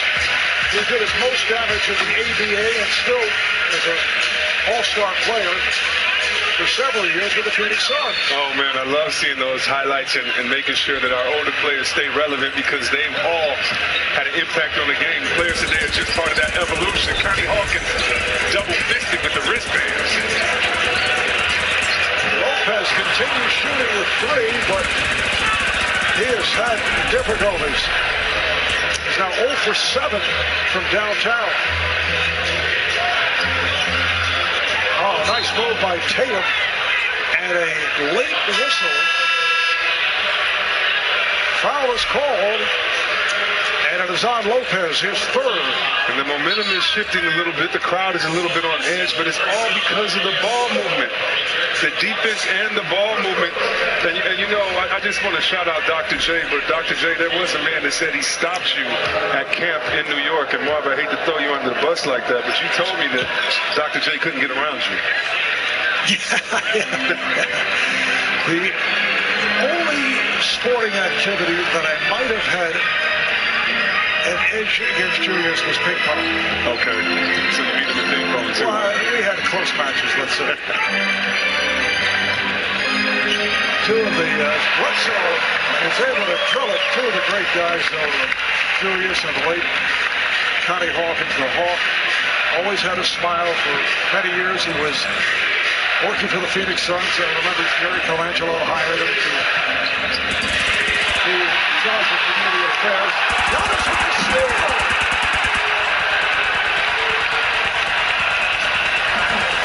who did his most damage in the ABA and still is an all-star player for several years with the Phoenix Suns. Oh, man, I love seeing those highlights and making sure that our older players stay relevant because they've all had an impact on the game. The players today are just part of that evolution. Connie Hawkins double-fisted with the wristbands. Lopez continues shooting with 3, but he has had difficulties. He's now 0 for 7 from downtown. Oh, nice move by Tatum. And a late whistle. Foul is called. And And it is on Lopez, his third. And the momentum is shifting a little bit. The crowd is a little bit on edge, but it's all because of the ball movement. The defense and the ball movement. And you know, I just want to shout out Dr. J, but Dr. J, there was a man that said he stopped you at camp in New York. And Marv, I hate to throw you under the bus like that, but you told me that Dr. J couldn't get around you. The only sporting activity that I might have had an edge against Julius was ping pong. Okay. So you beat him in ping pong too? Well, we had close matches, let's say. Two of the Bledsoe was able to drill it. Two of the great guys, though, Julius and the late Connie Hawkins, the Hawk, always had a smile for many years. He was working for the Phoenix Suns. I remember Jerry Colangelo hired him to be in charge of community affairs. Giannis with the steal.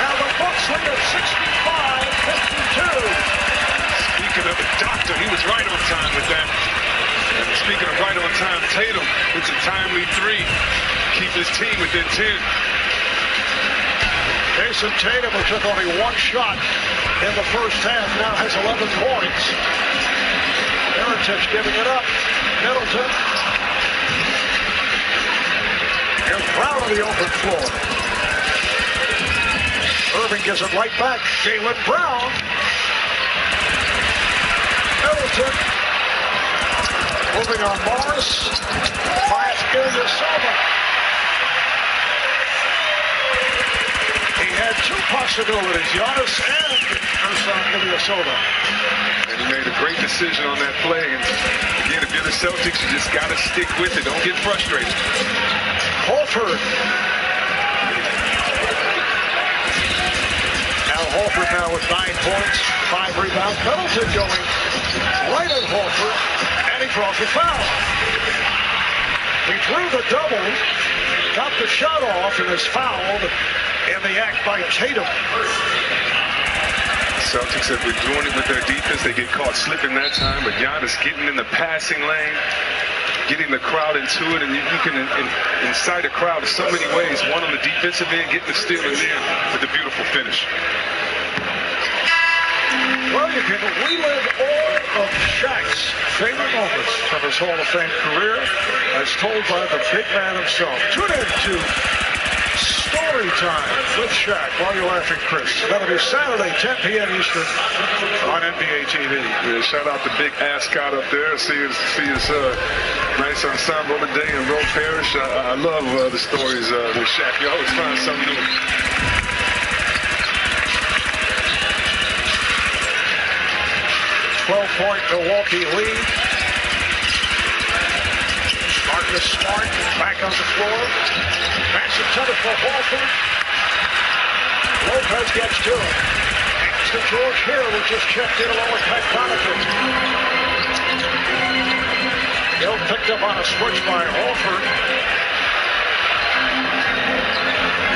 Now the Bucks lead at 65-52. Speaking of a doctor, he was right on time with that. And speaking of right on time, Tatum hits a timely three. Keep his team within 10. Jason Tatum, who took only one shot in the first half, now has 11 points. Mirotic giving it up. Middleton. Here's Brown on the open floor. Irving gives it right back. Jaylen Brown. Middleton. Moving on Morris. Pass Ilyasova. He had two possibilities, Giannis and Ersan Ilyasova. And he made a great decision on that play. And again, if you're the Celtics, you just got to stick with it. Don't get frustrated. Horford. Al Horford now with 9 points, 5 rebounds. Middleton going right at Horford, and he draws a foul. He drew the double, got the shot off, and is fouled in the act by Tatum. Celtics have been doing it with their defense. They get caught slipping that time, but Giannis getting in the passing lane, getting the crowd into it, and you can incite a crowd in so many ways. One on the defensive end, getting the steal, and then with the beautiful finish. Well, you can relive all of Shaq's favorite moments from his Hall of Fame career, as told by the big man himself. Tune in to Story Time with Shaq while you're laughing, Chris. That'll be Saturday, 10 p.m. Eastern on NBA TV. Yeah, shout out to Big Ascot up there. See his nice ensemble today in Roe Parish. I love the stories with Shaq. You always find something new. 12-point Milwaukee lead. Marcus Smart back on the floor. Massive center for Horford. Lopez gets to it. Hands to George Hill, who just checked in along with Pat Connaughton. Hill picked up on a switch by Horford.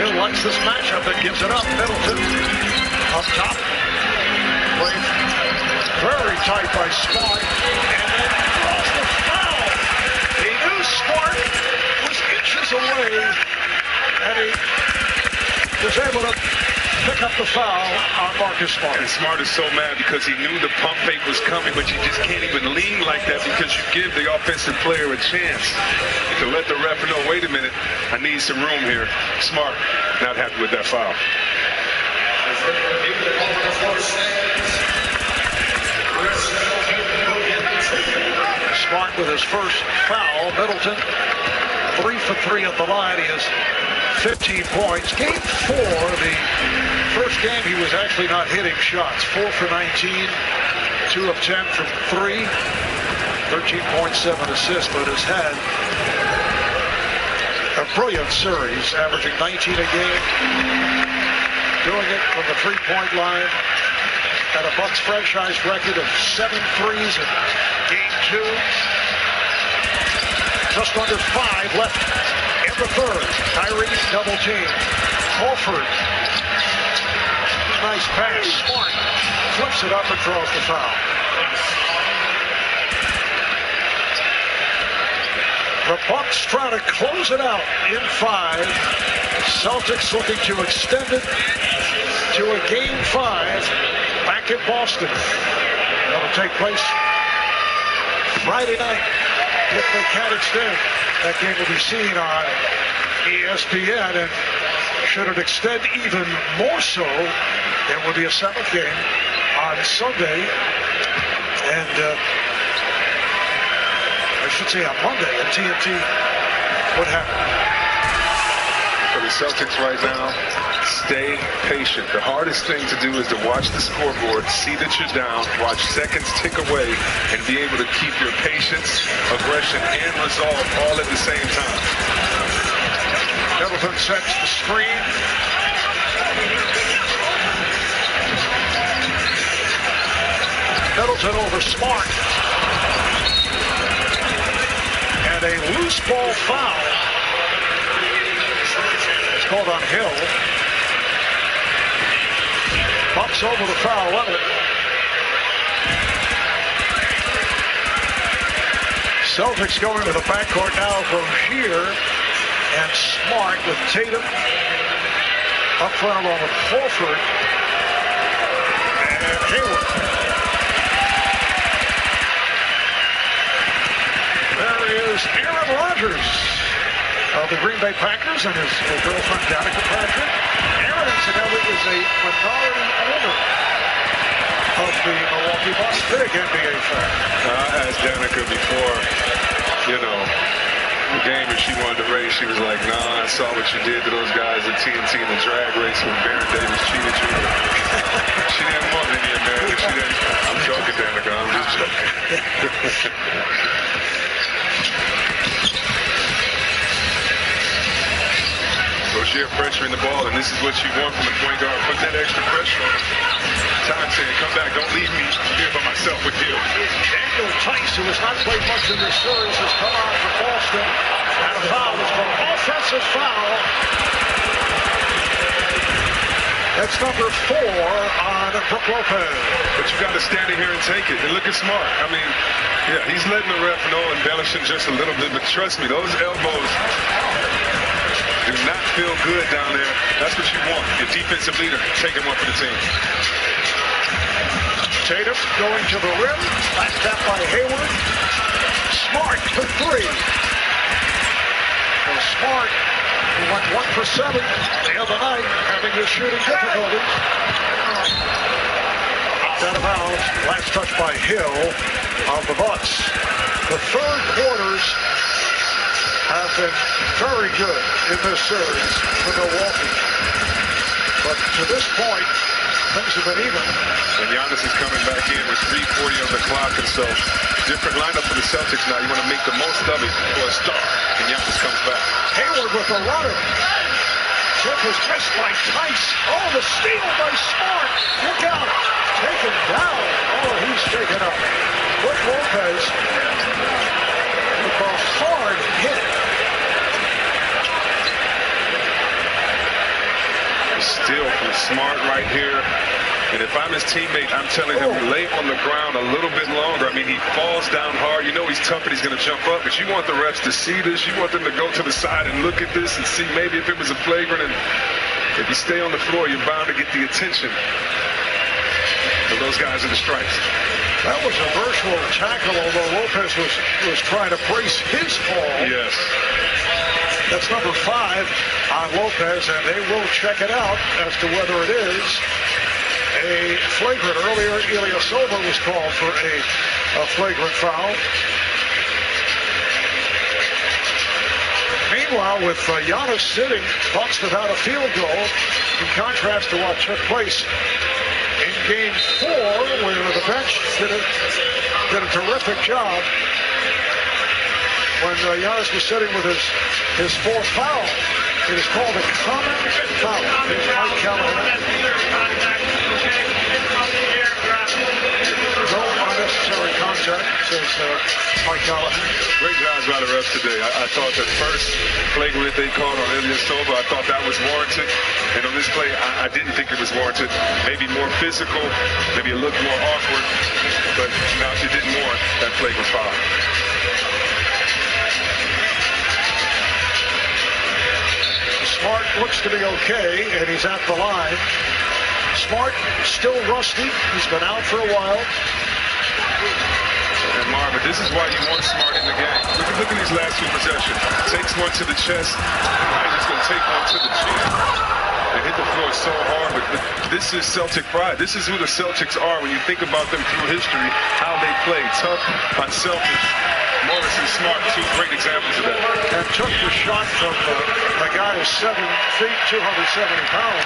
Hill likes this matchup and gives it up. Middleton up top. Played very tight by Smart. And then draws the foul. He knew Smart was inches away. And he was able to pick up the foul on Marcus Smart. And Smart is so mad because he knew the pump fake was coming, but you just can't even lean like that because you give the offensive player a chance to let the ref know, wait a minute, I need some room here. Smart not happy with that foul. Smart with his first foul. Middleton 3 for 3 at the line. He has 15 points. Game 4, the first game he was actually not hitting shots. 4 for 19, 2 of 10 from 3, 13.7 assists, but has had a brilliant series, averaging 19 a game, doing it from the three-point line at a Bucks franchise record of 7 threes in game 2. Just under 5 left in the third. Kyrie double team. Horford. Nice pass. Smart flips it up and draws the foul. The Bucks trying to close it out in 5. Celtics looking to extend it to a Game 5 back in Boston. That'll take place Friday night if they can't extend. That game will be seen on ESPN, and should it extend even more so, there will be a 7th game on Sunday, and I should say on Monday at TNT. What happened? For the Celtics right now, stay patient. The hardest thing to do is to watch the scoreboard, see that you're down, watch seconds tick away, and be able to keep your patience, aggression, and resolve all at the same time. Middleton sets the screen. Middleton over Smart. And a loose ball foul. It's called on Hill. Bumps over the foul limit. Celtics going to the backcourt now from here. And Smart with Tatum up front along with Horford and Hayward. There is Aaron Rodgers of the Green Bay Packers and his girlfriend Danica Patrick. Aaron, incidentally, is a minority owner of the Milwaukee Bucks. Big NBA fan. I asked Danica before, the game, if she wanted to race, she was like, nah, I saw what you did to those guys at TNT in the drag race when Baron Davis cheated you. She didn't want any of that. She didn't. I'm joking, Danica. I'm just joking. Rozier pressuring the ball, and this is what you want from the point guard. Put that extra pressure on him. Time saying, come back, don't leave me here by myself with you. Daniel Tice, who has not played much in this series, has come out for Boston. And a foul is called offensive foul. That's number 4 on Brook Lopez. But you got to stand in here and take it. And look at Smart. I mean, yeah, he's letting the ref know, embellishing just a little bit. But trust me, those elbows do not feel good down there. That's what you want. Your defensive leader taking one for the team. Tatum going to the rim. Last tap by Hayward. Smart for 3. So Smart, who went 1 for 7 the other night, having his shooting difficulties. Out of bounds. Last touch by Hill of the Bucks. The third quarters have been very good in this series for Milwaukee. But to this point, things have been even. And Giannis is coming back in with 3:40 on the clock, and so different lineup for the Celtics now. You want to make the most of it for a start, and Giannis comes back. Hayward with the runner. Tip is missed by Tice. Oh, the steal by Smart. Look out. Taken down. Oh, he's taken up. Brook Lopez with a hard hit. Steal from Smart right here. And if I'm his teammate, I'm telling him to lay on the ground a little bit longer. I mean, he falls down hard. You know he's tough and he's going to jump up, but you want the refs to see this. You want them to go to the side and look at this and see maybe if it was a flagrant. And if you stay on the floor, you're bound to get the attention of those guys in the stripes. That was a virtual tackle, although Lopez was trying to brace his fall. Yes. That's number 5 on Lopez, and they will check it out as to whether it is a flagrant. Earlier, Ilyasova was called for a flagrant foul. Meanwhile, with Giannis sitting, Bucks without a field goal, in contrast to what took place in Game 4, where the bench did a terrific job when Giannis was sitting with his 4th foul. It is called a common foul. Here's Mike Callahan. No unnecessary contact, says Mike Callahan. Great jobs by the refs today. I thought that first flagrant they called on Ilyasova, I thought that was warranted. And on this play, I didn't think it was warranted. Maybe more physical, maybe a little more awkward, but no, it didn't warrant that flagrant foul. looks to be okay, and he's at the line. Smart, still rusty. He's been out for a while. And Marvin, this is why you want Smart in the game. Look at these last few possessions. Takes one to the chest. He's going to take one to the chin. They hit the floor so hard, but this is Celtic pride. This is who the Celtics are when you think about them through history, how they play. Tough, unselfish. Morris and Smart, two great examples of that. And took the shot from the guy who's 7 feet, 270 pounds.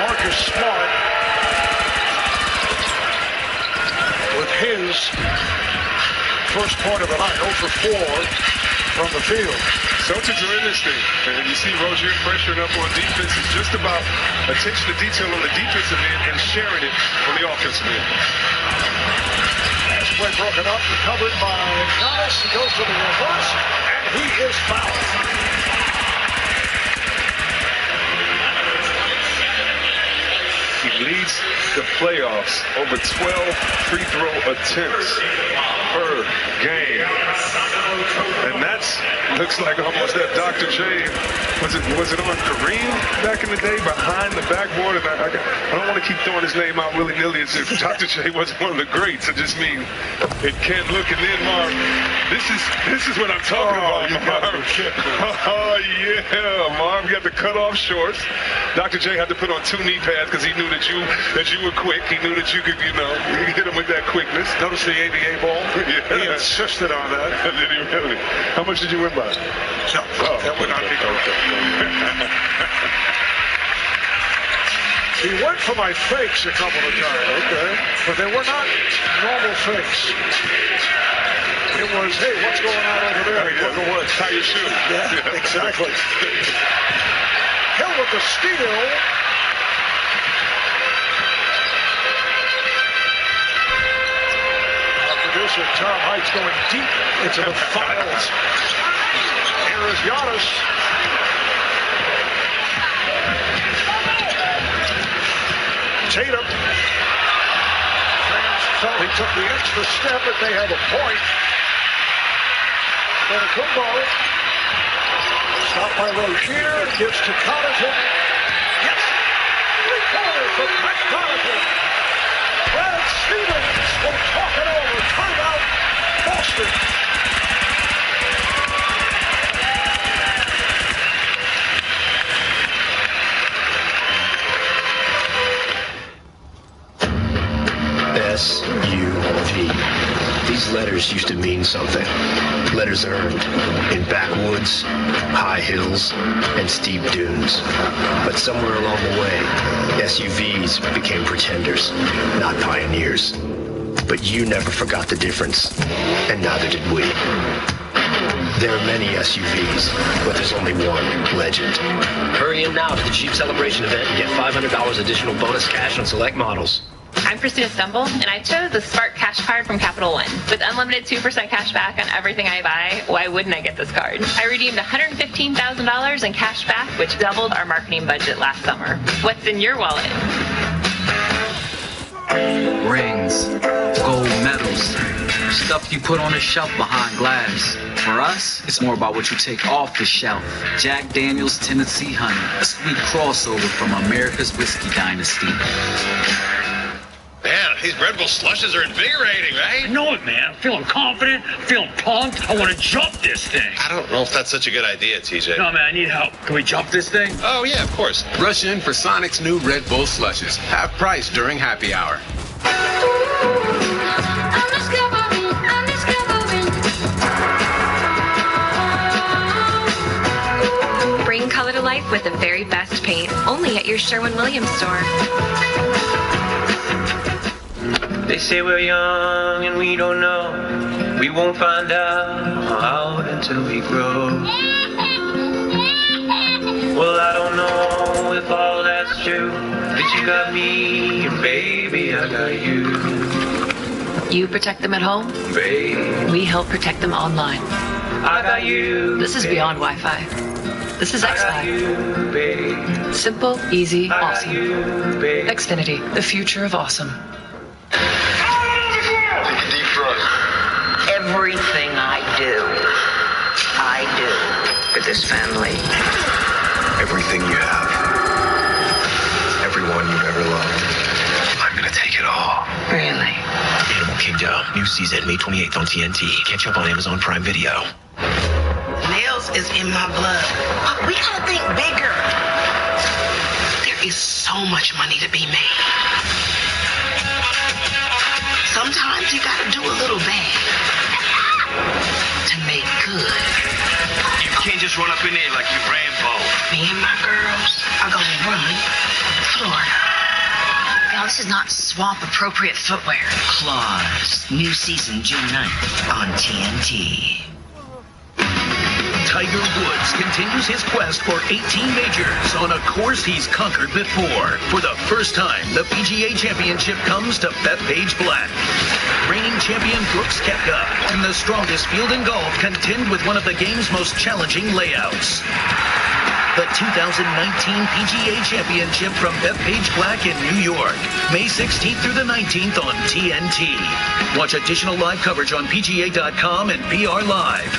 Marcus Smart with his first point of the night, 0 for 4 from the field. Celtics are in this thing, and you see Rozier pressuring up on defense. It's just about attention to detail on the defensive end and sharing it on the offensive end. Pass play broken up, recovered by Giannis. He goes to the reverse, and he is fouled. He leads the playoffs over 12 free throw attempts per game. And that's looks like almost that Dr. J. Was it on Kareem back in the day behind the backboard? And I don't want to keep throwing his name out willy-nilly as if Dr. J wasn't one of the greats. I just mean it can't look. And then Marv, this is what I'm talking about, Marv. Oh yeah, Marv got the cutoff shorts. Dr. J had to put on 2 knee pads because he knew that you were quick. He knew that you could, you hit him with that quickness. Notice the ABA ball? Yeah. He insisted on that. Did he really? How much did you win by? No, that would not be good. He went for my fakes a couple of times. Okay. But they were not normal fakes. It was, hey, what's going on over there? How you shoot. Yeah, exactly. Hill with the steal. Our producer, Tom Heights, going deep into the files. Here is Giannis. Tatum. Fans felt he took the extra step and they have a point. Kumbo. Stopped by Rozier. Gives to Connaughton. Yes! 3-pointer from Pat Connaughton. Brad Stevens will talk it over. Timeout, Boston. SUV. These letters used to mean something. Letters earned in backwoods, high hills, and steep dunes. But somewhere along the way, SUVs became pretenders, not pioneers. But you never forgot the difference, and neither did we. There are many SUVs, but there's only one legend. Hurry in now to the Jeep Celebration event and get $500 additional bonus cash on select models. I'm Christina Stumble, and I chose the Spark Cash Card from Capital One. With unlimited 2% cash back on everything I buy, why wouldn't I get this card? I redeemed $115,000 in cash back, which doubled our marketing budget last summer. What's in your wallet? Rings, gold medals, stuff you put on a shelf behind glass. For us, it's more about what you take off the shelf. Jack Daniel's Tennessee Honey, a sweet crossover from America's whiskey dynasty. Man, these Red Bull slushes are invigorating, right? I know it, man. I'm feeling confident. I'm feeling pumped. I want to jump this thing. I don't know if that's such a good idea, TJ. No, man, I need help. Can we jump this thing? Oh, yeah, of course. Rush in for Sonic's new Red Bull slushes. Half price during happy hour. Bring color to life with the very best paint. Only at your Sherwin-Williams store. They say we're young and we don't know. We won't find out until we grow. Well, I don't know if all that's true. But you got me, and baby, I got you. You protect them at home? Baby, we help protect them online. I got you. This is beyond Wi-Fi. This is X-Fi. Simple, easy, awesome. Xfinity, the future of awesome. Everything this family. Everything you have. Everyone you've ever loved. I'm gonna take it all. Really? Animal Kingdom. New season, May 28th on TNT. Catch up on Amazon Prime Video. Nails is in my blood. But we gotta think bigger. There is so much money to be made. Sometimes you gotta do a little bad to make good. You can't just run up in there like you Rambo. Me and my girls are gonna run Florida. Now, this is not swamp-appropriate footwear. Claws. New season, June 9th on TNT. Tiger Woods continues his quest for 18 majors on a course he's conquered before. For the first time, the PGA Championship comes to Bethpage Black. Reigning champion Brooks Koepka and the strongest field in golf contend with one of the game's most challenging layouts. The 2019 PGA Championship from Bethpage Black in New York. May 16th through the 19th on TNT. Watch additional live coverage on PGA.com and PR Live.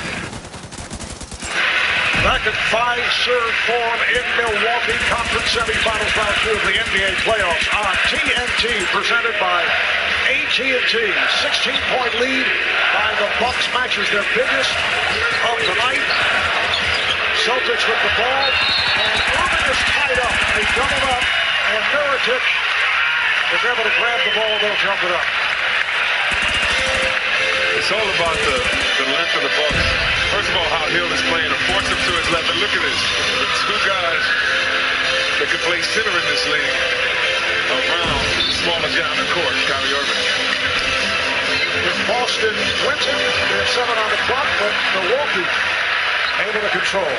Back at Fiserv Forum in Milwaukee, conference semifinals round 2 of the NBA playoffs on TNT, presented by AT&T. 16-point lead by the Bucks matches their biggest of the night. Celtics with the ball, and Irving is tied up. They doubled up, and Mirotic is able to grab the ball, they'll jump it up. It's all about the length of the Bucks. First of all, how Hill is playing to force him to his left. And look at this. The two guys that can play center in this league around the smaller guy on the court, Kyrie Irving. With Boston Winton, they're 7 on the clock, but Milwaukee able to control.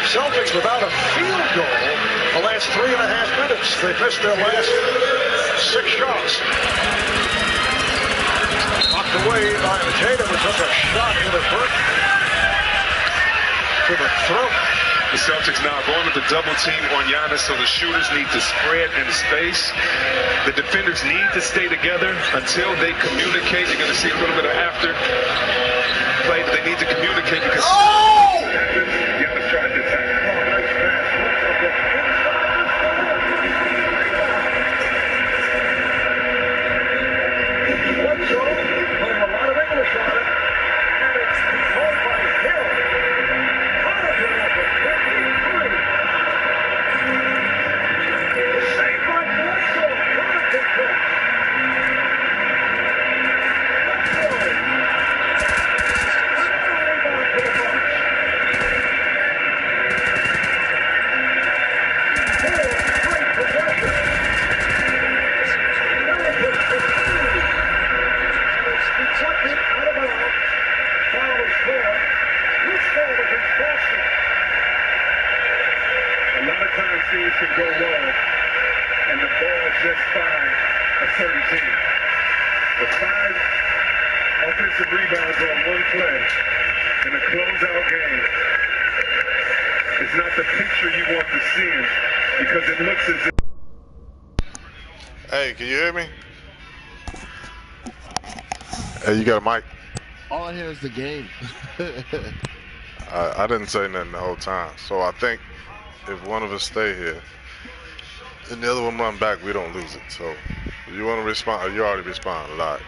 Celtics without a field goal the last 3.5 minutes. They missed their last 6 shots. Knocked away by Tatum, who took a shot inadvertently to the throat. The Celtics now going with the double team on Giannis, so the shooters need to spread and space. The defenders need to stay together until they communicate. You're going to see a little bit of after play that they need to communicate because Giannis tried to attack. Hey, can you hear me? Hey, you got a mic? All I hear is the game. I didn't say nothing the whole time. So I think if one of us stay here and the other one run back, we don't lose it. So you want to respond? You already responded live.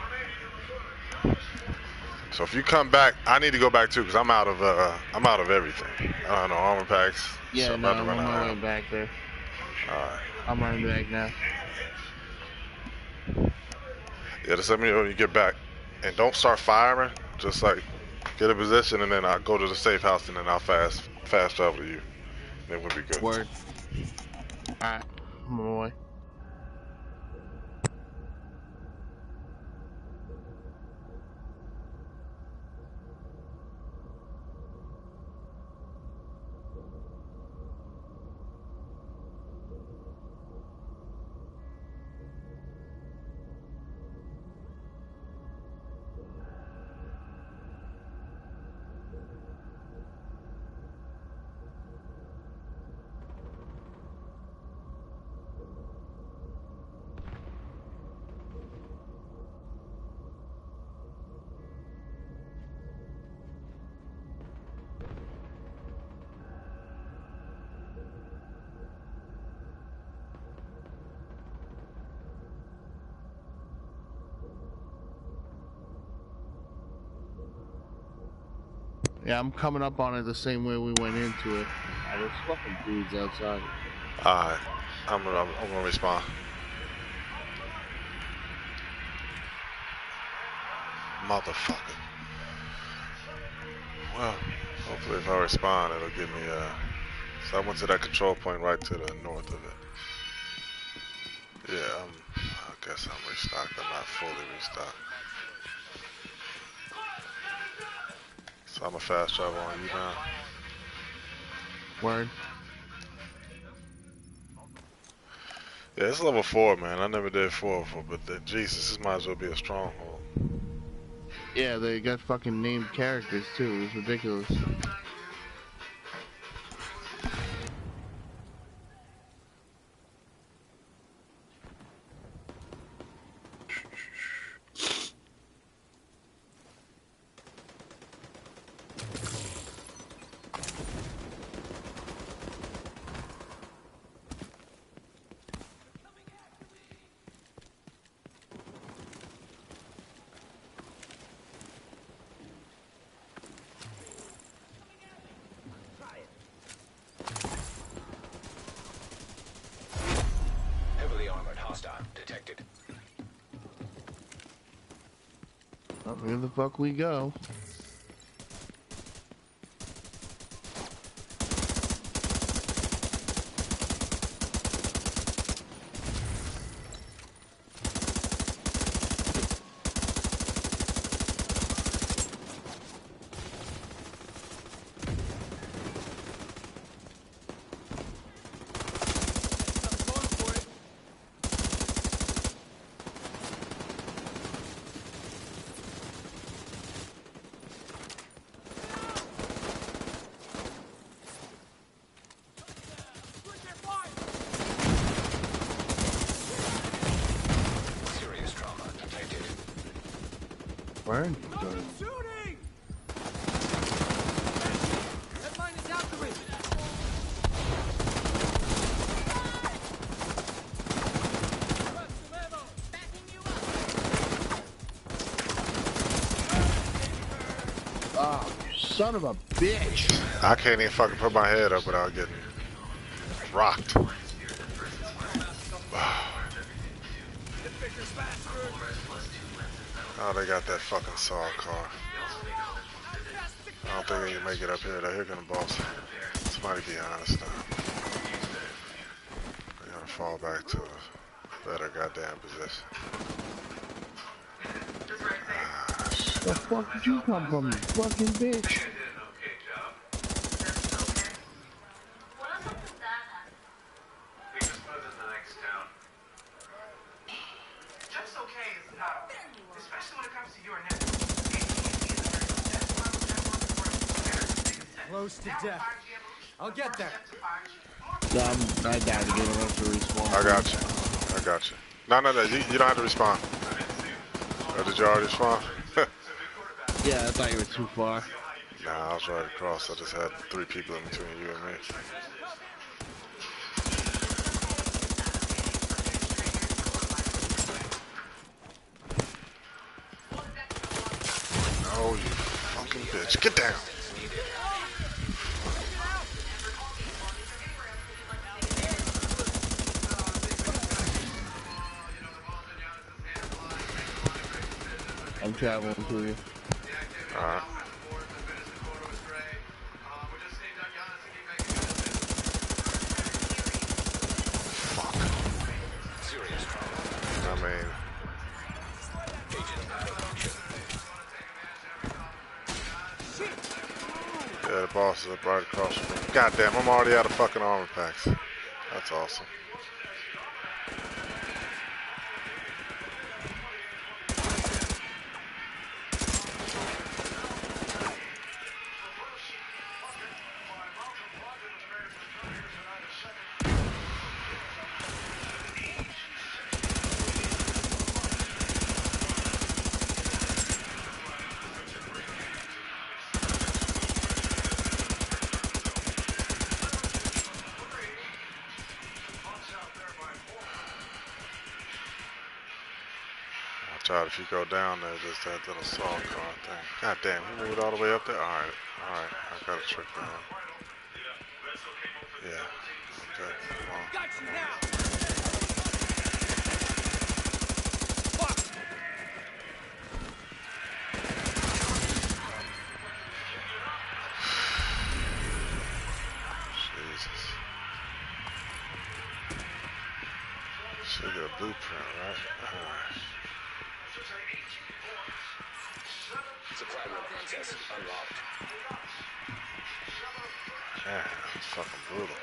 So if you come back, I need to go back too because I'm out of everything. I don't know, armor packs. Yeah, no, I'm on my way back there. All right. I'm running back now. Yeah, just let me know when you get back. And don't start firing. Just like get a position and then I'll go to the safe house and then I'll fast travel to you. Then we'll be good. Word. Alright, I'm on my way. Yeah, I'm coming up on it the same way we went into it. There's fucking dudes outside. Alright. I'm gonna respond. Motherfucker. Well, hopefully if I respond, it'll give me so I went to that control point right to the north of it. Yeah, I guess I'm restocked. I'm not fully restocked. So I'm a fast travel on you now. Word. Yeah, it's level 4, man. I never did 4 before, but Jesus, this might as well be a stronghold. Yeah, they got fucking named characters too. It's ridiculous. Heavily armored hostile detected. Oh, here the fuck we go. Serious trauma detected. Burn. Oh, you son of a bitch. I can't even fucking put my head up without getting rocked. Oh, they got that fucking saw car. I don't think they can make it up here. They're here gonna boss. Somebody be honest now. They gotta fall back to a better goddamn position. The fuck did you come from, you fucking bitch? Just okay is not, especially when it comes to your neck. Close to death. I'll get there. I died again. I have to respawn. I got you. I got you. No. You don't have to respond. Or did you already respond? Yeah, I thought you were too far. Nah, I was right across. I just had 3 people in between you and me. Oh, you fucking bitch. Get down. I'm traveling to you. Alright. I mean, yeah, the boss is up right across from me. Goddamn, I'm already out of fucking armor packs. That's awesome. Watch out if you go down there, just that little saw car thing. God damn, he moved all the way up there? Alright, I got a trick down. Yeah, okay, come on. Got you now! Jesus. Should get a blueprint, right? Alright. Supply room access unlocked. Man, that's fucking brutal.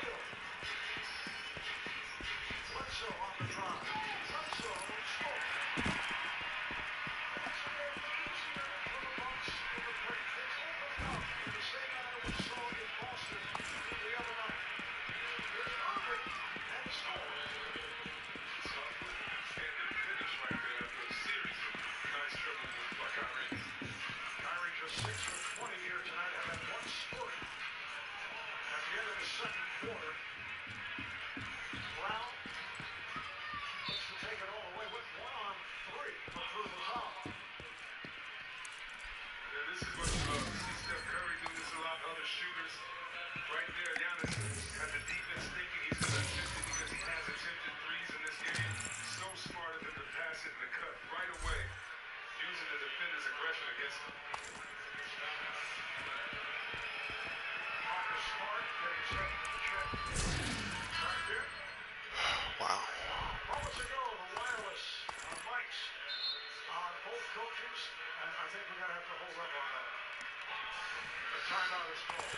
Wow.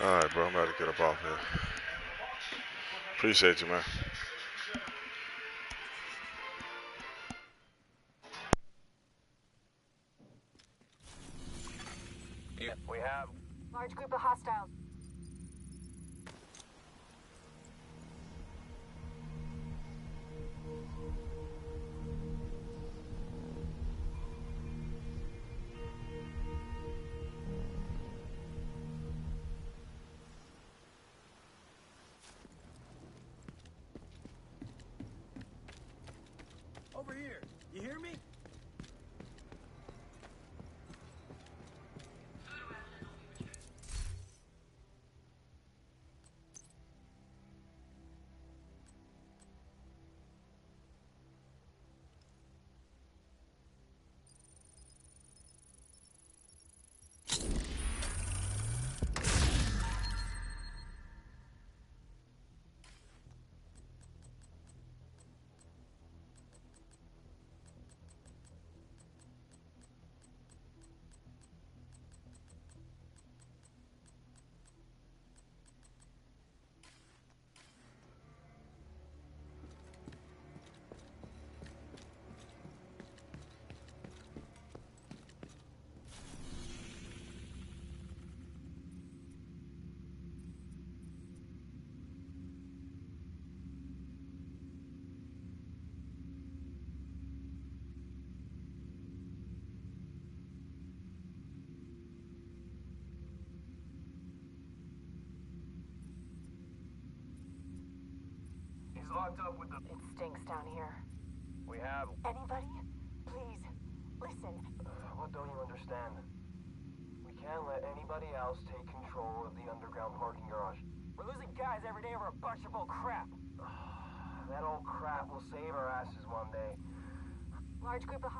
Alright, bro, I'm about to get up off here. Appreciate you, man. We have Large group of hostiles. Over here. You hear me? locked up with the... It stinks down here. We have... Anybody? Please, listen. What don't you understand? We can't let anybody else take control of the underground parking garage. We're losing guys every day over a bunch of old crap. That old crap will save our asses one day. Large group of...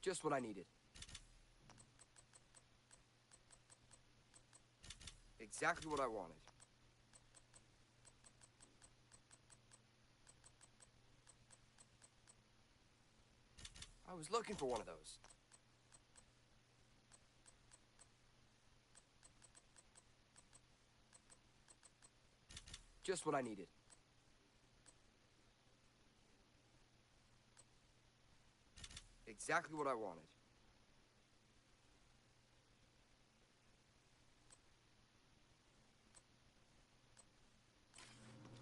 Just what I needed. Exactly what I wanted. I was looking for one of those. Just what I needed. Exactly what I wanted.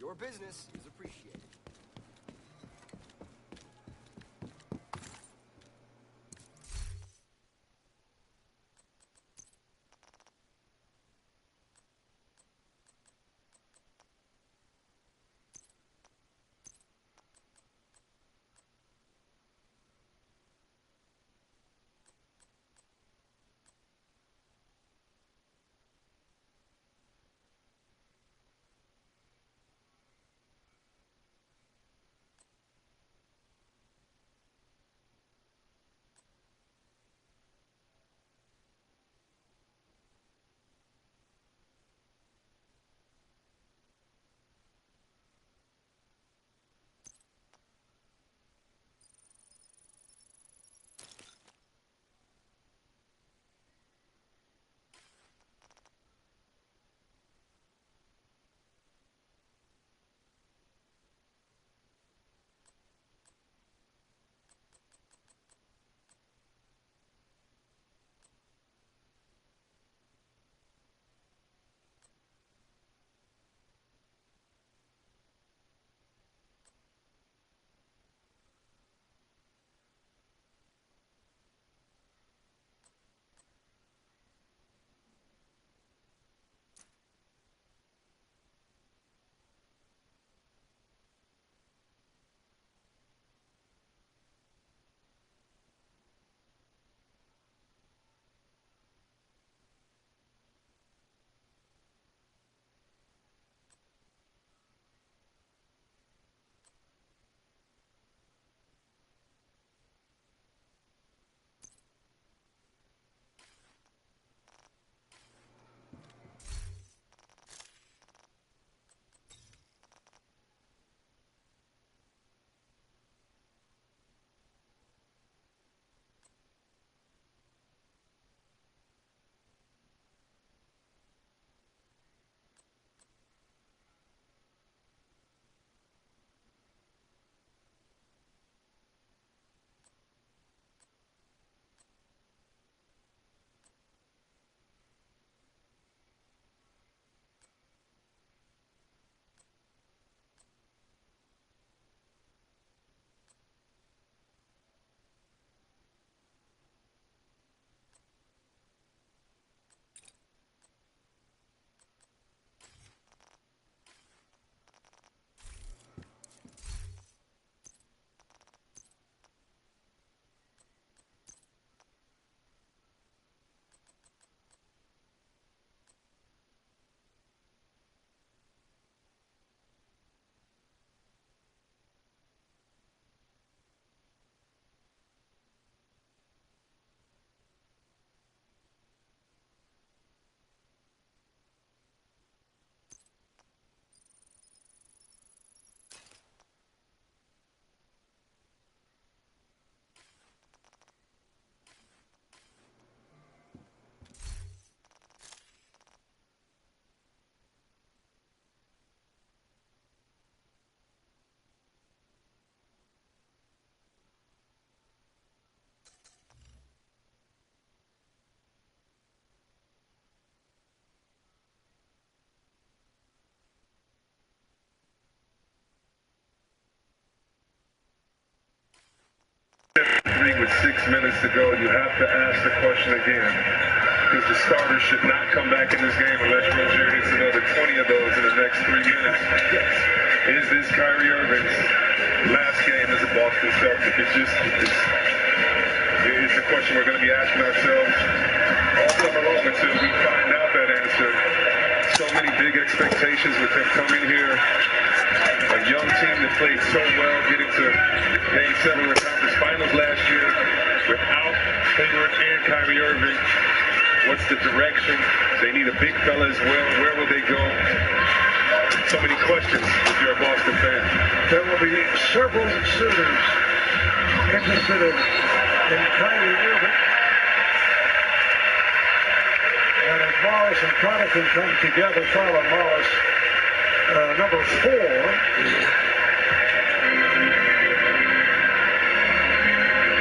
Your business is appreciated. With 6 minutes to go, you have to ask the question again. Because the starters should not come back in this game unless Rozier hits another 20 of those in the next 3 minutes. Is this Kyrie Irving's last game as a Boston Celtic? It's a question we're going to be asking ourselves all summer long until we find out that answer. So many big expectations with him coming here. A young team that played so well, getting to Game 7 of the conference finals last year, Without Hayward and Kyrie Irving, what's the direction? They need a big fella as well. Where will they go? So many questions if you're a Boston fan. There will be several suitors interested in Kyrie Irving. And as Morris and Connaughton come together, Tyler Morris, number 4.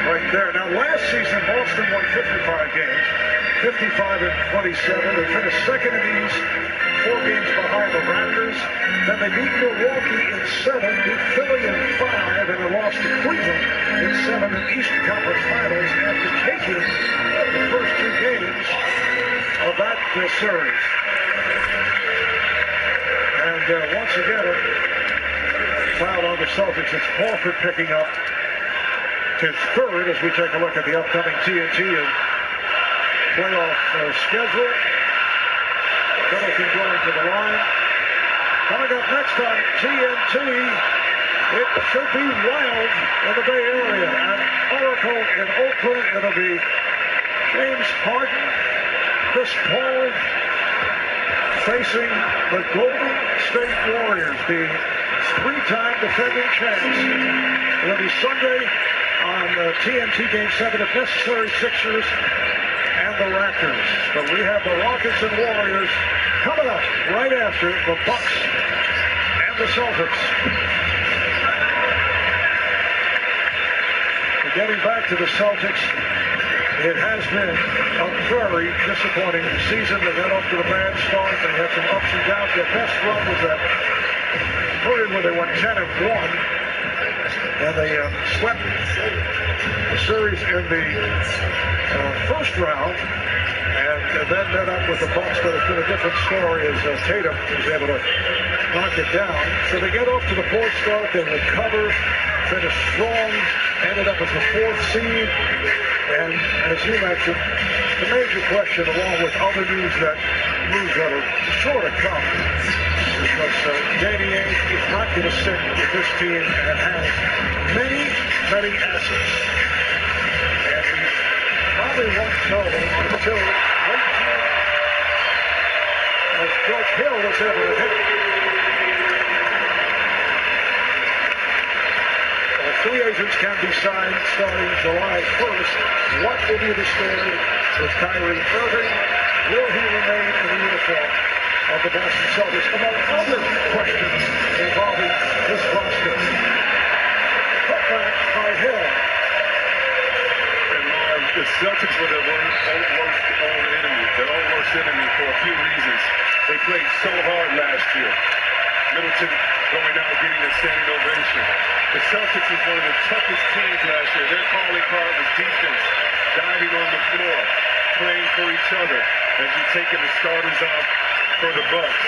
Right there. Now, last season, Boston won 55 games, 55-27. They finished second in the East, 4 games behind the Raptors. Then they beat Milwaukee in 7, beat Philly in 5, and they lost to Cleveland in 7 in Eastern Conference Finals after taking the first 2 games of that series. And once again, foul on the Celtics. It's Horford picking up his 3rd as we take a look at the upcoming TNT and playoff schedule. Middleton going to the line. Coming up next on TNT, it should be wild in the Bay Area. At Oracle in Oakland, it'll be James Harden, Chris Paul facing the Golden State Warriors, the 3-time defending champs. It'll be Sunday on TNT Game 7, if necessary, Sixers and the Raptors. But we have the Rockets and Warriors coming up right after the Bucks and the Celtics. But getting back to the Celtics, it has been a very disappointing season. They got off to a bad start. They had some ups and downs. Their best run was that period where they went 10-1. And they swept the series in the first round, and then met up with the Bucks. But it's been a different story as Tatum was able to knock it down. So they get off to the 4th start, they recover, finish strong, ended up as the 4th seed. And as you mentioned, the major question, along with other news that are sure to come, because Danny Ainge is not going to sit with this team and has many assets. And he probably won't know until as George Hill was able to hit. Free agents can be signed starting July 1st. What will be the story with Kyrie Irving? Will he remain in the uniform of the Boston Celtics? Among other questions involving this roster. Put back by Hill. And the Celtics were their own worst enemy for a few reasons. They played so hard last year. Middleton going out getting a standing ovation. The Celtics was one of the toughest teams last year. Their calling card was defense, diving on the floor, playing for each other as you're taking the starters off for the Bucks.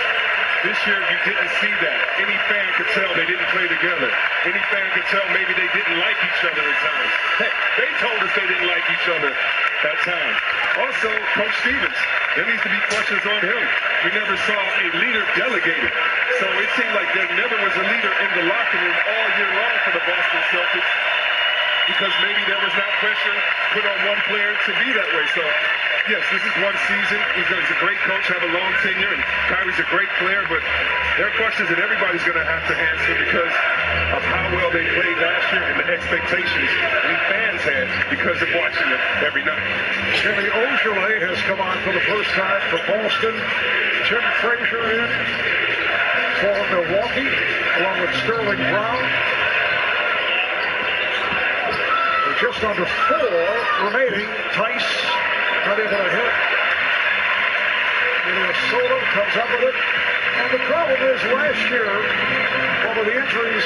This year, you didn't see that. Any fan could tell they didn't play together. Any fan could tell maybe they didn't like each other at times. Heck, they told us they didn't like each other at times. Also, Coach Stevens, there needs to be questions on him. We never saw a leader delegated. So it seemed like there never was a leader in the locker room all year long for the Boston Celtics, because maybe there was not pressure put on one player to be that way. So, yes, this is one season. He's a great coach, have a long tenure, and Kyrie's a great player, but there are questions that everybody's going to have to answer because of how well they played last year and the expectations we fans had because of watching them every night. Jimmy Ojeleye has come on for the first time for Boston. Jim Frazier in for Milwaukee, along with Sterling Brown. Just under 4 remaining. Tice not able to hit. Minnesota comes up with it. And the problem is last year, over the injuries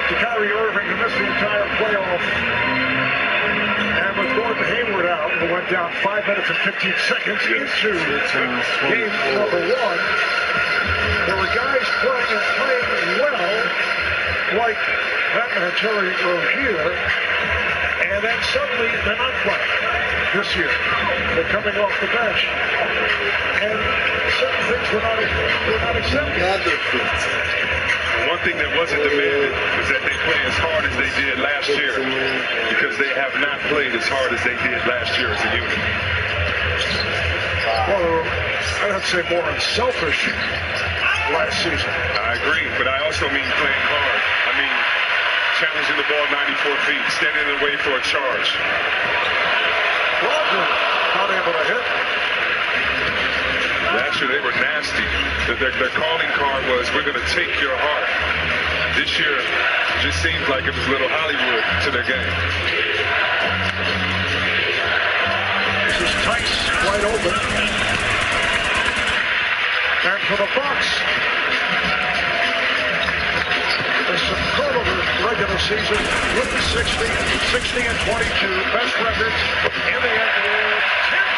to Kyrie Irving, who missed the entire playoff, and with Gordon Hayward out, who went down 5 minutes and 15 seconds into game number 1, there were guys playing well, like that Terry Rozier. And then suddenly they're not playing this year. They're coming off the bench. And certain things were not accepted. one thing that wasn't demanded was that they play as hard as they did last year, because they have not played as hard as they did last year as a unit. Well, I'd say more unselfish last season. I agree, but I also mean playing hard. I mean challenging the ball 94 feet, standing in the way for a charge. Roger not able to hit. Last year they were nasty. Their calling card was, we're going to take your heart. This year, it just seems like it was little Hollywood to their game. This is Tice, wide open. And for the Bucks, the superlative regular season, winning 60 and 22, best record in the NBA. Tim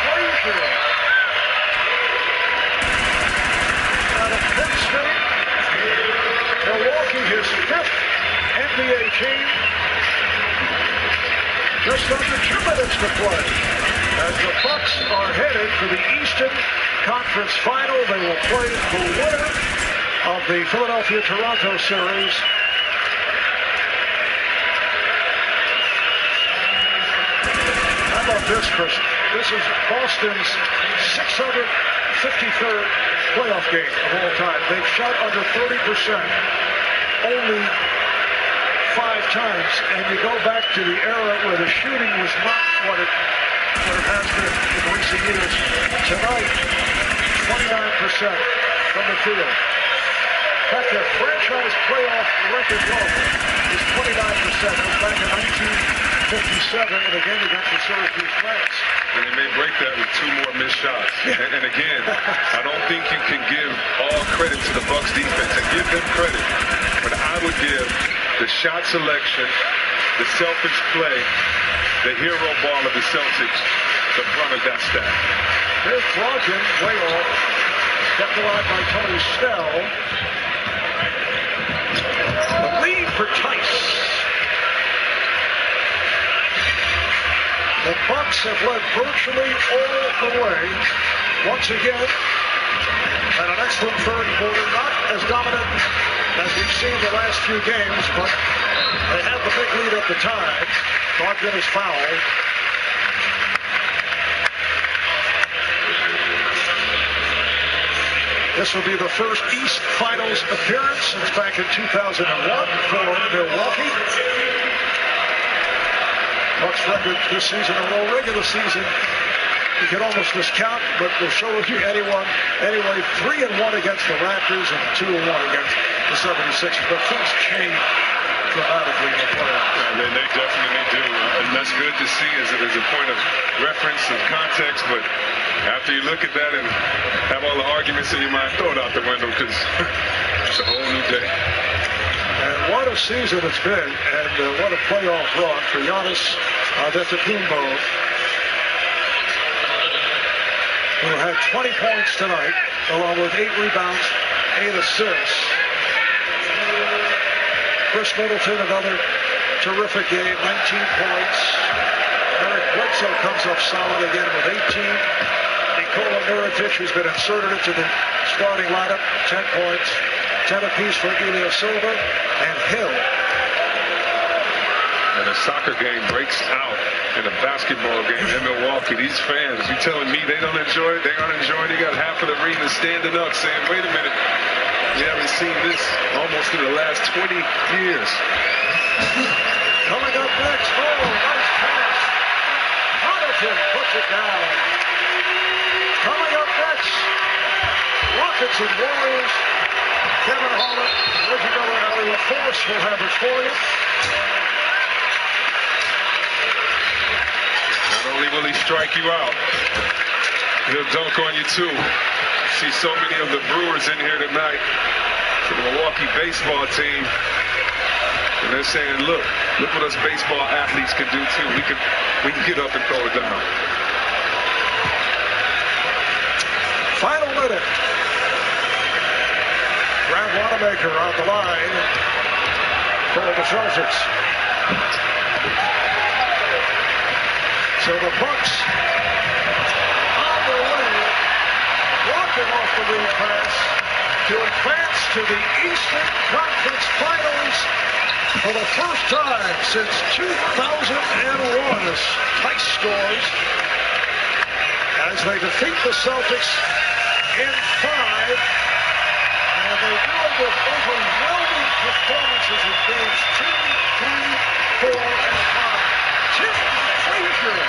Frazier. Out of Penn State, Milwaukee, his fifth NBA team. Just under 2 minutes to play. As the Bucks are headed for the Eastern Conference Final, they will play the winner of the Philadelphia-Toronto series. How about this, Chris? This is Boston's 653rd playoff game of all time. They've shot under 30%, only 5 times. And you go back to the era where the shooting was not what it has been in recent years. Tonight, 29% from the field. In fact, their franchise playoff record low is 29%. That was back in 1957 in a game against the Syracuse Knights. And they may break that with 2 more missed shots. And again, I don't think you can give all credit to the Bucks defense. And give them credit. But I would give the shot selection, the selfish play, the hero ball of the Celtics, the brunt of that stat. Here's Brogdon, way off. Kept alive by Tony Snell. The lead for Tice. The Bucks have led virtually all the way. Once again, and an excellent third quarter. Not as dominant as we've seen the last few games, but they had the big lead at the time. Brogdon is fouled. This will be the first East Finals appearance since back in 2001 for Milwaukee. Bucks record this season, although regular season you can almost discount, but we'll show you anyway, 3-1 against the Raptors and 2-1 against the 76ers. But things change dramatically in the playoffs. They definitely do. And that's good to see as a point of reference and context. But after you look at that and have all the arguments in your mind, throw it out the window, because it's a whole new day. And what a season it's been, and what a playoff run for Giannis Antetokounmpo, who had 20 points tonight, along with 8 rebounds, 8 assists. Chris Middleton, another terrific game, 19 points. Eric Bledsoe comes up solid again with 18. Nikola Mirotic, who's been inserted into the starting lineup, 10 points. 10 apiece for Ilya Silva and Hill. And a soccer game breaks out in a basketball game in Milwaukee. These fans, you telling me they don't enjoy it? They aren't enjoying it. They got half of the arena standing up saying, wait a minute, we haven't seen this almost in the last 20 years. Coming up next, nice pass. Connaughton puts it down. Coming up next, Rockets and Warriors. Kevin Holland, Reggie Miller, and Elliot Force will have it for you. Not only will he strike you out, he'll dunk on you too. See so many of the Brewers in here tonight for the Milwaukee baseball team. And they're saying, look what us baseball athletes can do too. We can get up and throw it down. Final minute. Brad Wanamaker on the line for the Celtics. So the Bucks on their way, blocking off the lead pass. to advance to the Eastern Conference Finals for the first time since 2001. Tight scores as they defeat the Celtics in 5, and they do it with overwhelming performances in games 2, 3, 4, and 5. Tim Frazier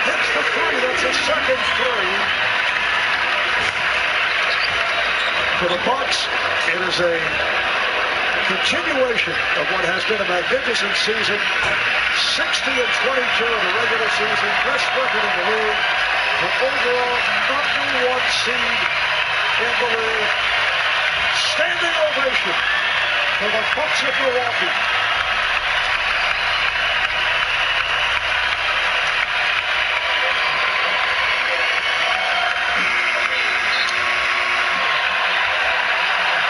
hits the three. That's a second three. For the Bucks, it is a continuation of what has been a magnificent season. 60-22 in the regular season, best record in the league, the overall #1 seed in the league. Standing ovation for the Bucks of Milwaukee.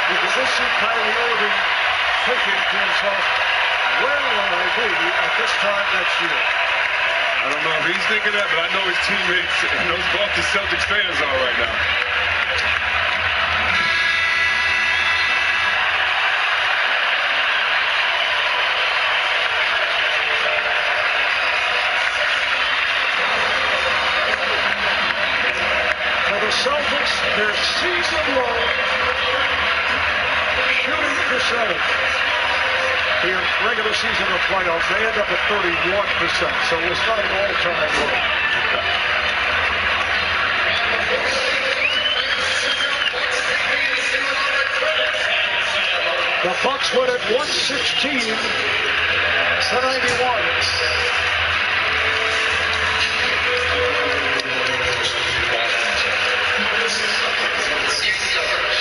You can just see Kyrie Irving thinking to himself, where will I be at this time next year? I don't know if he's thinking that, but I know his teammates and those Boston Celtics fans are right now. For the Celtics, their season low shooting percentage. The regular season of playoffs, they end up at 31%, so it's not an all-time low. The Bucks win at 116-91.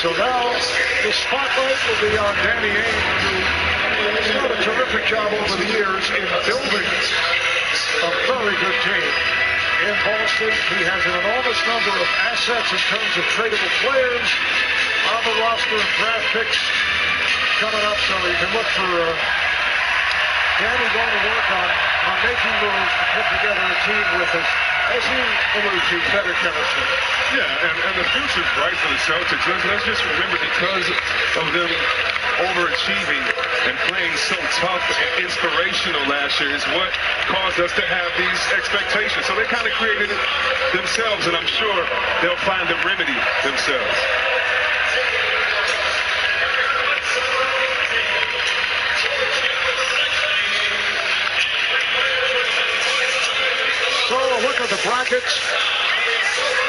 So now the spotlight will be on Danny Ainge, who has done a terrific job over the years in building a very good team. In Boston, he has an enormous number of assets in terms of tradable players on the roster and draft picks coming up, so you can look for Danny going to work on making moves to put together a team with us, as he alluded to, better chemistry. Yeah, and the future's bright for the Celtics. Let's just remember, because of them overachieving and playing so tough and inspirational last year is what caused us to have these expectations. So they kind of created it themselves, and I'm sure they'll find the remedy themselves. So a look at the brackets.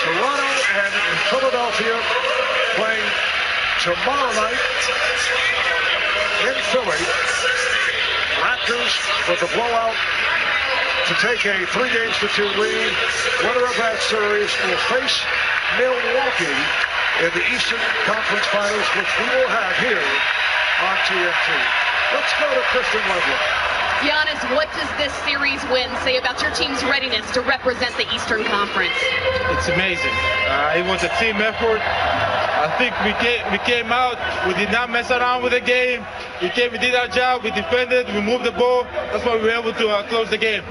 Toronto and Philadelphia playing tomorrow night in Philly. Raptors with a blowout to take a 3-2 lead. Winner of that series will face Milwaukee in the Eastern Conference Finals, which we will have here on TNT. Let's go to Kristen Ledlow. Giannis, what does this series win say about your team's readiness to represent the Eastern Conference? It's amazing. It was a team effort. I think we came out. We did not mess around with the game. We did our job. We defended. We moved the ball. That's why we were able to close the game.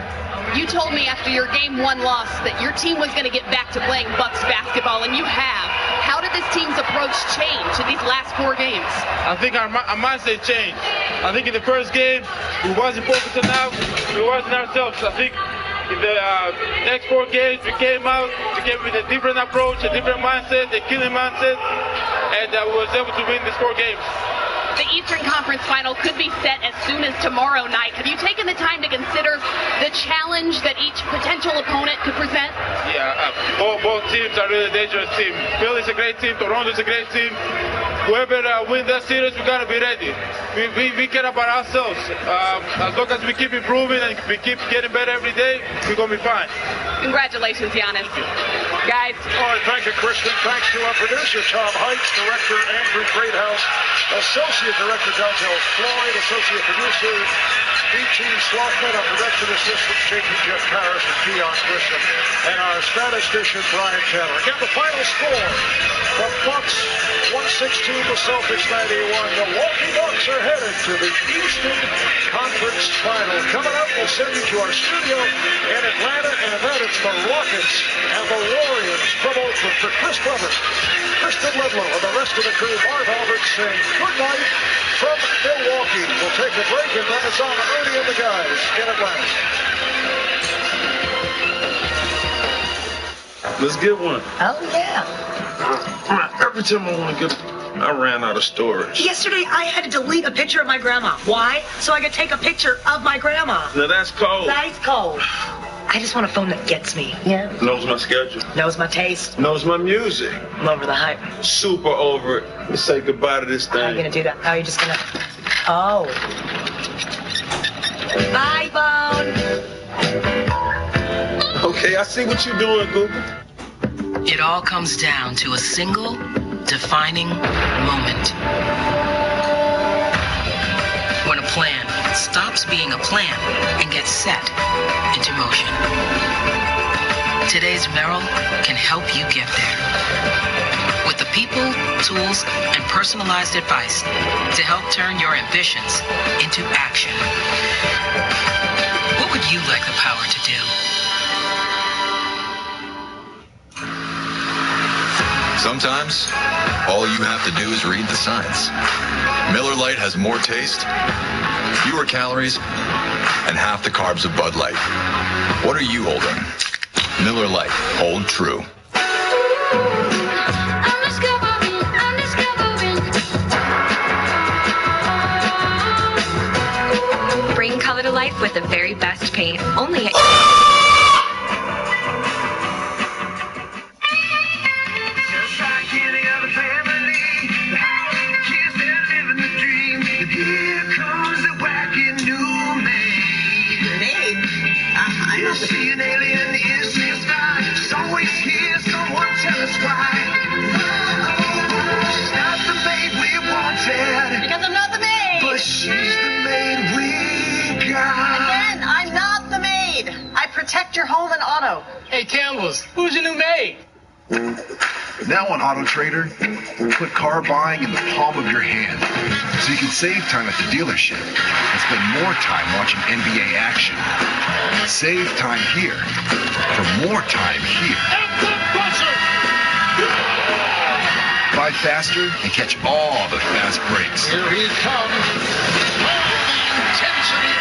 You told me after your Game 1 loss that your team was going to get back to playing Bucks basketball, and you have. How did this team's approach change in these last 4 games? I think our mindset changed. I think in the first game, we wasn't focused enough. We wasn't ourselves. I think in the next 4 games, we came out, with a different approach, a different mindset, a killing mindset, and we was able to win these 4 games. The Eastern Conference Final could be set as soon as tomorrow night. Have you taken the time to consider the challenge that each potential opponent could present? Yeah, both teams are really dangerous teams. Philly's a great team. Toronto's a great team. Whoever wins that series, we got to be ready. We care about ourselves. As long as we keep improving and we keep getting better every day, we're going to be fine. Congratulations, Giannis. Guys. All right, thank you, Kristen. Thanks to our producer, Tom Heitz, director, Andrew Greathouse, Associate Director, Donzel Floyd, Associate Producer, B.T. Slothman, our production assistant, Shaky Jeff Parrish, and Keon Christian, and our statistician, Brian Taylor. Again, the final score, the Bucks 116, the Celtics 91. Milwaukee Bucks are headed to the Eastern Conference Final. Coming up, we'll send you to our studio in Atlanta, and then it's the Rockets and the Warriors from Oakland. for Chris Brothers, Kristen Ludlow, and the rest of the crew, Marv Albert saying good night from Milwaukee. We'll take a break, and then it's on Ernie and the guys in Atlanta. Let's get one. Oh, yeah. Every time I want to get I ran out of storage. Yesterday, I had to delete a picture of my grandma. Why? So I could take a picture of my grandma. Now that's cold. That's cold. I just want a phone that gets me. Yeah. Knows my schedule. Knows my taste. Knows my music. I'm over the hype. Super over it. Let's say goodbye to this thing. How are you going to do that? How are you just going to... Oh. Bye, phone. Okay, I see what you're doing, Google. It all comes down to a single defining moment. When a plan stops being a plan and gets set into motion. Today's Merrill can help you get there. With the people, tools, and personalized advice to help turn your ambitions into action. What would you like the power to do? Sometimes, all you have to do is read the signs. Miller Lite has more taste, fewer calories, and half the carbs of Bud Light. What are you holding? Miller Lite, hold true. Bring color to life with the very best paint. Only at... See an alien is the sky. She's always here. Someone tell us why. She's not the maid we wanted. Because I'm not the maid. But she's the maid we got. Again, I'm not the maid. I protect your home and auto. Hey, Campbell's, who's your new maid? Now on Auto Trader, put car buying in the palm of your hand, so you can save time at the dealership and spend more time watching NBA action. Save time here for more time here. Buy faster and catch all the fast breaks. Here he comes.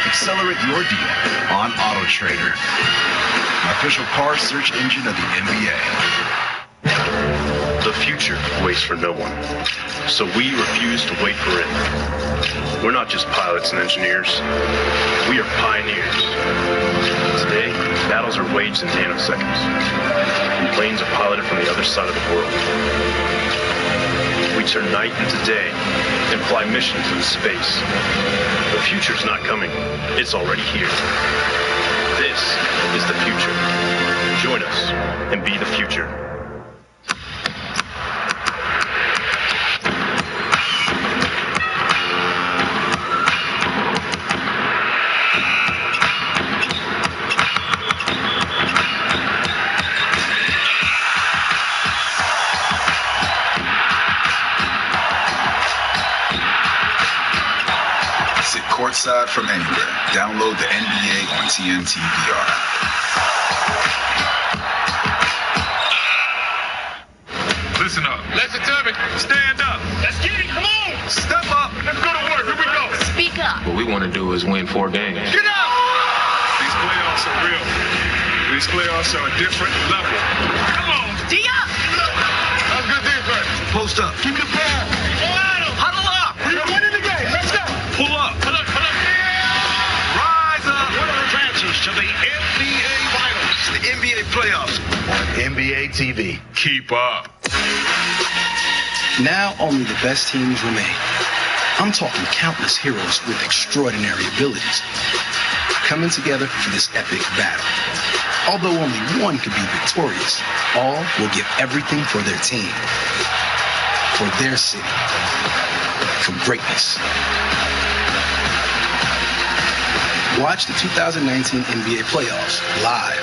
Accelerate your deal on Auto Trader, official car search engine of the NBA. The future waits for no one, so we refuse to wait for it. We're not just pilots and engineers. We are pioneers. Today, battles are waged in nanoseconds, and planes are piloted from the other side of the world. We turn night into day and fly missions into space. The future's not coming. It's already here. This is the future. Join us and be the future. Courtside from anywhere. Download the NBA on TNT VR. Listen up. Listen to me. Stand up. Let's get it. Come on. Step up. Let's go to work. Here we go. Speak up. What we want to do is win 4 games. Get up. These playoffs are real. These playoffs are a different level. Come on. D up. That's good defense. Post up. Keep the ball. Huddle up. We're winning the game. Let's go. Pull up. Pull up. Pull up. Rise up. One of the advances to the NBA Finals. The NBA playoffs on NBA TV. Keep up. Now only the best teams remain. I'm talking countless heroes with extraordinary abilities coming together for this epic battle. Although only one could be victorious, all will give everything for their team, for their city, for greatness. Watch the 2019 NBA playoffs live.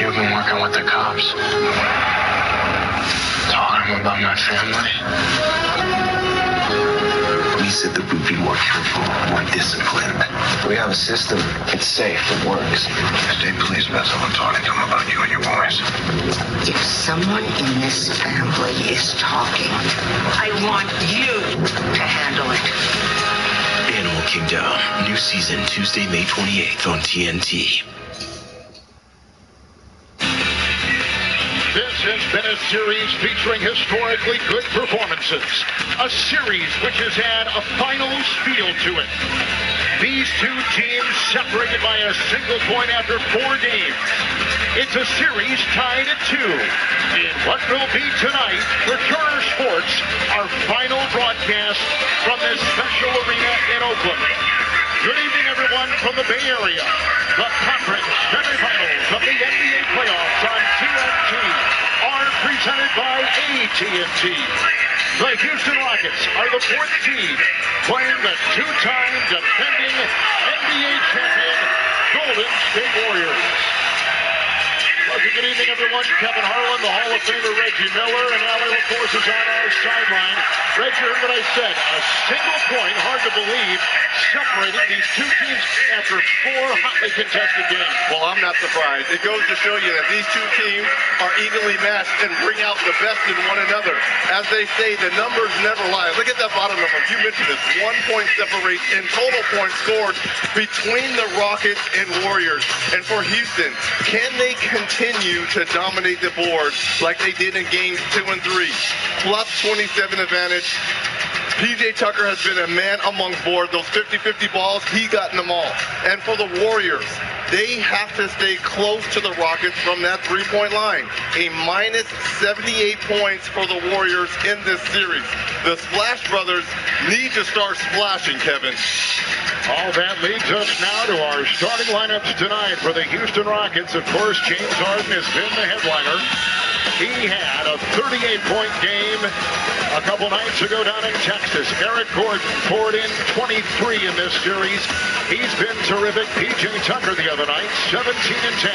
You've been working with the cops. Talking about my family. We said that we'd be more careful, more disciplined. We have a system. It's safe. It works. Stay pleased about someone talking to him about you and your boys. If someone in this family is talking, I want you to handle it. Animal Kingdom, new season Tuesday, May 28th on TNT. This has been a series featuring historically good performances. A series which has had a finals feel to it. These two teams separated by a single point after 4 games. It's a series tied at 2 in what will be tonight for Turner Sports, our final broadcast from this special arena in Oakland. Good evening, everyone, from the Bay Area. The conference semifinals of the NBA playoffs on TNT are presented by AT&T. The Houston Rockets are the 4th seed, playing the 2-time defending NBA champion Golden State Warriors. Good evening, everyone. Kevin Harlan, the Hall of Famer Reggie Miller, and Allie LaForce is on our sideline. Reggie, heard what I said. A single point, hard to believe, separating these two teams after 4 hotly contested games. Well, I'm not surprised. It goes to show you that these two teams are evenly matched and bring out the best in one another. As they say, the numbers never lie. Look at that bottom number. You mentioned this. 1 point separates in total points scored between the Rockets and Warriors. And for Houston, can they continue to dominate the board like they did in games 2 and 3? Plus 27 advantage. PJ Tucker has been a man among board. Those 50-50 balls, he got them all. And for the Warriors, they have to stay close to the Rockets from that 3-point line. A minus 78 points for the Warriors in this series. The Splash Brothers need to start splashing, Kevin. All that leads us now to our starting lineups tonight for the Houston Rockets. Of course, James Harden has been the headliner. He had a 38-point game a couple nights ago down in Texas. Eric Gordon poured in 23 in this series. He's been terrific. PJ Tucker the other night, 17 and 10.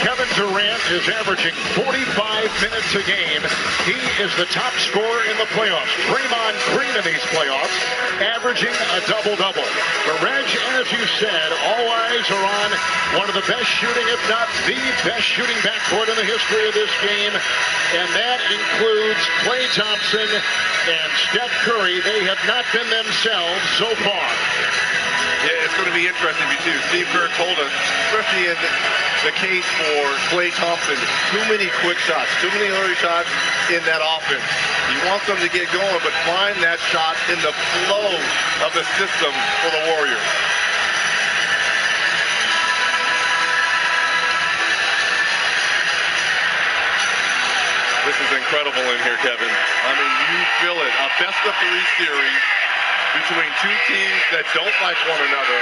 Kevin Durant is averaging 45 minutes a game. He is the top scorer in the playoffs. Draymond Green in these playoffs, averaging a double-double. But Reg, as you said, all eyes are on one of the best shooting, if not the best shooting backcourt in the history of this game. And that includes Klay Thompson and Steph Curry. They have not been themselves so far. Yeah, it's going to be interesting too. Steve Kerr told us, especially in the case for Klay Thompson, too many quick shots, too many early shots in that offense. He wants them to get going, but find that shot in the flow of the system for the Warriors. This is incredible in here, Kevin. I mean, you feel it. A best-of-3 series between two teams that don't like one another.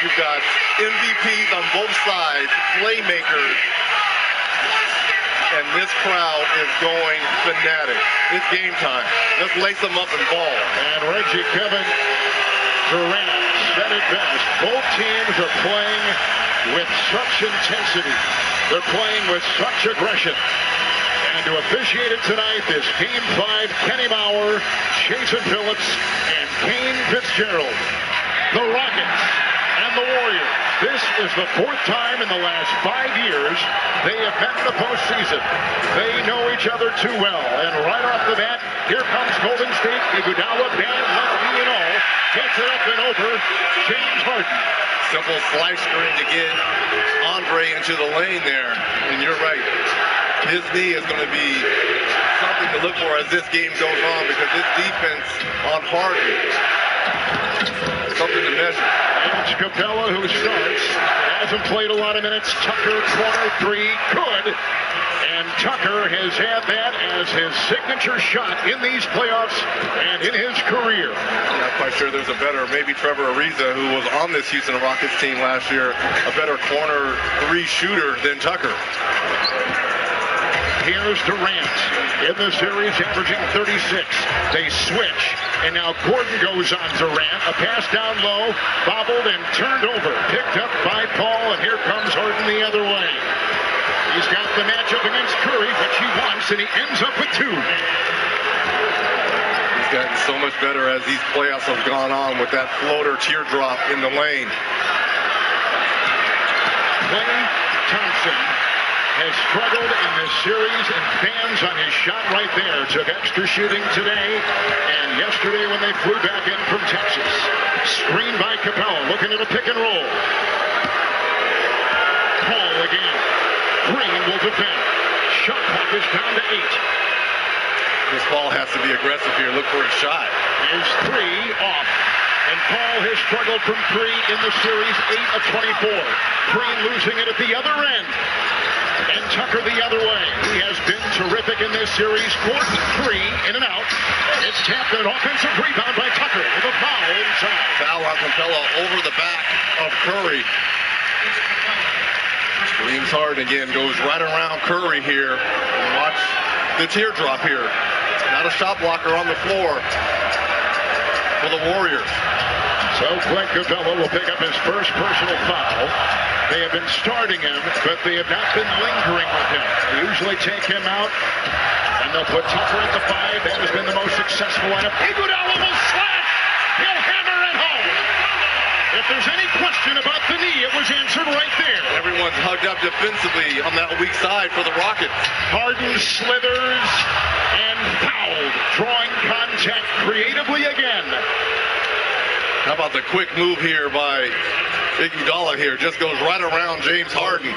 You've got MVPs on both sides, playmakers, and this crowd is going fanatic. It's game time. Let's lace them up and ball. And Reggie, Kevin Durant said it best. Both teams are playing with such intensity. They're playing with such aggression. And to officiate it tonight is Team 5, Kenny Bauer, Jason Phillips, and Kane Fitzgerald. The Rockets and the Warriors. This is the 4th time in the last 5 years they have met in the postseason. They know each other too well. And right off the bat, here comes Golden State. Iguodala, bad lucky and all, gets it up and over James Harden. Simple slice screen to get Andre into the lane there. And you're right. His knee is going to be something to look for as this game goes on, because this defense on Harden, something to measure. It's Capella who starts. Hasn't played a lot of minutes. Tucker, corner 3, good. And Tucker has had that as his signature shot in these playoffs and in his career. I'm not quite sure there's a better, maybe Trevor Ariza, who was on this Houston Rockets team last year, a better corner 3 shooter than Tucker. Here's Durant in the series, averaging 36. They switch, and now Gordon goes on Durant. A pass down low, bobbled and turned over. Picked up by Paul, and here comes Harden the other way. He's got the matchup against Curry, which he wants, and he ends up with 2. He's He's gotten so much better as these playoffs have gone on with that floater teardrop in the lane. Clay Thompson has struggled in this series and fans on his shot right there. Took extra shooting today and yesterday when they flew back in from Texas. Screen by Capella, looking at a pick and roll. Paul again. Green will defend. Shot clock is down to 8. This ball has to be aggressive here. Look for a shot. Is 3 off. And Paul has struggled from 3 in the series, 8 of 24. Green losing it at the other end. And Tucker the other way. He has been terrific in this series. 4-3 in and out. It's tapped an offensive rebound by Tucker with a foul inside. Foul on Capella over the back of Curry. James Harden again goes right around Curry here. And watch the teardrop here. Not a shot blocker on the floor for the Warriors. So Clint Capella will pick up his first personal foul. They have been starting him, but they have not been lingering with him. They usually take him out, and they'll put Tucker at the 5. That has been the most successful lineup. Iguodala will slash. He'll hammer it home. If there's any question about the knee, it was answered right there. Everyone's hugged up defensively on that weak side for the Rockets. Harden slithers and fouled, drawing contact creatively again. How about the quick move here by Iguodala here? Just goes right around James Harden.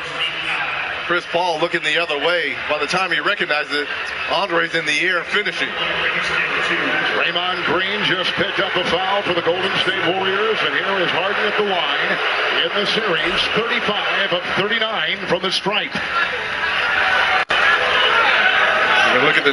Chris Paul looking the other way. By the time he recognizes it, Andre's in the air finishing. Draymond Green just picked up a foul for the Golden State Warriors, and here is Harden at the line in the series, 35 of 39 from the stripe. Look at the